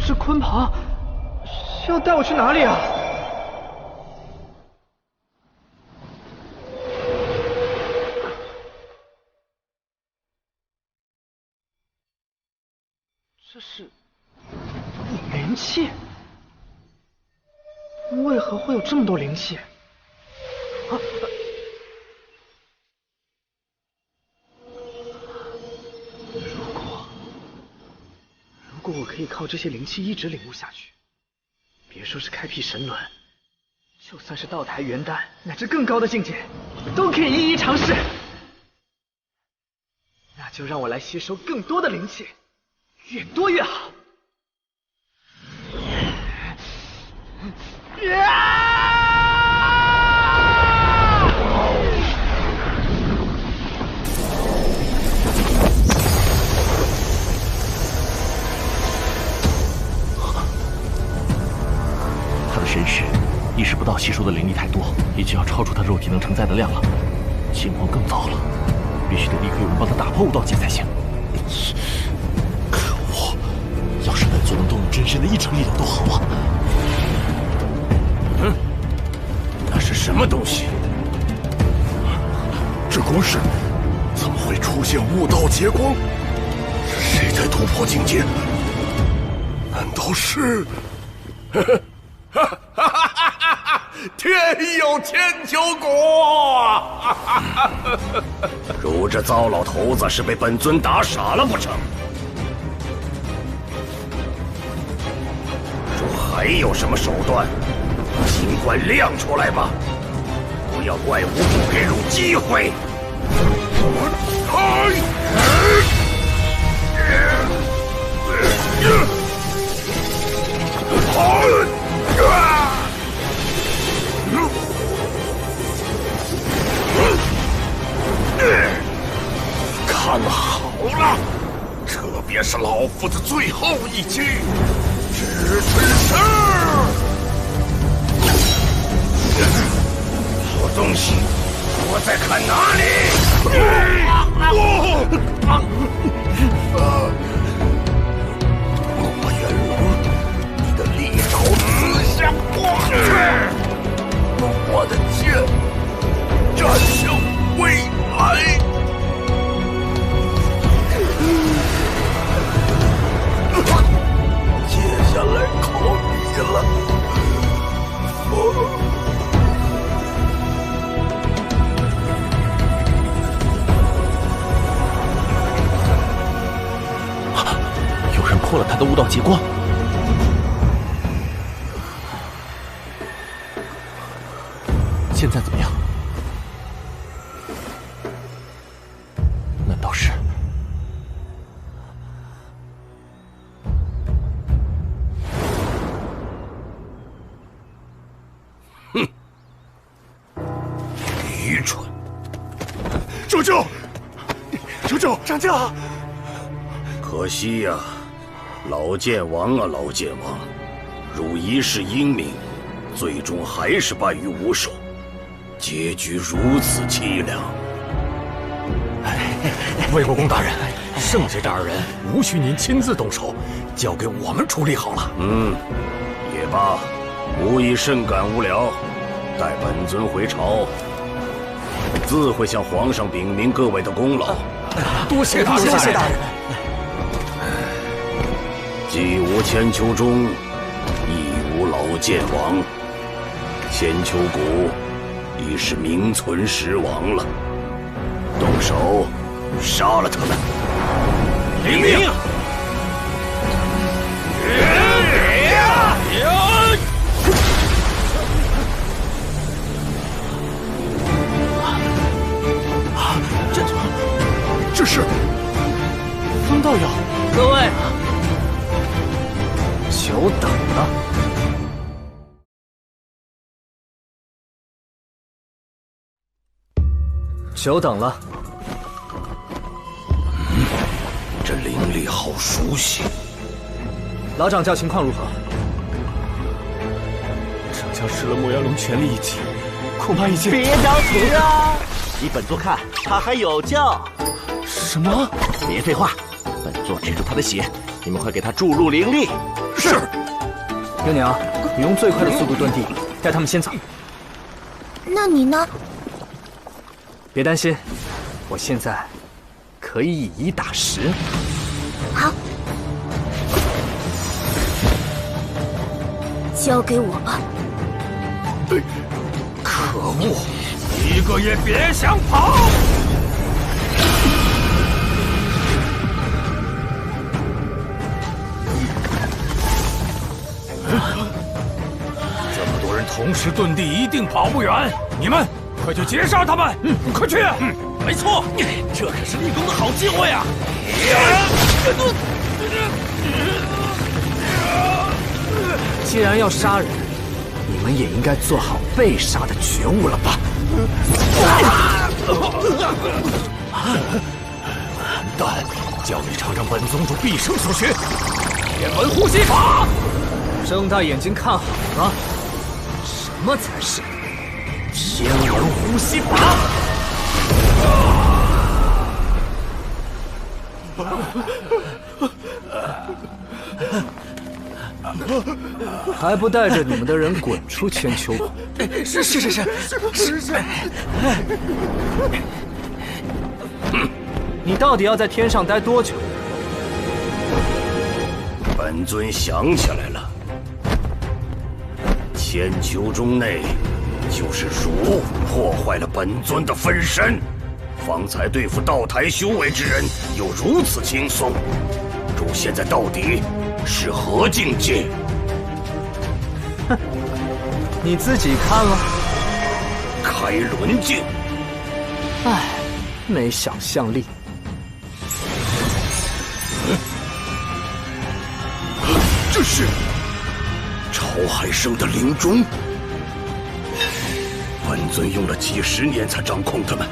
这鲲鹏是要带我去哪里啊？这是灵气？为何会有这么多灵气？啊！如果我可以靠这些灵气一直领悟下去，别说是开辟神轮，就算是道台元丹乃至更高的境界，都可以一一尝试。那就让我来吸收更多的灵气。越多越好。他的神识意识不到吸收的灵力太多，已经要超出他肉体能承载的量了。情况更糟了，必须得立刻有人帮他打破悟道结才行。要是本尊能动用真身的1成力量都好啊！那是什么东西？这光是怎么会出现悟道劫光？是谁在突破境界？难道是？天有千秋谷！汝这糟老头子是被本尊打傻了不成？还有什么手段？尽管亮出来吧！不要怪吾不给汝机会！看好了，这便是老夫的最后一击！至尊石，好东西，我在看哪里？莫元龙，你的利爪刺向光去，我的剑战胜未来。接下来靠你了，道极光。现在怎么样？难道是？哼，愚蠢！主教，主教，掌教。可惜呀，老剑王啊，老剑王，汝一世英名，最终还是败于吾手。 结局如此凄凉。魏国公大人，剩下这2人无需您亲自动手，交给我们处理好了。也罢，吾已甚感无聊。待本尊回朝，自会向皇上禀明各位的功劳。多谢大人，谢谢大人。既无千秋中，亦无老剑王，千秋谷。 已是名存实亡了，动手杀了他们！领命！这是风道友，各位，久等了。 久等了。这灵力好熟悉。老掌教情况如何？掌教失了莫元龙全力一击，恐怕已经……别着急啊！依本座看，他还有救。什么？别废话，本座止住他的血，你们快给他注入灵力。是。幽娘，你用最快的速度遁地，带他们先走。那你呢？ 别担心，我现在可以以1打10。好，交给我吧。可恶，一个也别想跑！这么多人同时遁地，一定跑不远。你们。 快去截杀他们！快去！没错，这可是立功的好机会呀！既然要杀人，你们也应该做好被杀的觉悟了吧？完蛋！叫你尝尝本宗主毕生所学天文呼吸法！睁大眼睛看好了，什么才是？ 天文呼吸法，还不带着你们的人滚出千秋谷？是。你到底要在天上待多久？本尊想起来了，千秋中内。 就是汝破坏了本尊的分身，方才对付道台修为之人又如此轻松，汝现在到底是何境界？哼，你自己看了。开轮镜。唉，没想象力。这是潮海生的灵钟。 本尊用了几10年才掌控他们，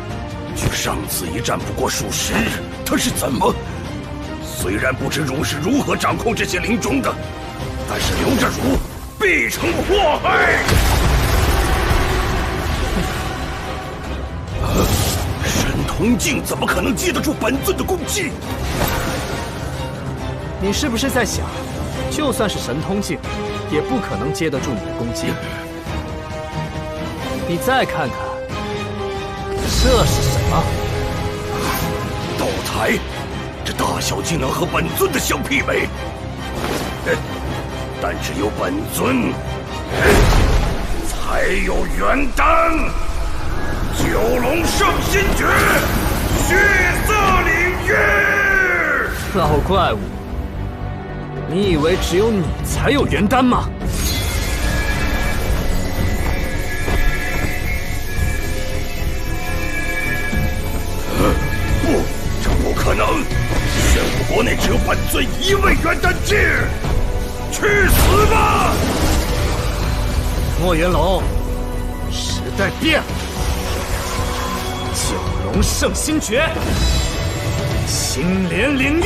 距上次一战不过数10日，他是怎么？虽然不知汝是如何掌控这些灵钟的，但是留着汝必成祸害。神通镜怎么可能接得住本尊的攻击？你是不是在想，就算是神通镜，也不可能接得住你的攻击？ 你再看看，这是什么？道台，这大小竟能和本尊的相媲美。但只有本尊才有元丹九龙圣心诀，血色领域。老怪物，你以为只有你才有元丹吗？不，这不可能！玄武国内只有本尊一位元丹境，去死吧！墨元龙，时代变了，九龙圣心诀，青莲领域。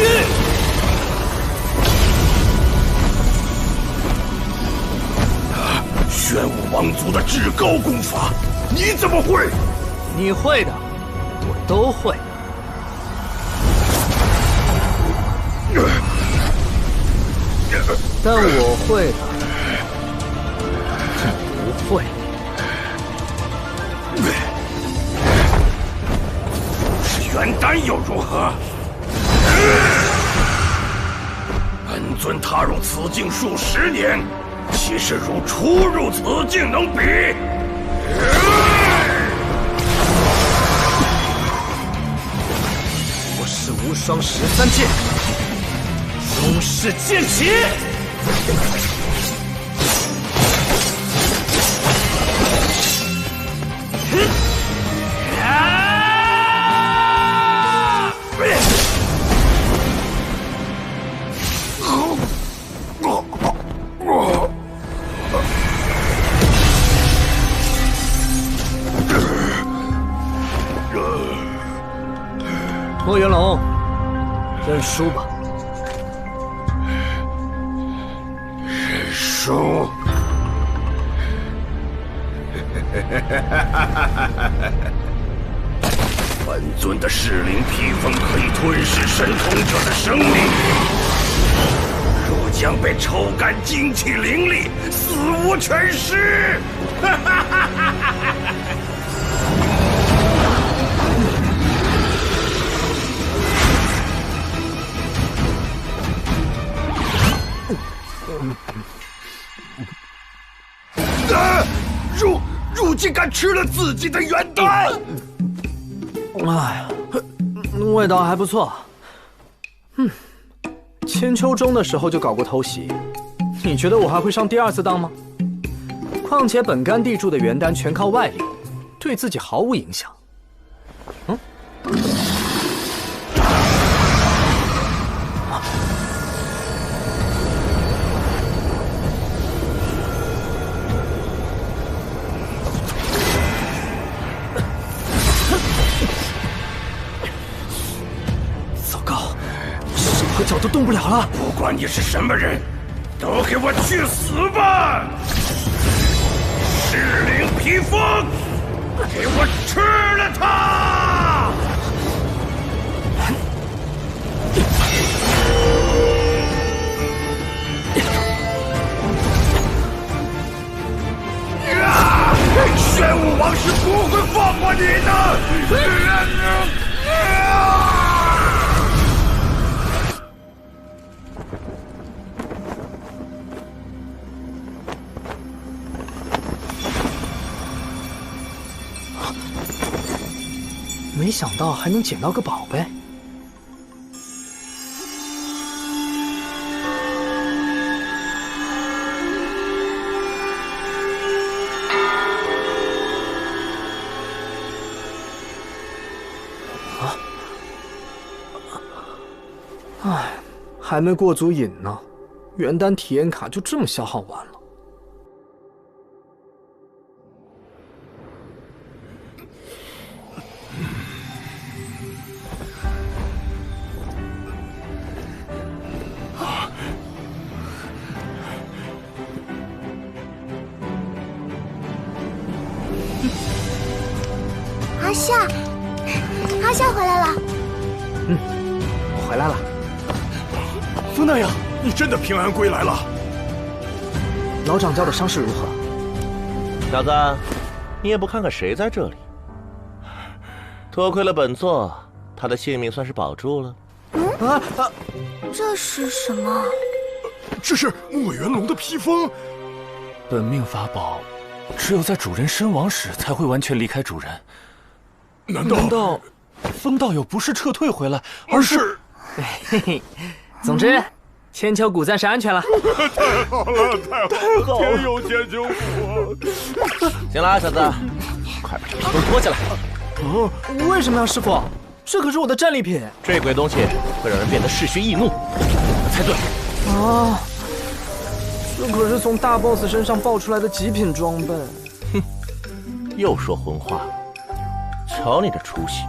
玄武王族的至高功法，你怎么会？你会的，我都会。但我会的，你不会。是元丹又如何？本尊踏入此境数十年，岂是如初入此境能比？我是无双13剑，宗室剑起！墨元龙，认输吧。认输？本尊的噬灵披风可以吞噬神通者的生命，若将被抽干精气灵力，死无全尸！如今敢吃了自己的元丹！哎呀，味道还不错。千秋中的时候就搞过偷袭，你觉得我还会上第2次当吗？况且本干地柱的元丹全靠外力，对自己毫无影响。脚都动不了了！不管你是什么人，都给我去死吧！噬灵披风，给我吃了它！玄武王是不会放过你的！没想到还能捡到个宝贝。哎，还没过足瘾呢，元丹体验卡就这么消耗完了。阿夏回来了。我回来了。风大爷，你真的平安归来了。老掌教的伤势如何？小子，你也不看看谁在这里？多亏了本座，他的性命算是保住了。这是什么？这是墨元龙的披风。本命法宝，只有在主人身亡时才会完全离开主人。难道风道友不是撤退回来，而是……嘿嘿。总之，千秋谷暂时安全了。太好了，太好了，天有千秋谷。行了啊，小子，快把这披风脱下来。为什么呀，师傅？这可是我的战利品。这鬼东西会让人变得嗜血易怒，才对。啊，这可是从大 boss 身上爆出来的极品装备。哼，又说混话。瞧你这出息，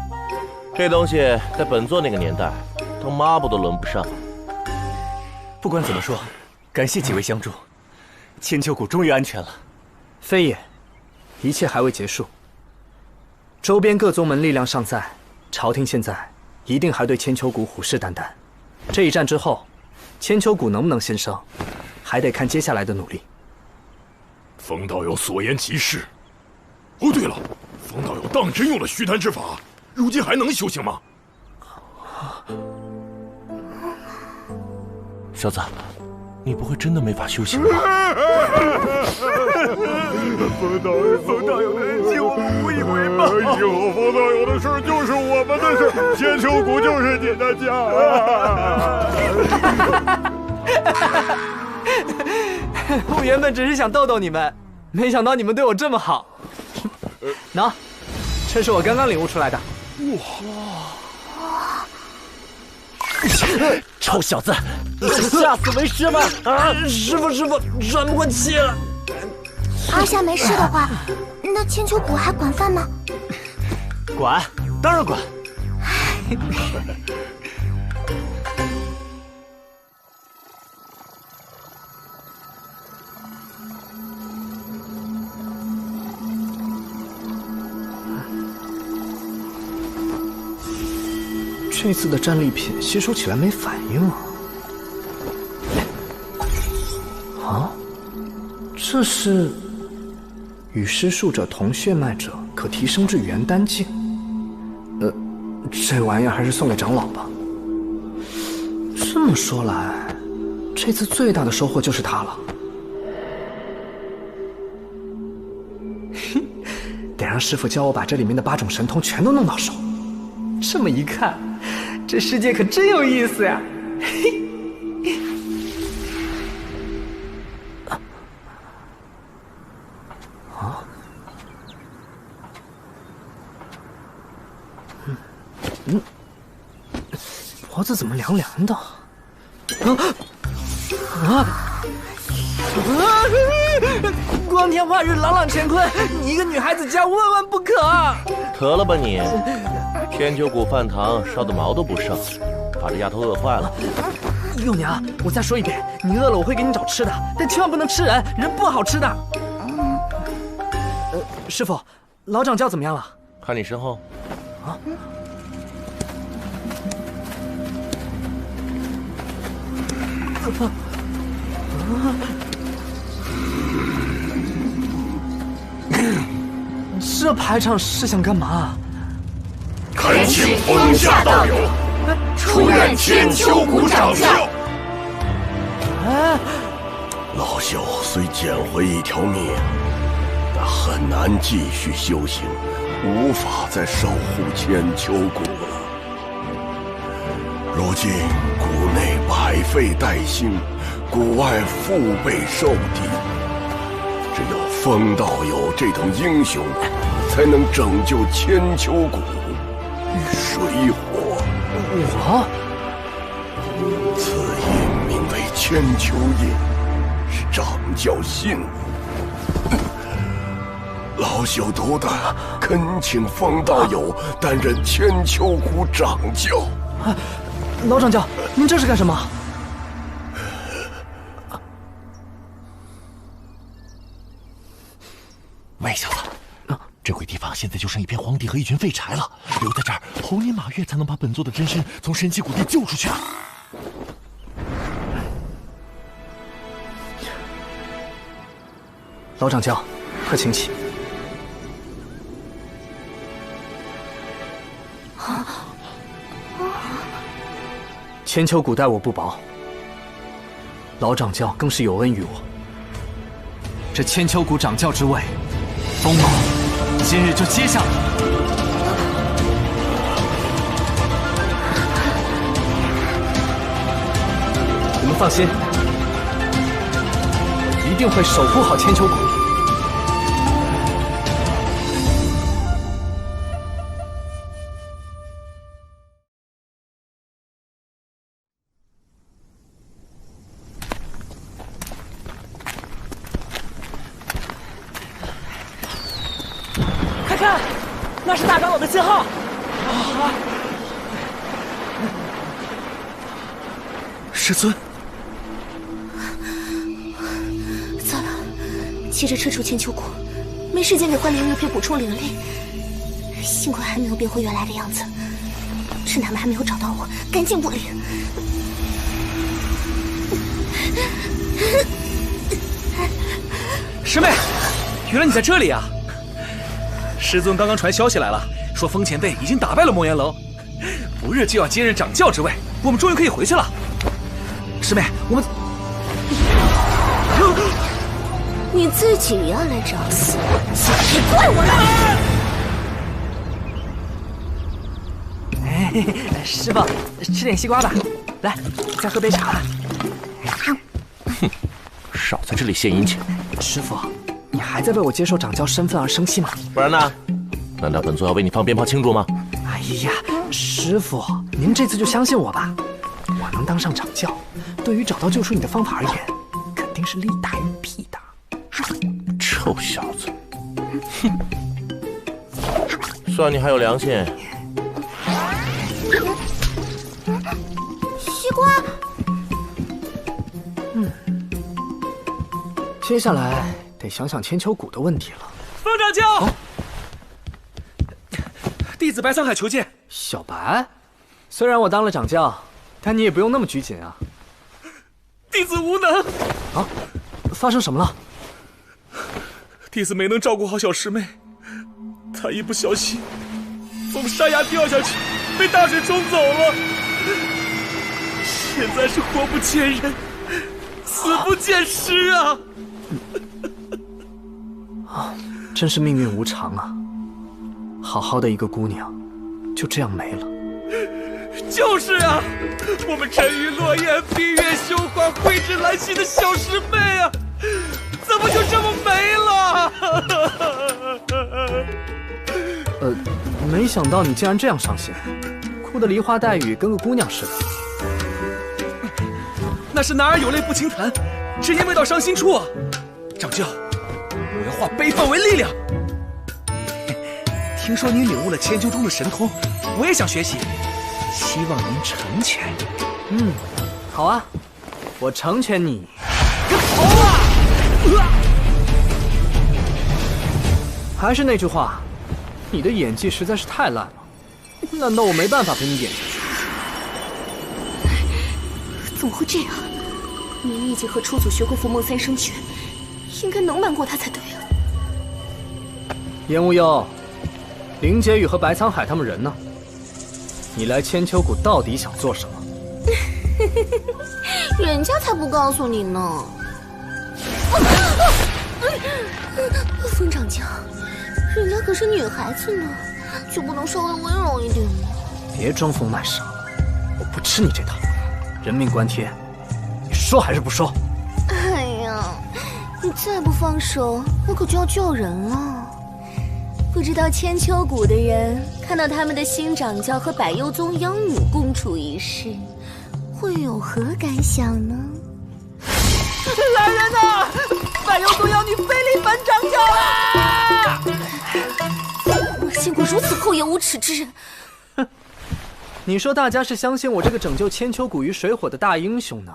这东西在本座那个年代，当抹布都轮不上。不管怎么说，感谢几位相助，千秋谷终于安全了。非也，一切还未结束。周边各宗门力量尚在，朝廷现在一定还对千秋谷虎视眈眈。这一战之后，千秋谷能不能先生，还得看接下来的努力。冯道友所言极是。哦，对了，冯道友当真用了虚丹之法，如今还能修行吗？小子，你不会真的没法修行吧？冯道友，请我们无以为报。以后冯道友的事就是我们的事，千秋谷就是你的家。我原本只是想逗逗你们，没想到你们对我这么好。喏，这是我刚刚领悟出来的。哇！臭小子，你是下死为师吗？啊！师傅，喘不过气了。阿夏没事的话，那千秋谷还管饭吗？管，当然管。这次的战利品吸收起来没反应啊！啊，这是与施术者同血脉者可提升至元丹境。这玩意儿还是送给长老吧。这么说来，这次最大的收获就是它了。得让师傅教我把这里面的8种神通全都弄到手。这么一看，这世界可真有意思呀！嘿，啊，脖子怎么凉凉的？光天化日，朗朗乾坤，你一个女孩子家，万万不可！得了吧你！千秋谷饭堂烧的毛都不剩，把这丫头饿坏了。幼娘，我再说一遍，你饿了我会给你找吃的，但千万不能吃人，人不好吃的。师傅，老掌教怎么样了？看你身后。啊？这排场是想干嘛？恳请风下道友出任千秋谷掌教。老朽虽捡回一条命，但很难继续修行，无法再守护千秋谷了。如今谷内百废待兴，谷外腹背受敌，只有风道友这等英雄，才能拯救千秋谷于水火。我此印名为千秋印，是掌教信物。老朽独胆恳请风道友担任千秋谷掌教。老掌教，您这是干什么？喂，小子，这块地方现在就剩一片荒地和一群废柴了，留在这儿，猴年马月才能把本座的真身从神奇谷地救出去啊！老掌教，快请起。千秋谷待我不薄，老掌教更是有恩于我。这千秋谷掌教之位，风某今日就接下了。们放心，我一定会守护好千秋谷。快看，那是大长老的信号。师尊，糟了，急着撤出千秋谷，没时间给幻灵玉佩补充灵力。幸亏还没有变回原来的样子，趁他们还没有找到我，赶紧补灵。师妹，原来你在这里啊！师尊刚刚传消息来了，说风前辈已经打败了莫元龙，不日就要接任掌教之位，我们终于可以回去了。师妹，我们你自己要来找死，别怪我了。师傅，吃点西瓜吧。来，再喝杯茶。哼，少在这里献殷勤。师傅，你还在为我接受掌教身份而生气吗？不然呢？难道本座要为你放鞭炮庆祝吗？哎呀，师傅，您这次就相信我吧。我能当上掌教，对于找到救出你的方法而言，肯定是利大于弊的。臭小子，哼！算你还有良心。西瓜。接下来得想想千秋谷的问题了。方掌教，弟子白沧海求见。小白，虽然我当了掌教，但你也不用那么拘谨啊。弟子无能。啊，发生什么了？弟子没能照顾好小师妹，她一不小心从山崖掉下去，被大水冲走了。现在是活不见人，死不见尸啊！啊，真是命运无常啊！好好的一个姑娘，就这样没了。就是啊，我们沉鱼落雁、闭月羞花、蕙质兰心的小师妹啊，怎么就这么没了？没想到你竟然这样伤心，哭得梨花带雨，跟个姑娘似的。那是男儿有泪不轻弹，只因未到伤心处啊！掌教，我要化悲愤为力量。听说您领悟了千秋中的神通，我也想学习，希望您成全。好啊，我成全你。个头啊！还是那句话，你的演技实在是太烂了，烂到我没办法陪你演下去。怎么会这样？明明已经和初祖学会伏梦三生诀，应该能瞒过他才对啊。颜无忧，林婕妤和白沧海他们人呢？你来千秋谷到底想做什么？人家才不告诉你呢。风掌教，人家可是女孩子呢，就不能稍微温柔一点吗？别装疯卖傻，我不吃你这套。人命关天，你说还是不说？哎呀，你再不放手，我可就要救人了。不知道千秋谷的人看到他们的新掌教和百幽宗妖女共处一室，会有何感想呢？来人呐！百幽宗妖女菲利本掌教啦！我见过如此厚颜无耻之人。你说大家是相信我这个拯救千秋谷于水火的大英雄呢，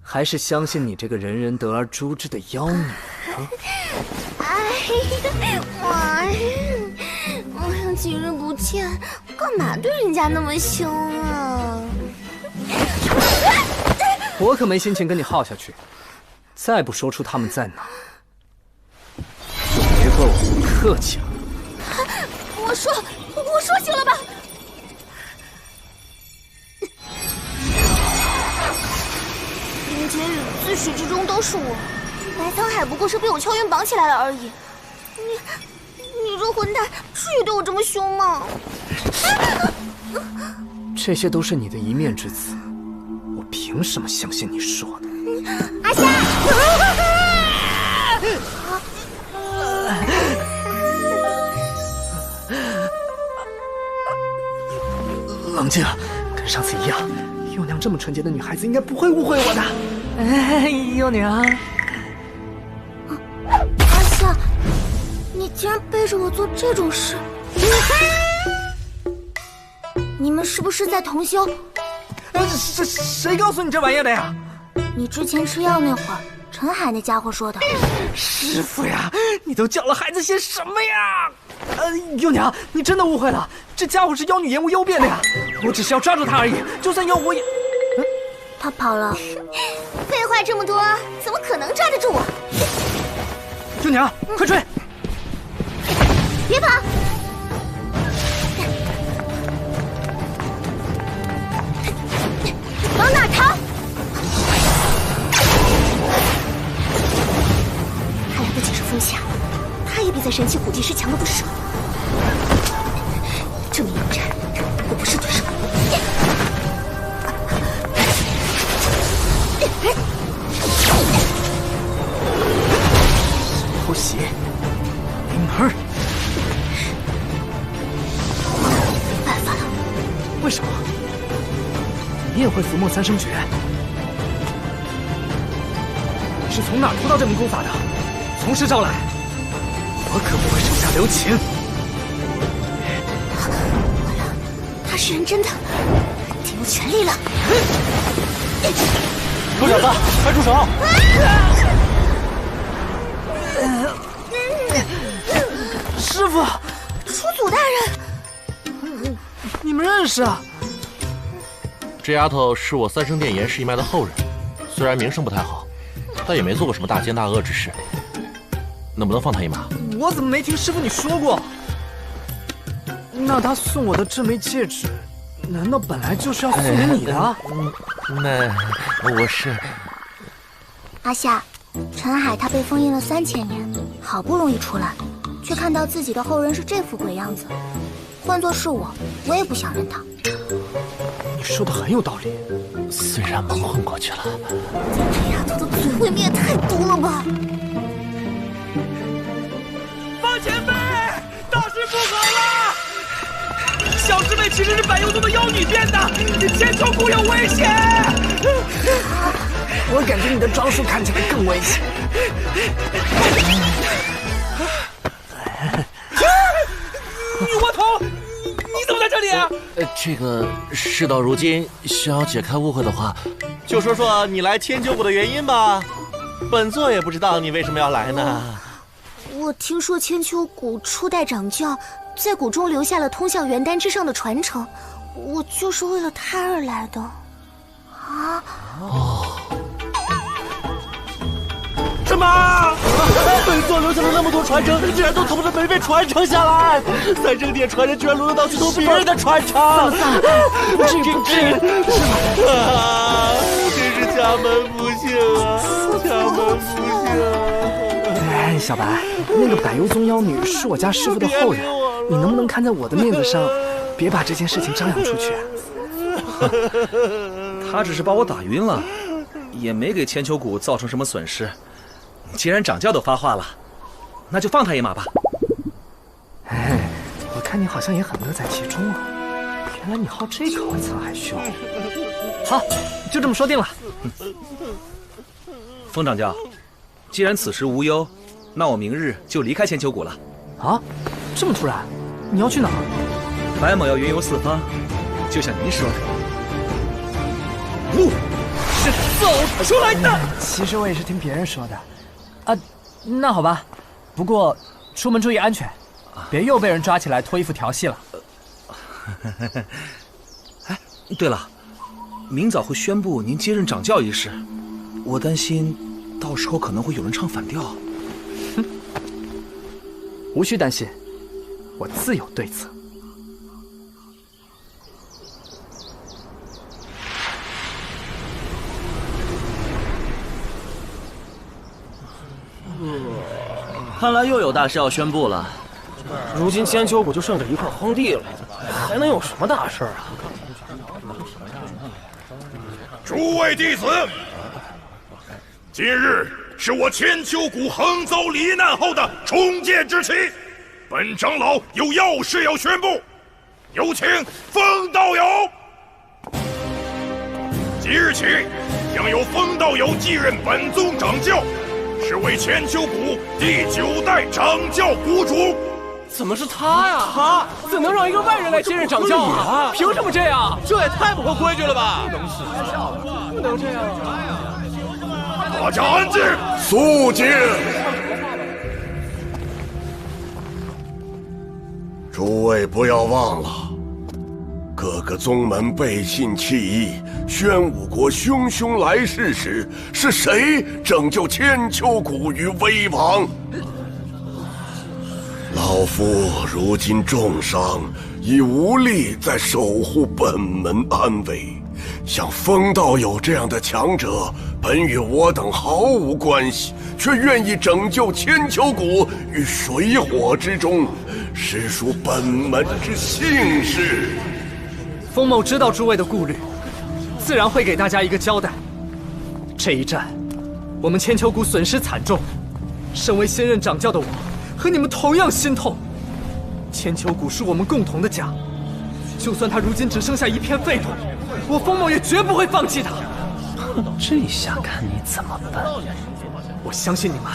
还是相信你这个人人得而诛之的妖女呢？哎呀，几日不见，干嘛对人家那么凶啊？我可没心情跟你耗下去，再不说出他们在哪，就别怪我不客气了。我说行了吧？林婕妤自始至终都是我，白沧海不过是被我敲晕绑起来了而已。你这混蛋，至于对我这么凶吗？这些都是你的一面之词，我凭凭什么相信你说的？阿夏，冷静，跟上次一样。幼娘这么纯洁的女孩子，应该不会误会我的。哎，幼娘，阿夏，你竟然背着我做这种事！你们是不是在同修？谁告诉你这玩意儿的呀？你之前吃药那会儿，陈海那家伙说的。师傅呀，你都叫了孩子些什么呀？幼娘，你真的误会了，这家伙是妖女言无妖辩的呀。我只是要抓住他而已，就算要我也……他跑了。废话这么多，怎么可能抓得住我？幼娘，快追！别跑！往哪逃？还来不及是风夏，他也比在神奇古迹时强的不少。这么一战，我不是对手。偷袭，灵儿，办法了。为什么？你也会伏墨三生诀？你是从哪偷到这门功法的？从实招来，我可不会手下留情。完了，他是认真的，得用全力了。臭小子，快住手！师傅，出祖大人，你们认识啊？这丫头是我三生殿严氏一脉的后人，虽然名声不太好，但也没做过什么大奸大恶之事。能不能放她一马？我怎么没听师傅你说过？那他送我的这枚戒指，难道本来就是要送给你的？那我是……阿夏，陈海他被封印了3000年，好不容易出来，却看到自己的后人是这副鬼样子。换作是我，我也不想认他。你说的很有道理，虽然蒙混过去了，这丫头的嘴未免也太毒了吧！方前辈，大事不好了！小师妹其实是百幽宗的妖女变的，千秋谷有危险！我感觉你的装束看起来更危险。女娲头，你怎么在这里啊？这个事到如今，想要解开误会的话，就说说你来千秋谷的原因吧。本座也不知道你为什么要来呢。我听说千秋谷初代掌教在谷中留下了通向元丹之上的传承，我就是为了他而来的。啊！哦。什么？本座留下了那么多传承，竟然都他妈的没被传承下来！三生殿传人居然沦落到去偷别人的传承！算了，不至于，是吗？啊！真是家门不幸啊！家门不幸！哎，小白，那个百幽宗妖女是我家师傅的后人，你能不能看在我的面子上，别把这件事情张扬出去？他只是把我打晕了，也没给千秋谷造成什么损失。既然掌教都发话了，那就放他一马吧。哎，我看你好像也很乐在其中啊！原来你好这口沧海兄。好，就这么说定了。风掌教，既然此时无忧，那我明日就离开千秋谷了。啊？这么突然？你要去哪？白某要云游四方，就像您说的。雾是走出来的。其实我也是听别人说的。啊，那好吧，不过出门注意安全，别又被人抓起来脱衣服调戏了。哎，对了，明早会宣布您接任掌教一事，我担心到时候可能会有人唱反调。哼，无需担心，我自有对策。看来又有大事要宣布了。如今千秋谷就剩这一块荒地了，还能有什么大事啊？诸位弟子，今日是我千秋谷横遭罹难后的重建之期，本长老有要事要宣布，有请风道友。即日起，将由风道友继任本宗掌教，是为千秋谷第9代掌教谷主。怎么是他呀？他怎能让一个外人来接任掌教啊？凭什么这样？这也太不合规矩了吧！不能这样啊！大家安静，肃静。诸位不要忘了，各个宗门背信弃义，宣武国汹汹来势时，是谁拯救千秋谷于危亡？老夫如今重伤，已无力再守护本门安危。像风道友这样的强者，本与我等毫无关系，却愿意拯救千秋谷于水火之中，实属本门之幸事。风某知道诸位的顾虑，自然会给大家一个交代。这一战，我们千秋谷损失惨重，身为现任掌教的我，和你们同样心痛。千秋谷是我们共同的家，就算他如今只剩下一片废土，我风某也绝不会放弃他。这下看你怎么办！我相信你们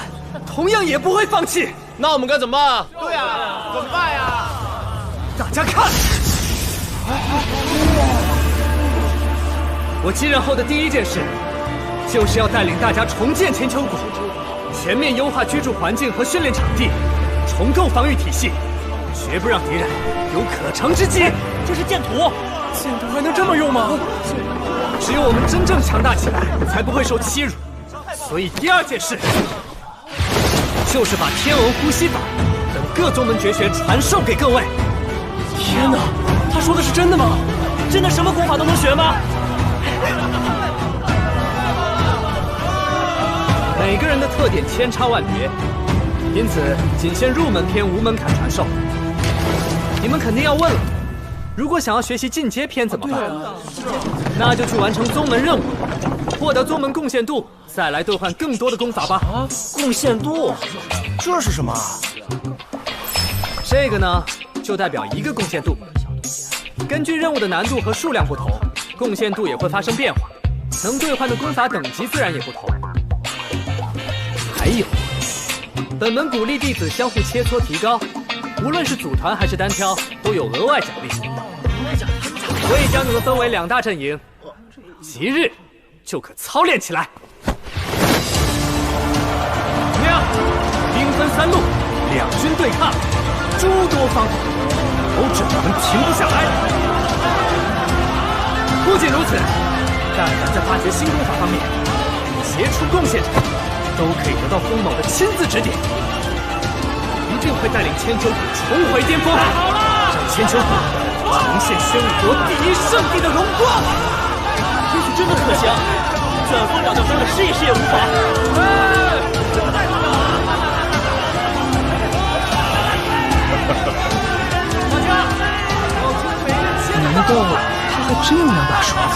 同样也不会放弃。那我们该怎么办？对呀，怎么办呀？大家看，我继任后的第一件事，就是要带领大家重建千秋谷，全面优化居住环境和训练场地，重构防御体系，绝不让敌人有可乘之机。这是剑图，剑图还能这么用吗？只有我们真正强大起来，才不会受欺辱。所以第二件事，就是把天鹅呼吸法等各宗门绝学传授给各位。天哪，他说的是真的吗？真的什么功法都能学吗？每个人的特点千差万别，因此仅限入门篇无门槛传授。你们肯定要问了，如果想要学习进阶篇怎么办？那就去完成宗门任务，获得宗门贡献度，再来兑换更多的功法吧。贡献度，这是什么？这个呢，就代表一个贡献度。根据任务的难度和数量不同，贡献度也会发生变化，能兑换的功法等级自然也不同。还有，本门鼓励弟子相互切磋提高，无论是组团还是单挑，都有额外奖励。所以将你们分为2大阵营，即日就可操练起来。怎么样？兵分3路，2军对抗，诸多方法，保准我们停不下来。不仅如此，但凡在发掘新功法方面杰出贡献者，都可以得到风某的亲自指点，一定会带领千秋谷重回巅峰，让千秋谷重现宣武国第1圣地的荣光。也许真的可行，卷风掌教说的试一试也无妨。大家，难道他还真有2把刷子？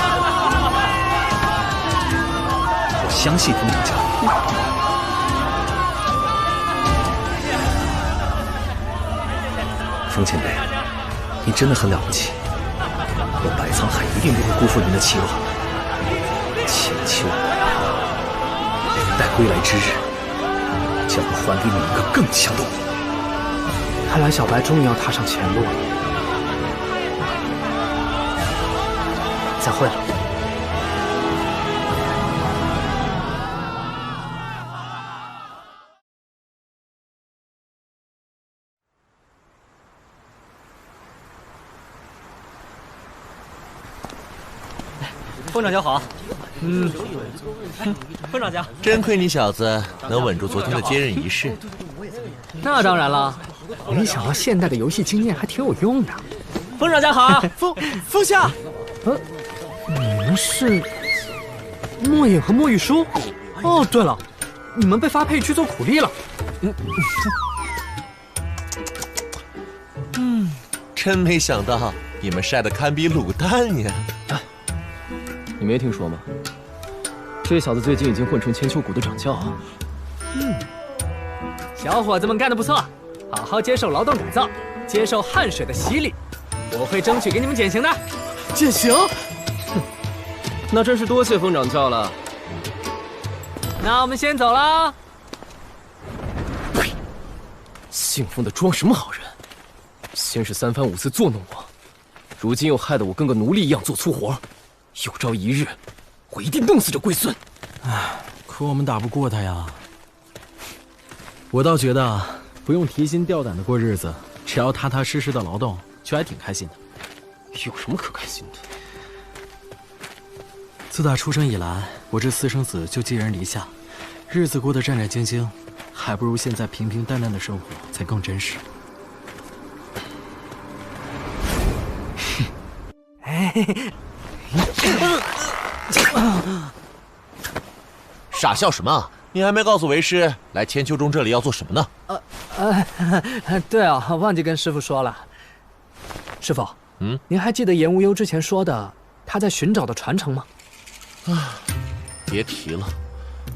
我相信风掌教。风前辈，你真的很了不起，我百沧海一定不会辜负您的期望。千秋，待归来之日，将会还给你一个更强的我。看来小白终于要踏上前路了。再会了。风掌教好。风掌教，真亏你小子能稳住昨天的接任仪式。那当然了，没想到现代的游戏经验还挺有用的。风掌教好，风夏。你们是莫影和莫玉书？哦，对了，你们被发配去做苦力了。真没想到你们晒得堪比卤蛋呀！你没听说吗？这小子最近已经混成千秋谷的掌教。小伙子们干得不错，好好接受劳动改造，接受汗水的洗礼，我会争取给你们减刑的。减刑？那真是多谢风掌教了。那我们先走了。呸！姓风的装什么好人？先是三番五次作弄我，如今又害得我跟个奴隶一样做粗活。有朝一日，我一定弄死这龟孙。唉，可我们打不过他呀。我倒觉得不用提心吊胆的过日子，只要踏踏实实的劳动，就还挺开心的。有什么可开心的？自打出生以来，我这私生子就寄人篱下，日子过得战战兢兢，还不如现在平平淡淡的生活才更真实。傻笑什么？你还没告诉为师，来千秋中这里要做什么呢？对啊，忘记跟师傅说了。师傅，您还记得颜无忧之前说的他在寻找的传承吗？别提了，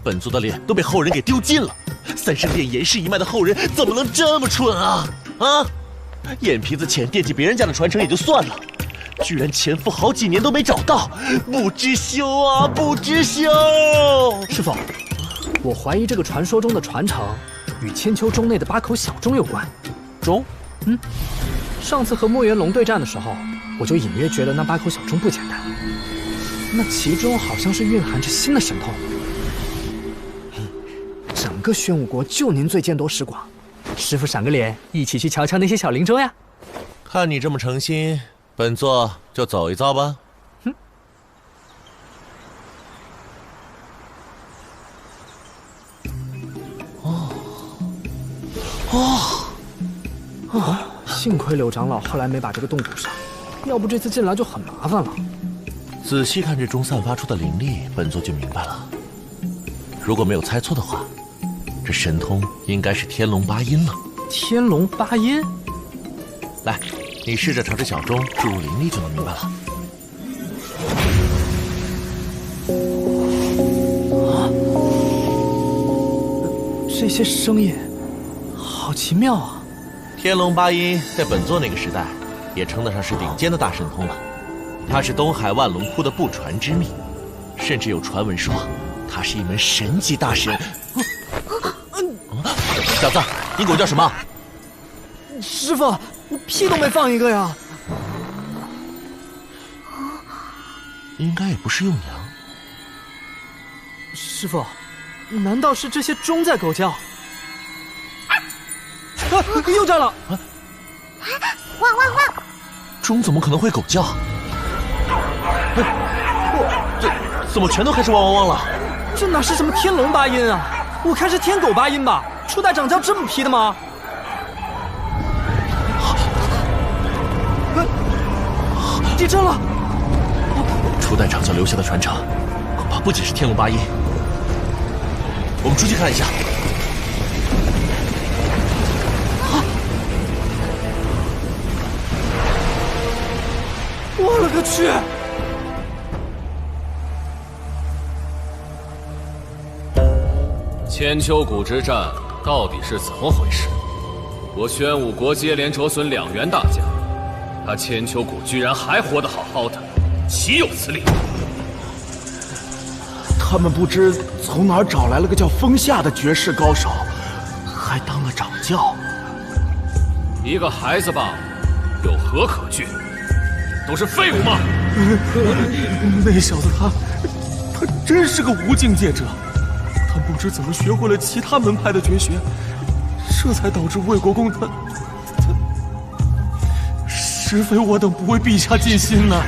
本座的脸都被后人给丢尽了。三圣殿严氏一脉的后人怎么能这么蠢啊？眼皮子浅，惦记别人家的传承也就算了，居然潜伏好几年都没找到，不知羞啊，不知羞！师傅，我怀疑这个传说中的传承与千秋中内的8口小钟有关。钟？上次和墨元龙对战的时候，我就隐约觉得那8口小钟不简单，那其中好像是蕴含着新的神通。整个宣武国就您最见多识广，师傅赏个脸，一起去瞧瞧那些小灵钟呀。看你这么诚心，本座就走一遭吧。幸亏柳长老后来没把这个洞堵上，要不这次进来就很麻烦了。仔细看这钟散发出的灵力，本座就明白了。如果没有猜错的话，这神通应该是天龙八音了。天龙八音？来，你试着朝着小钟注入灵力，就能明白了。这些声音好奇妙啊！天龙八音在本座那个时代，也称得上是顶尖的大神通了。它是东海万龙窟的不传之秘，甚至有传闻说，它是一门神级大神。小子，你狗叫什么？师傅，我屁都没放一个呀！应该也不是幼娘。师傅，难道是这些钟在狗叫？又炸了！汪汪汪！钟怎么可能会狗叫？这怎么全都开始汪汪汪了？这哪是什么天龙八音啊？我看是天狗八音吧？初代掌教这么皮的吗？地震了！初代掌教留下的传承，恐怕不仅是天龙八音。我们出去看一下。我勒个去！千秋谷之战到底是怎么回事？我宣武国接连折损2员大将，他千秋谷居然还活得好好的，岂有此理！他们不知从哪儿找来了个叫风夏的绝世高手，还当了掌教。一个孩子罢了，有何可惧？都是废物吗？那小子他真是个无境界者，他不知怎么学会了其他门派的绝学，这才导致魏国公他实非我等不为陛下尽心呐。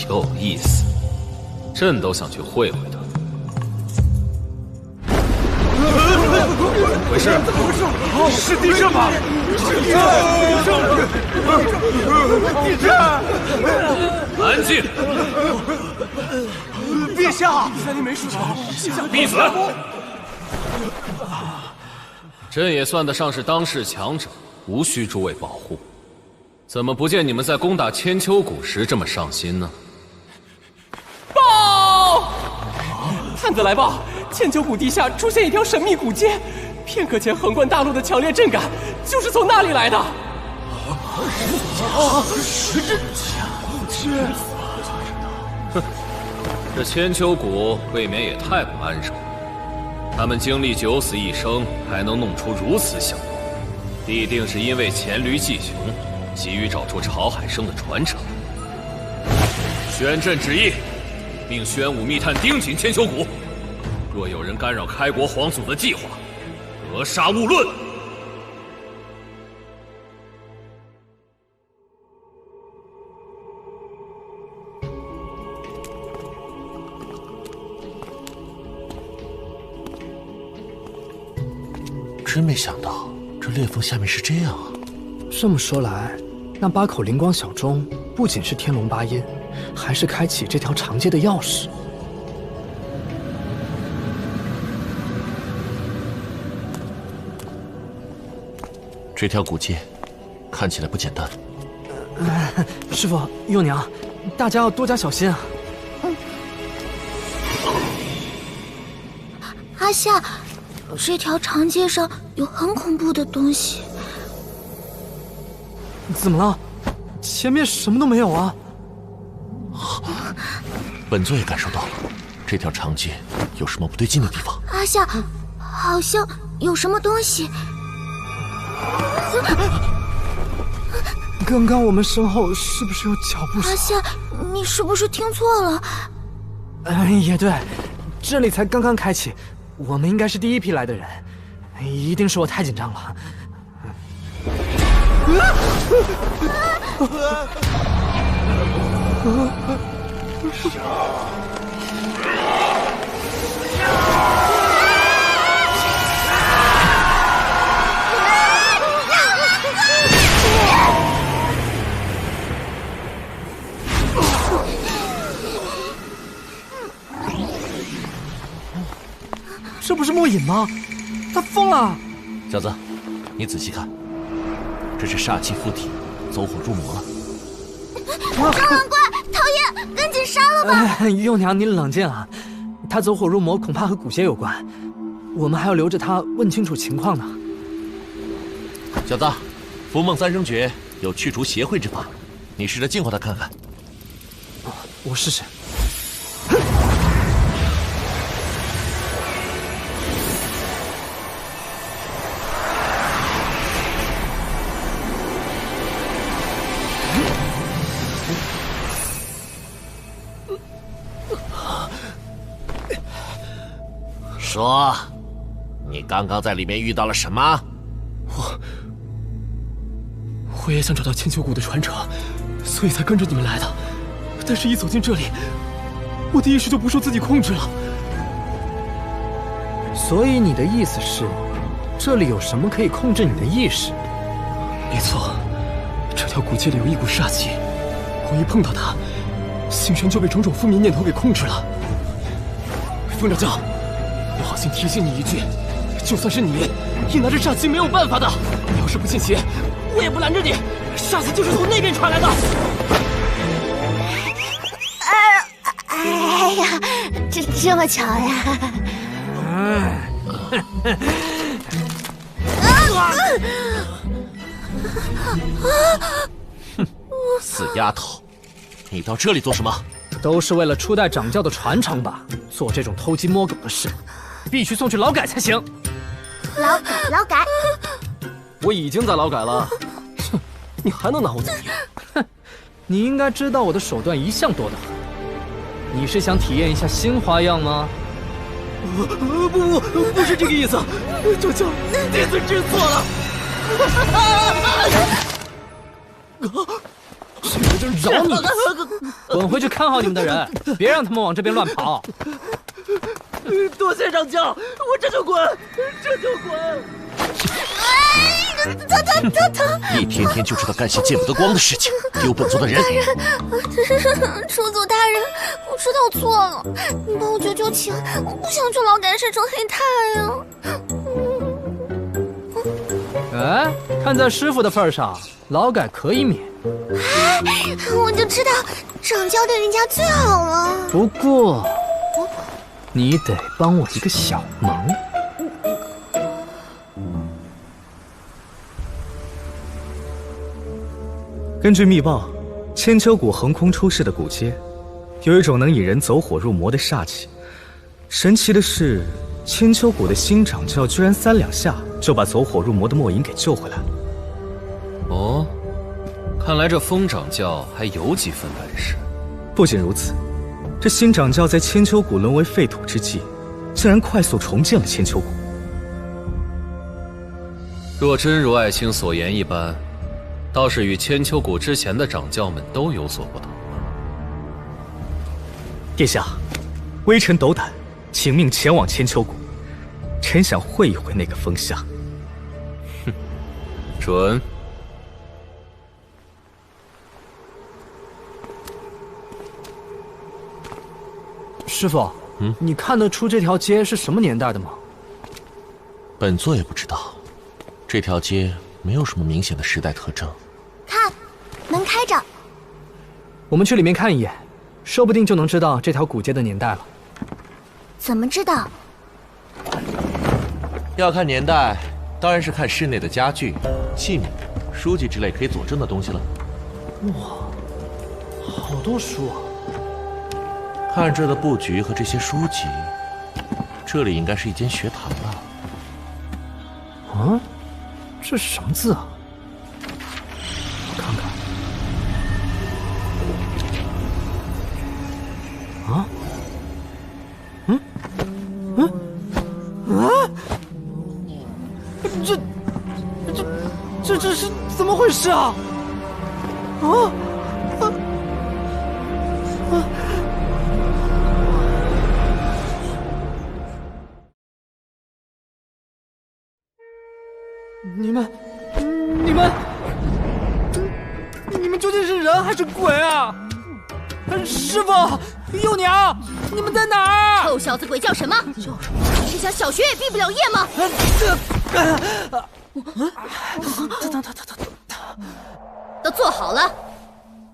有意思，朕都想去会会他。怎么回事？怎么回事？是地震吗？地震！安静！陛下，你没事吧？闭嘴！朕也算得上是当世强者，无需诸位保护。怎么不见你们在攻打千秋谷时这么上心呢？探子来报，千秋谷地下出现一条神秘古街，片刻前横贯大陆的强烈震感就是从那里来的。哼，这千秋谷未免也太不安生了。他们经历九死一生，还能弄出如此小谋，必定是因为黔驴技穷，急于找出潮海生的传承。宣朕旨意，命宣武密探盯紧千秋谷，若有人干扰开国皇祖的计划，格杀勿论。真没想到这裂缝下面是这样啊！这么说来，那8口灵光小钟不仅是天龙八音，还是开启这条长街的钥匙。这条古街看起来不简单。师傅、幼娘，大家要多加小心啊！阿夏，这条长街上有很恐怖的东西。怎么了？前面什么都没有啊！本座也感受到了，这条长街有什么不对劲的地方。阿夏，好像有什么东西。刚刚我们身后是不是有脚步声？阿夏，你是不是听错了？也对，这里才刚刚开启，我们应该是第一批来的人，一定是我太紧张了。这不是莫隐吗？他疯了！小子，你仔细看，这是煞气附体，走火入魔了。蟑螂怪，讨厌，赶紧杀了吧！幼娘，你冷静啊，他走火入魔恐怕和古邪有关，我们还要留着他问清楚情况呢。小子，符梦三生诀有去除邪秽之法，你试着净化他看看。我试试。说，你刚刚在里面遇到了什么？我也想找到千秋谷的传承，所以才跟着你们来的。但是，一走进这里，我的意识就不受自己控制了。所以你的意思是，这里有什么可以控制你的意识？没错，这条古街里有一股煞气，我一碰到它，心神就被种种负面念头给控制了。风长教，我好心提醒你一句，就算是你，也拿着煞气没有办法的。你要是不信邪，我也不拦着你。煞气就是从那边传来的。哎呀，这么巧呀！死丫头，你到这里做什么？都是为了初代掌教的传承吧？做这种偷鸡摸狗的事，必须送去劳改才行。劳改，我已经在劳改了。哼，你还能拿我怎么样？哼，你应该知道我的手段一向多得很。你是想体验一下新花样吗？不是这个意思，教教，弟子知错了。饶你！滚回去看好你们的人，别让他们往这边乱跑。多谢掌教，我这就滚，这就滚。疼！一天天就知道干些见不得光的事情，丢本座的人。初祖大人，我知道错了，你帮我求情，我不想去劳改室成黑炭呀。哎，看在师傅的份上，劳改可以免。我就知道掌教对人家最好了。不过，你得帮我一个小忙。根据密报，千秋谷横空出世的古街，有一种能引人走火入魔的煞气。神奇的是，千秋谷的新掌教居然3两下就把走火入魔的莫影给救回来了。哦，看来这风掌教还有几分本事。不仅如此，这新掌教在千秋谷沦为废土之际，竟然快速重建了千秋谷。若真如爱卿所言一般，倒是与千秋谷之前的掌教们都有所不同。殿下，微臣斗胆，请命前往千秋谷。臣想会一会那个风夏。哼，准。师傅，你看得出这条街是什么年代的吗？本座也不知道，这条街没有什么明显的时代特征。看，门开着。我们去里面看一眼，说不定就能知道这条古街的年代了。怎么知道？要看年代，当然是看室内的家具、器皿、书籍之类可以佐证的东西了。哇，好多书啊！看这的布局和这些书籍，这里应该是一间学堂了。啊，这是什么字啊？我看看。啊？这是怎么回事啊？你们究竟是人还是鬼啊？师傅，幼娘，你们在哪儿？臭小子，鬼叫什么？你是想小学也毕不了业吗？都坐好了，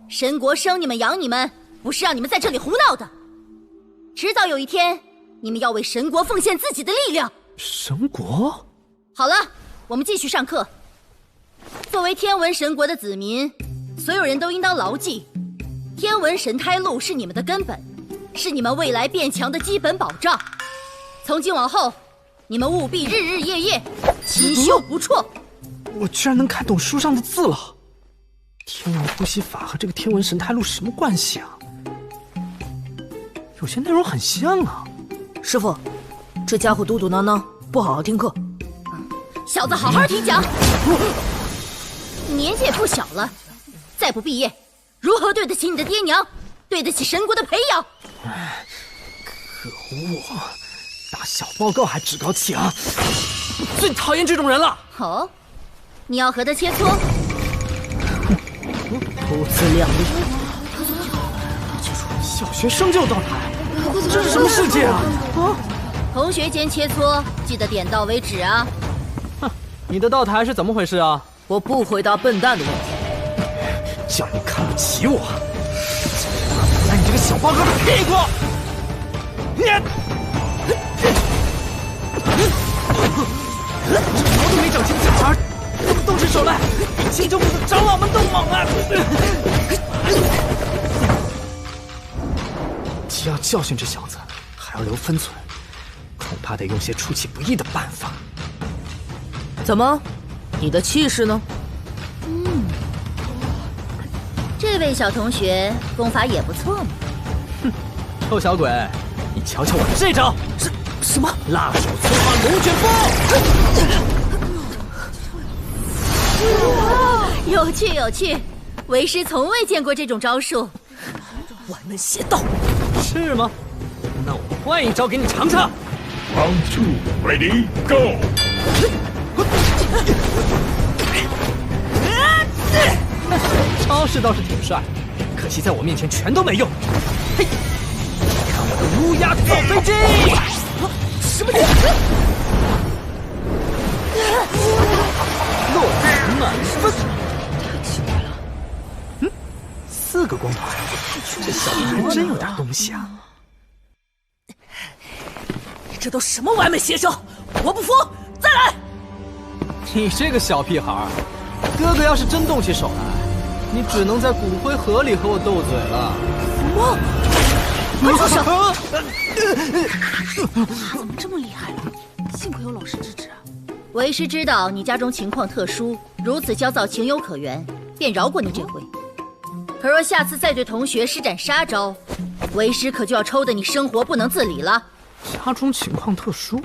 神国生你们养你们，不是让你们在这里胡闹的。迟早有一天，你们要为神国奉献自己的力量。神国？好了，我们继续上课。作为天文神国的子民，所有人都应当牢记，天文神胎路是你们的根本，是你们未来变强的基本保障。从今往后，你们务必日日夜夜勤修不辍。我居然能看懂书上的字了！天文呼吸法和这个天文神胎路什么关系啊？有些内容很像啊。师傅，这家伙嘟嘟囔囔，不好好听课。小子，好好听讲。年纪也不小了，再不毕业，如何对得起你的爹娘，对得起神国的培养？可恶！打小报告还趾高气昂，最讨厌这种人了。哦，你要和他切磋？不自量力！小学生就有道台，这是什么世界啊？同学间切磋，记得点到为止啊！哼，你的道台是怎么回事啊？我不回答笨蛋的问题。叫你看不起我，打你这个小报告的屁股！这毛都没长齐的小孩，怎么动起手来比千秋谷的长老们都猛啊！既要教训这小子，还要留分寸，恐怕得用些出其不意的办法。怎么，你的气势呢？这位小同学功法也不错嘛。哼，臭小鬼，你瞧瞧我这招！什么？辣手摧花龙卷风！有趣有趣，为师从未见过这种招数。歪门邪道，是吗？那我换一招给你尝尝。Round 2 ready go！ 招式倒是挺帅，可惜在我面前全都没用。嘿，看我的乌鸦造飞机！什么？落地满分。太奇怪了。4个光环，这小子还真有点东西啊！这都什么完美协商？我不服，再来！你这个小屁孩，哥哥要是真动起手来，你只能在骨灰盒里和我斗嘴了。快住手！他怎么这么厉害了？幸亏有老师制止。为师知道你家中情况特殊，如此焦躁情有可原，便饶过你这回。可若下次再对同学施展杀招，为师可就要抽得你生活不能自理了。家中情况特殊，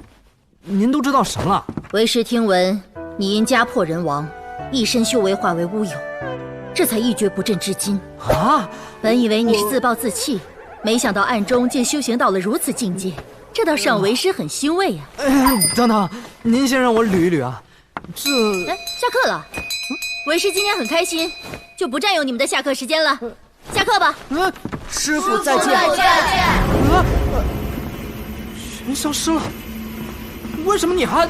您都知道什么了？为师听闻你因家破人亡，一身修为化为乌有，这才一蹶不振至今。啊！本以为你是自暴自弃，没想到暗中竟修行到了如此境界，这倒是让为师很欣慰呀。等等，您先让我捋一捋啊。这……哎，下课了。为师今天很开心，就不占用你们的下课时间了。下课吧。师傅再见。再见。人消失了，为什么你还……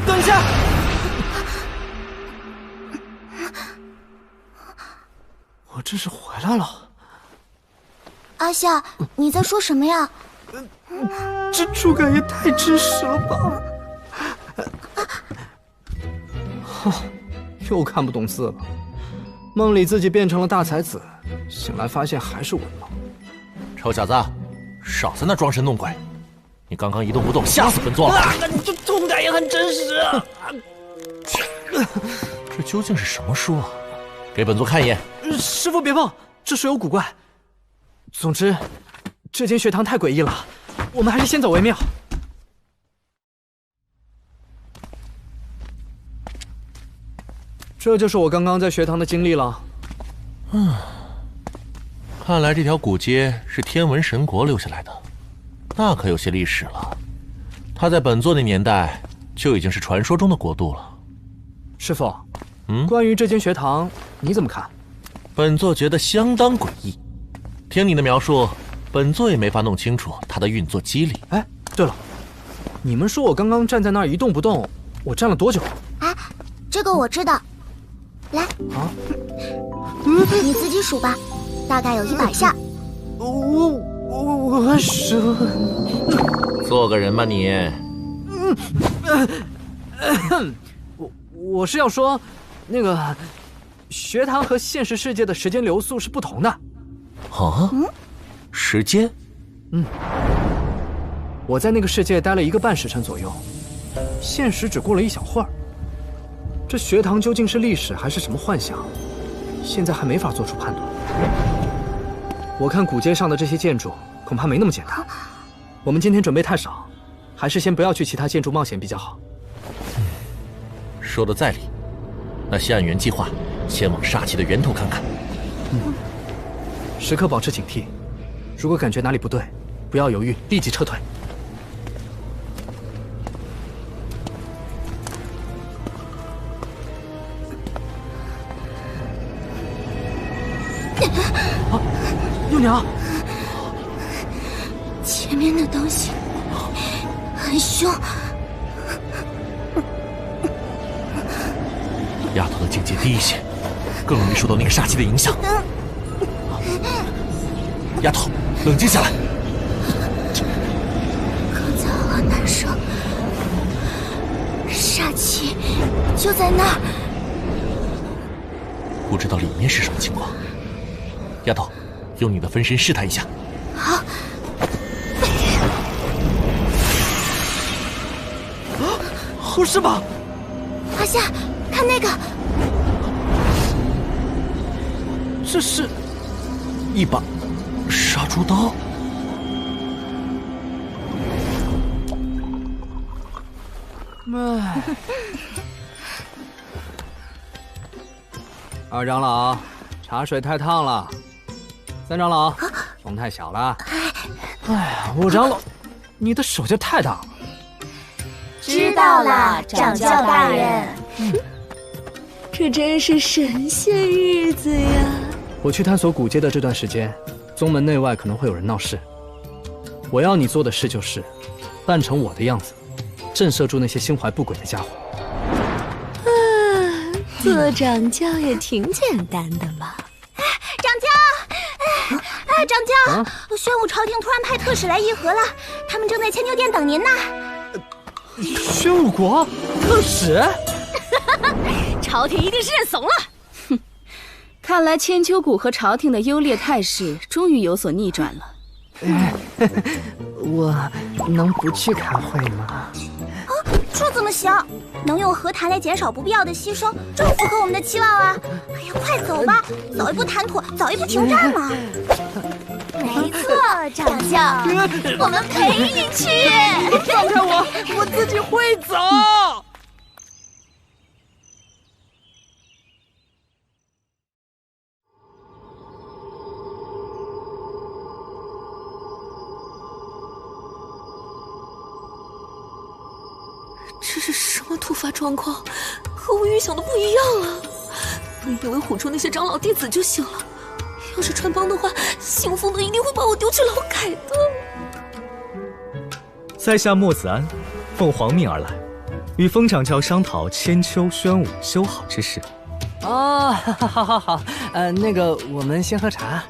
等一下！我这是回来了。阿夏，你在说什么呀？这触感也太真实了吧！又看不懂字了。梦里自己变成了大才子，醒来发现还是文盲。臭小子，少在那装神弄鬼！你刚刚一动不动，吓死本座了！这痛感也很真实。这究竟是什么书啊？给本座看一眼。师父别碰，这书有古怪。总之，这间学堂太诡异了，我们还是先走为妙。这就是我刚刚在学堂的经历了。看来这条古街是天文神国留下来的，那可有些历史了。它在本座那年代就已经是传说中的国度了。师父，关于这间学堂你怎么看？本座觉得相当诡异。听你的描述，本座也没法弄清楚它的运作机理。哎，对了，你们说我刚刚站在那儿一动不动，我站了多久？哎，这个我知道。来，你自己数吧，大概有100下。我数。做个人吧你。我是要说，那个学堂和现实世界的时间流速是不同的。啊？时间？我在那个世界待了1个半时辰左右，现实只过了1小会儿。这学堂究竟是历史还是什么幻想，现在还没法做出判断。我看古街上的这些建筑恐怕没那么简单。我们今天准备太少，还是先不要去其他建筑冒险比较好。说的在理，那先按原计划，先往煞气的源头看看。时刻保持警惕，如果感觉哪里不对，不要犹豫，立即撤退。幼娘，前面的东西很凶。丫头的境界低一些，更容易受到那个煞气的影响。丫头，冷静下来。刚才好难受，煞气就在那儿。不知道里面是什么情况。丫头，用你的分身试探一下。好。不是吧？阿夏，看那个，这是一把杀猪刀。二长老，茶水太烫了。三长老，风太小了。哎呀，五长老，你的手劲太大了。知道了，掌教大人。这真是神仙日子呀！我去探索古街的这段时间，宗门内外可能会有人闹事。我要你做的事就是，扮成我的样子，震慑住那些心怀不轨的家伙。做掌教也挺简单的嘛。掌教，掌教，宣武朝廷突然派特使来议和了，他们正在千秋殿等您呢。宣武国特使？朝廷一定是认怂了。哼，看来千秋谷和朝廷的优劣态势终于有所逆转了。我能不去开会吗？这怎么行？能用和谈来减少不必要的牺牲，正符合我们的期望啊！哎呀，快走吧，早一步谈妥，早一步停战嘛。没错，掌教，我们陪你去。放开我，我自己会走。这是什么突发状况？和我预想的不一样啊！不以为唬住那些长老弟子就行了。要是穿帮的话，信奉的一定会把我丢去劳改的。在下墨子安，奉皇命而来，与风掌教商讨千秋、宣武修好之事。哦，好，那个我们先喝茶啊。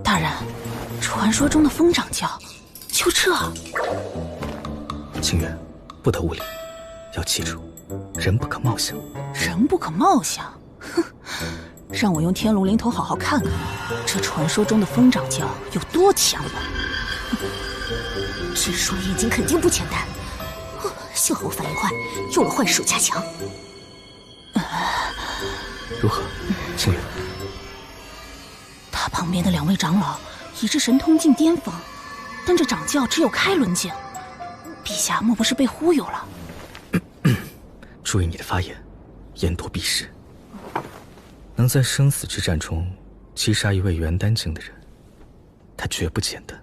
大人，传说中的风掌教就这？清源，不得无礼，要记住，人不可貌相。人不可貌相？哼，让我用天龙灵头好好看看，这传说中的风掌教有多强吧。这说眼睛肯定不简单。幸好我反应快，用了幻术加强。如何，清源？他旁边的2位长老已至神通境巅峰，但这掌教只有开轮境，陛下莫不是被忽悠了？注意你的发言，言多必失。能在生死之战中击杀一位元丹境的人，他绝不简单。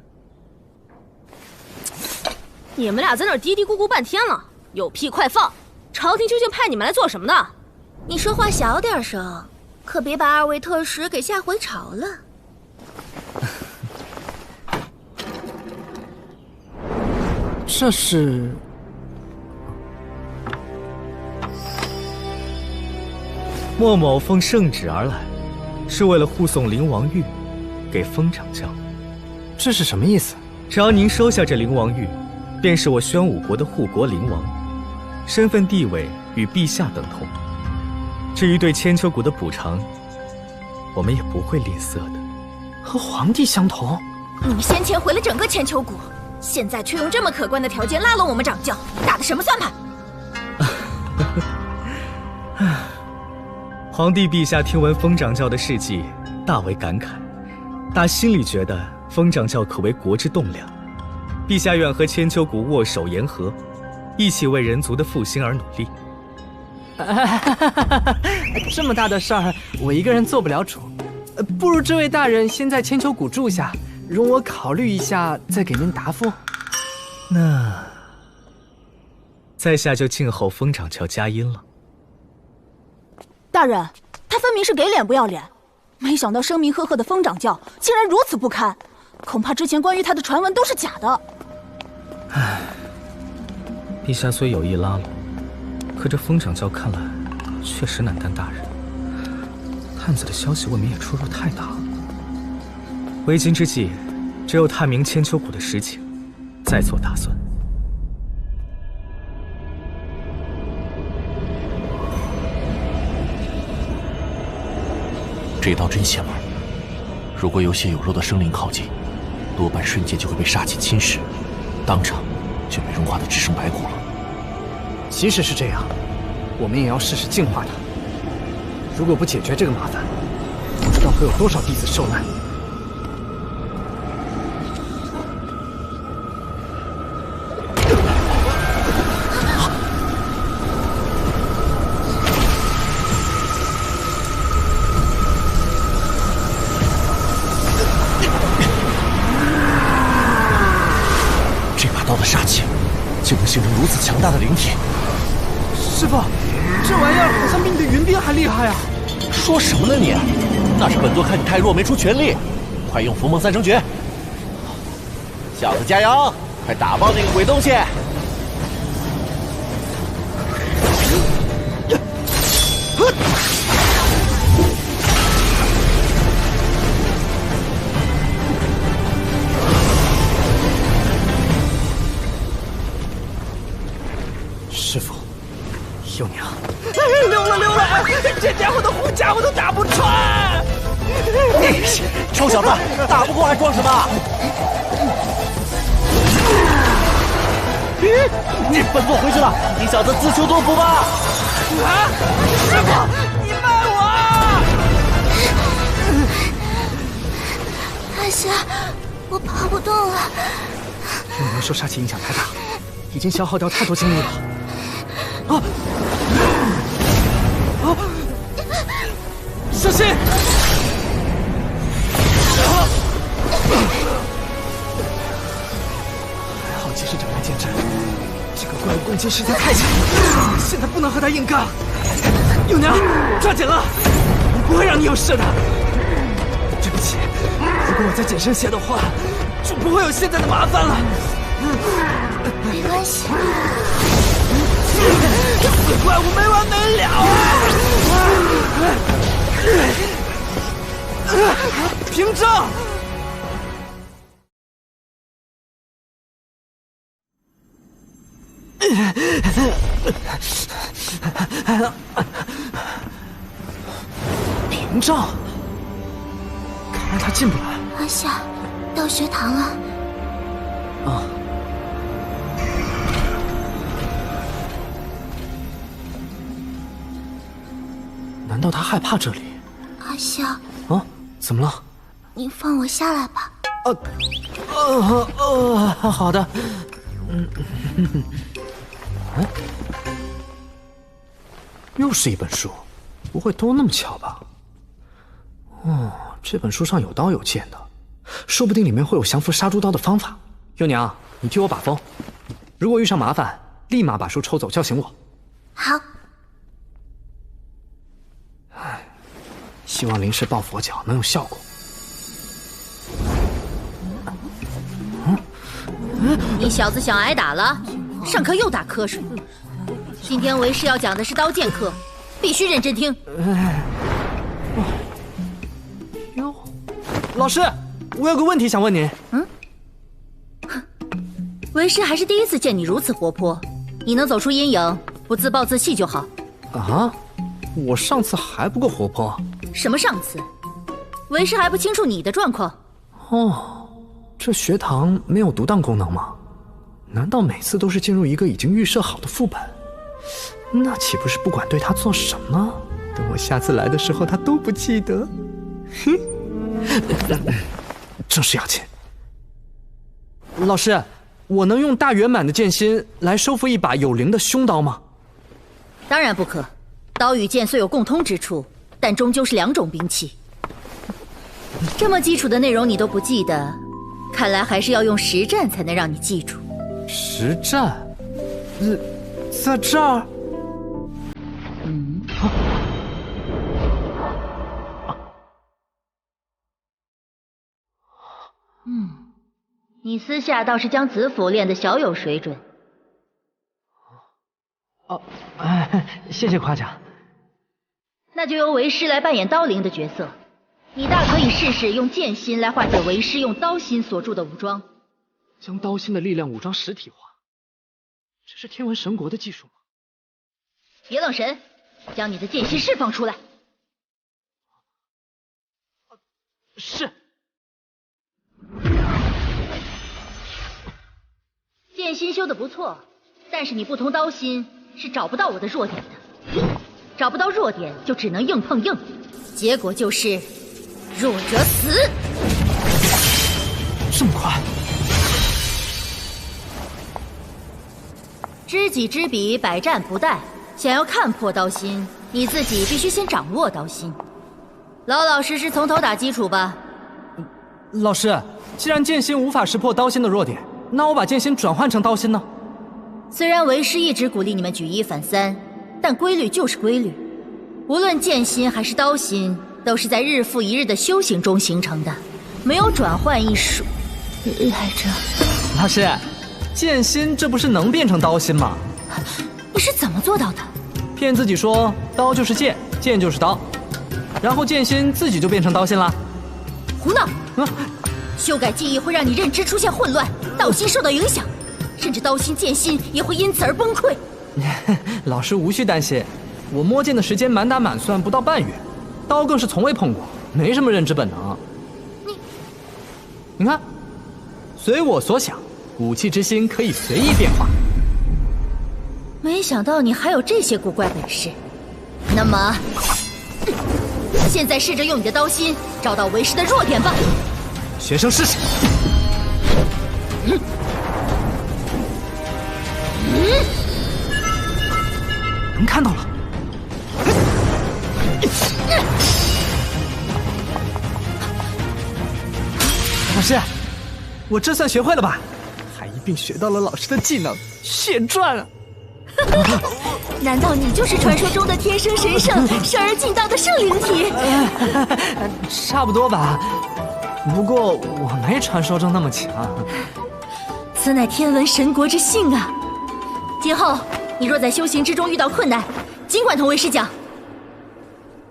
你们俩在那儿嘀嘀咕咕半天了，有屁快放！朝廷究竟派你们来做什么的？你说话小点声，可别把2位特使给吓回朝了。这是莫某奉圣旨而来，是为了护送灵王玉给风掌教。这是什么意思？只要您收下这灵王玉，便是我宣武国的护国灵王，身份地位与陛下等同。至于对千秋谷的补偿，我们也不会吝啬的。和皇帝相同？你们先前毁了整个千秋谷，现在却用这么可观的条件拉拢我们掌教，打的什么算盘？皇帝陛下听闻风掌教的事迹，大为感慨，打心里觉得风掌教可为国之栋梁。陛下愿和千秋谷握手言和，一起为人族的复兴而努力。这么大的事儿，我一个人做不了主，不如这位大人先在千秋谷住下，容我考虑一下，再给您答复。那在下就静候风掌教佳音了。大人，他分明是给脸不要脸，没想到声名赫赫的风掌教竟然如此不堪，恐怕之前关于他的传闻都是假的。唉，陛下虽有意拉拢，可这风掌教看来确实难担大任，探子的消息未免也出入太大了。为今之计，只有探明千秋谷的实情，再做打算。这道针线纹，如果有血有肉的生灵靠近，多半瞬间就会被煞气侵蚀，当场就被融化的只剩白骨了。即使是这样，我们也要试试净化它。如果不解决这个麻烦，不知道会有多少弟子受难。煞气就能形成如此强大的灵体。师傅，这玩意儿好像比你的云鞭还厉害啊！说什么呢你？那是本座看你太弱，没出全力。快用符梦三生诀！小子加油，快打爆那个鬼东西！师傅，幼娘，溜了！这家伙的护甲我都打不穿！臭小子，打不过还装什么？你本座回去了，你小子自求多福吧！啊！师傅，你卖我！阿夏，我跑不动了。幼娘受杀气影响太大，已经消耗掉太多精力了。小心！还好及时找来剑阵，这个怪物攻击实在太强了，现在不能和他硬刚。幼娘，抓紧了，我不会让你有事的。对不起，如果我再谨慎些的话，就不会有现在的麻烦了。没关系。此怪物没完没了啊！屏障！屏障，看来他进不来。阿夏，到学堂了。啊。难道他害怕这里？阿夏。啊？怎么了？你放我下来吧。好的。又是一本书，不会都那么巧吧？哦，这本书上有刀有剑的，说不定里面会有降服杀猪刀的方法。幼娘，你替我把风，如果遇上麻烦，立马把书抽走，叫醒我。好。希望临时抱佛脚能有效果。你小子想挨打了？上课又打瞌睡。今天为师要讲的是刀剑课，必须认真听。哟，老师，我有个问题想问您。为师还是第一次见你如此活泼，你能走出阴影，不自暴自弃就好。啊？我上次还不够活泼。什么上次？为师还不清楚你的状况。哦，这学堂没有读档功能吗？难道每次都是进入一个已经预设好的副本？那岂不是不管对他做什么，等我下次来的时候他都不记得？哼，正事要紧。老师，我能用大圆满的剑心来收复一把有灵的凶刀吗？当然不可。刀与剑虽有共通之处，但终究是两种兵器。这么基础的内容你都不记得，看来还是要用实战才能让你记住。实战？在这儿？你私下倒是将子府练得小有水准。谢谢夸奖。那就由为师来扮演刀灵的角色，你大可以试试用剑心来化解为师用刀心所铸的武装，将刀心的力量武装实体化，这是天文神国的技术吗？别愣神，将你的剑心释放出来。是。剑心修得不错，但是你不同刀心是找不到我的弱点的，找不到弱点就只能硬碰硬，结果就是弱者死。这么快？知己知彼，百战不殆。想要看破刀心，你自己必须先掌握刀心。老老实实从头打基础吧。老师，既然剑心无法识破刀心的弱点，那我把剑心转换成刀心呢？虽然为师一直鼓励你们举一反三，但规律就是规律。无论剑心还是刀心，都是在日复一日的修行中形成的，没有转换一术来着。老师，剑心这不是能变成刀心吗？你是怎么做到的？骗自己说刀就是剑，剑就是刀，然后剑心自己就变成刀心了。胡闹！修改记忆会让你认知出现混乱，道心受到影响，甚至刀心、剑心也会因此而崩溃。老师无需担心，我摸剑的时间满打满算不到半月，刀更是从未碰过，没什么认知本能。你看，随我所想，武器之心可以随意变化。没想到你还有这些古怪本事。那么，现在试着用你的刀心找到为师的弱点吧。学生试试。能看到了。老师，我这算学会了吧？还一并学到了老师的技能血钻啊！难道你就是传说中的天生神圣、生而尽道的圣灵体？差不多吧，不过我没传说中那么强。此乃天文神国之幸啊！今后你若在修行之中遇到困难，尽管同为师讲。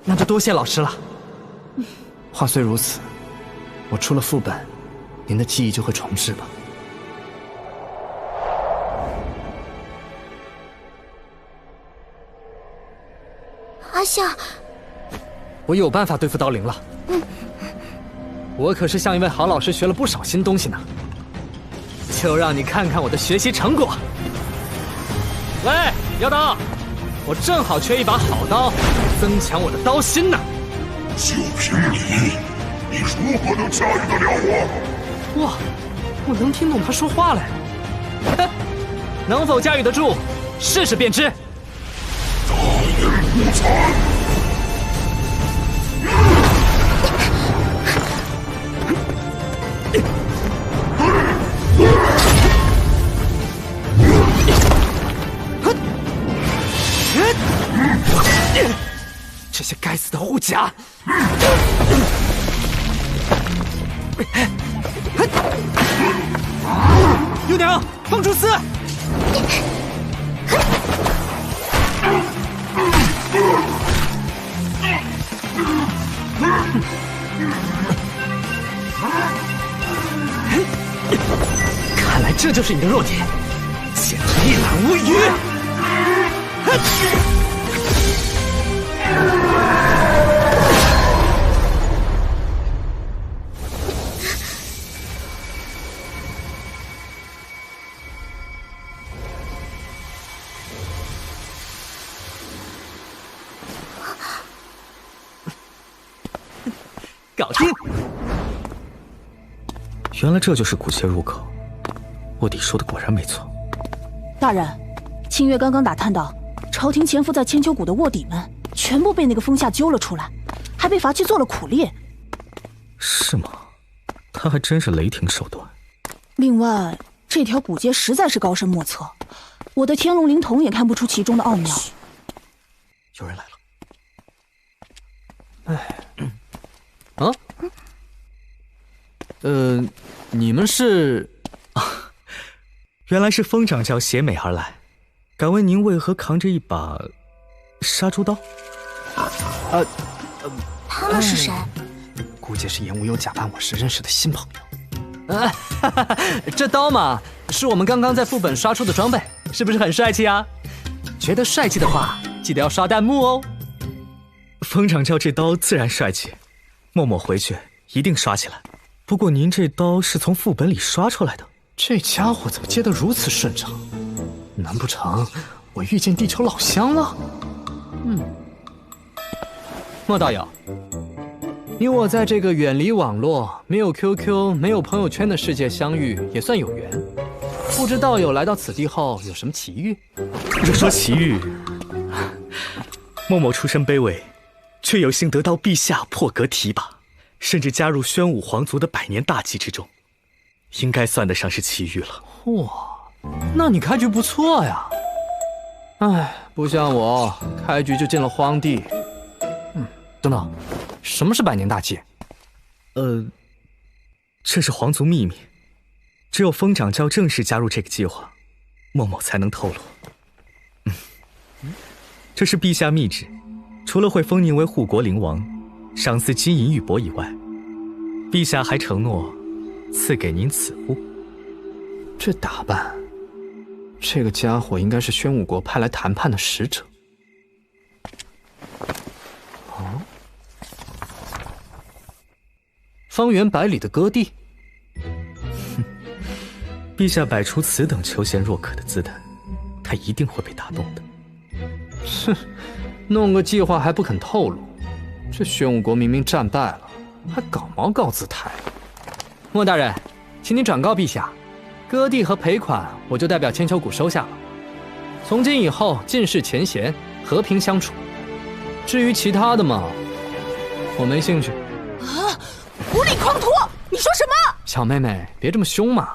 那就多谢老师了。话虽如此，我出了副本，您的记忆就会重置吧？阿夏，我有办法对付刀灵了。我可是向一位好老师学了不少新东西呢。就让你看看我的学习成果。喂，妖刀，我正好缺一把好刀，增强我的刀心呢。就凭你如何能驾驭得了我？哇，我能听懂他说话嘞！能否驾驭得住，试试便知。大言不惭！这些该死的护甲！幼娘，放蛛丝！看来这就是你的弱点，简直一览无余！搞定！原来这就是古界入口，卧底说的果然没错。大人，清月刚刚打探到，朝廷潜伏在千秋谷的卧底们全部被那个风夏揪了出来，还被罚去做了苦猎。是吗？他还真是雷霆手段。另外，这条古街实在是高深莫测，我的天龙灵童也看不出其中的奥妙。有人来了。哎，啊？你们是？啊，原来是风长教携美而来。敢问您为何扛着一把杀猪刀？他们是谁？估计是言无忧假扮我是认识的新朋友。这刀嘛，是我们刚刚在副本刷出的装备，是不是很帅气啊？觉得帅气的话，记得要刷弹幕哦。风长教这刀自然帅气，默默回去一定刷起来。不过您这刀是从副本里刷出来的，这家伙怎么接得如此顺畅？难不成我遇见地球老乡了？莫道友，你我在这个远离网络、没有 QQ、没有朋友圈的世界相遇，也算有缘。不知道友来到此地后有什么奇遇？若说奇遇，默默出身卑微，却有幸得到陛下破格提拔，甚至加入宣武皇族的100年大计之中，应该算得上是奇遇了。哇，那你开局不错呀。哎，不像我，开局就进了荒地。等等，什么是百年大计？这是皇族秘密，只有风长教正式加入这个计划，默默才能透露。这是陛下密旨，除了会封您为护国灵王，赏赐金银玉帛以外，陛下还承诺赐给您此物。这打扮，这个家伙应该是宣武国派来谈判的使者。哦，方圆百里的割地。陛下摆出此等求贤若渴的姿态，他一定会被打动的。哼，弄个计划还不肯透露，这宣武国明明战败了，还搞毛高姿态。莫大人，请你转告陛下，割地和赔款我就代表千秋谷收下了。从今以后尽释前嫌，和平相处。至于其他的嘛，我没兴趣。啊！无礼狂徒！你说什么？小妹妹，别这么凶嘛！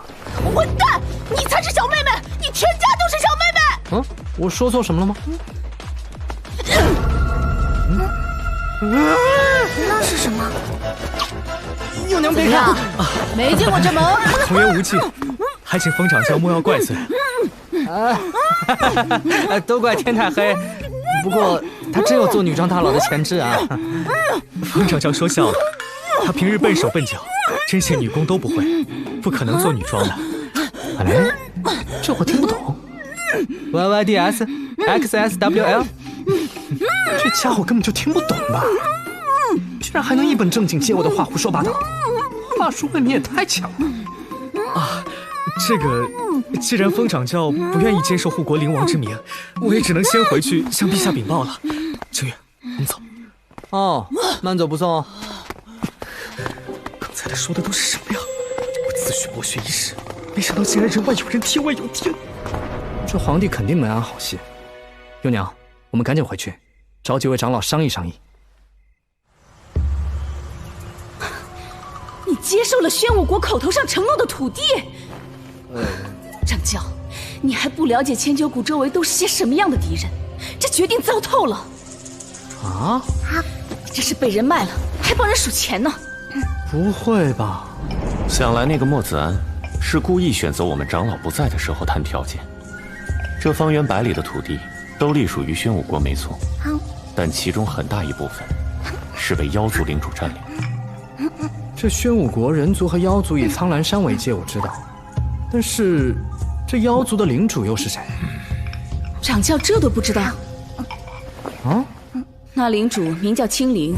混蛋！你才是小妹妹，你全家都是小妹妹！嗯，我说错什么了吗？那是什么？幼娘别看，没见过这么童言无忌，还请风长教莫要怪罪。都怪天太黑。不过他真有做女装大佬的潜质啊！风长教说笑了，他平日笨手笨脚，针线女工都不会，不可能做女装的。哎，这我听不懂。YYDS XSWL， 这家伙根本就听不懂吧？居然还能一本正经接我的话胡说八道，话术未免也太强了啊！这个，既然风长教不愿意接受护国灵王之名，我也只能先回去向陛下禀报了。秋月，我们走。哦，慢走不送。刚才他说的都是什么呀？我自诩博学一世，没想到竟然人外有人，天外有天。这皇帝肯定没安好心。幼娘，我们赶紧回去，找几位长老商议商议。你接受了宣武国口头上承诺的土地？掌教，你还不了解千秋谷周围都是些什么样的敌人？这决定糟透了。啊？这是被人卖了，还帮人数钱呢。不会吧？想来那个莫子安是故意选择我们长老不在的时候谈条件。这方圆百里的土地都隶属于宣武国，没错，但其中很大一部分是被妖族领主占领。这宣武国人族和妖族以苍兰山为界，我知道，但是这妖族的领主又是谁？掌教这都不知道？啊？那领主名叫青灵，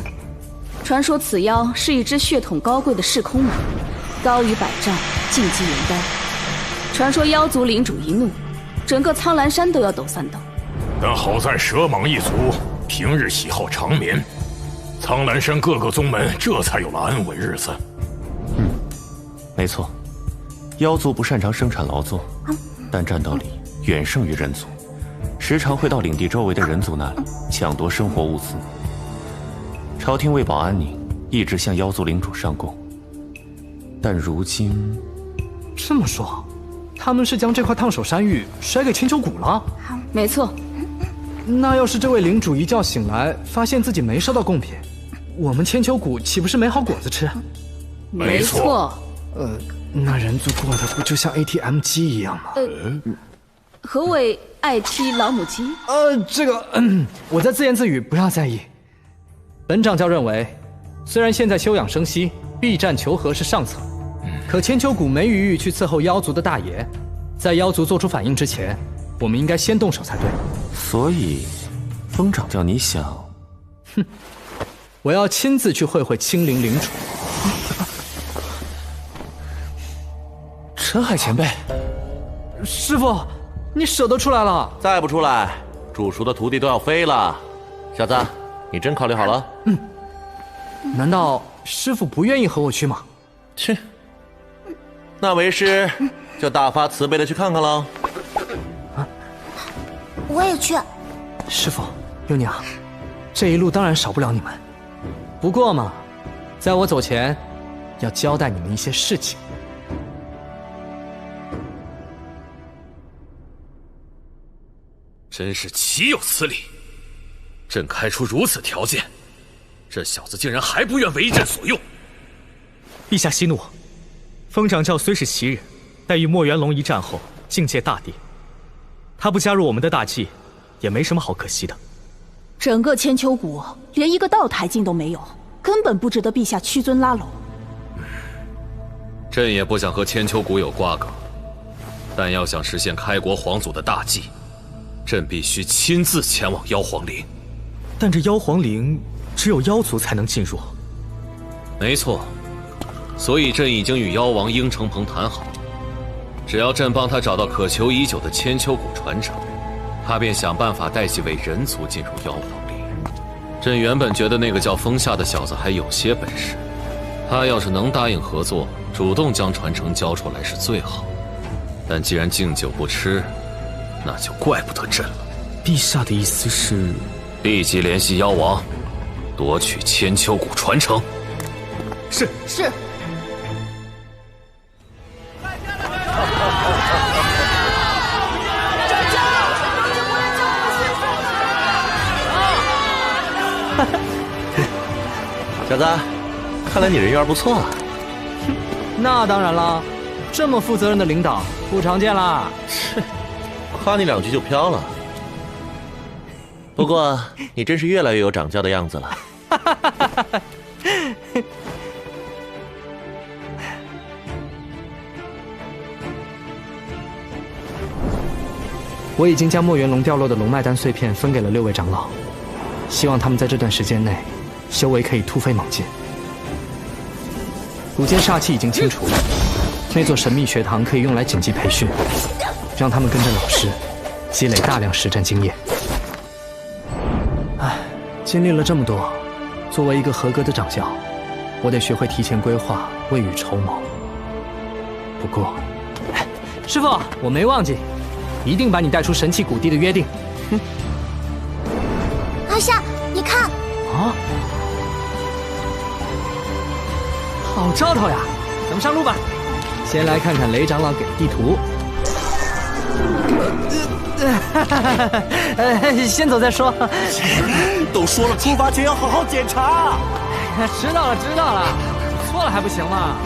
传说此妖是一只血统高贵的噬空马，高于100丈，禁忌严丹。传说妖族领主一怒，整个苍兰山都要抖3抖。但好在蛇蟒一族平日喜好长眠，苍兰山各个宗门这才有了安稳日子。没错，妖族不擅长生产劳作，但战斗力远胜于人族，时常会到领地周围的人族那里抢夺生活物资。朝廷为保安宁，一直向妖族领主上贡，但如今……这么说，他们是将这块烫手山芋甩给千秋谷了？没错。那要是这位领主一觉醒来，发现自己没收到贡品，我们千秋谷岂不是没好果子吃？没错。那人族过的不就像 ATM 机一样吗？何谓IT 老母鸡？这个，我在自言自语，不要在意。本掌教认为，虽然现在休养生息、避战求和是上策，可千秋谷没余裕去伺候妖族的大爷，在妖族做出反应之前，我们应该先动手才对。所以，风掌教你想？我要亲自去会会青灵领主。陈海前辈，师傅，你舍得出来了？再不出来，煮熟的徒弟都要飞了。小子，你真考虑好了？难道师傅不愿意和我去吗？去，那为师就大发慈悲的去看看喽。我也去。师傅，幼娘，这一路当然少不了你们。不过嘛，在我走前，要交代你们一些事情。真是岂有此理！朕开出如此条件，这小子竟然还不愿为朕所用。陛下息怒，风掌教虽是奇人，但与墨元龙一战后境界大跌，他不加入我们的大计，也没什么好可惜的。整个千秋谷连一个道台境都没有，根本不值得陛下屈尊拉拢。朕也不想和千秋谷有瓜葛，但要想实现开国皇祖的大计，朕必须亲自前往妖皇陵。但这妖皇陵只有妖族才能进入。没错，所以朕已经与妖王鹰承鹏谈好，只要朕帮他找到渴求已久的千秋谷传承，他便想办法带几位人族进入妖皇陵。朕原本觉得那个叫风夏的小子还有些本事，他要是能答应合作，主动将传承交出来是最好。但既然敬酒不吃，那就怪不得朕了。陛下的意思是，立即联系妖王，夺取千秋谷传承。是。小子，看来你人缘不错啊。那当然了，这么负责任的领导不常见啦。夸你2句就飘了。不过你真是越来越有掌教的样子了。我已经将墨元龙掉落的龙脉丹碎片分给了6位长老，希望他们在这段时间内修为可以突飞猛进。古界煞气已经清除，那座神秘学堂可以用来紧急培训，让他们跟着老师积累大量实战经验。唉，经历了这么多，作为一个合格的掌教，我得学会提前规划，未雨绸缪。不过，师傅，我没忘记，一定把你带出神器谷地的约定。阿夏，你看啊，好兆头呀！咱们上路吧。先来看看雷长老给的地图。先走再说。都说了，出发前要好好检查。知道了，错了还不行吗？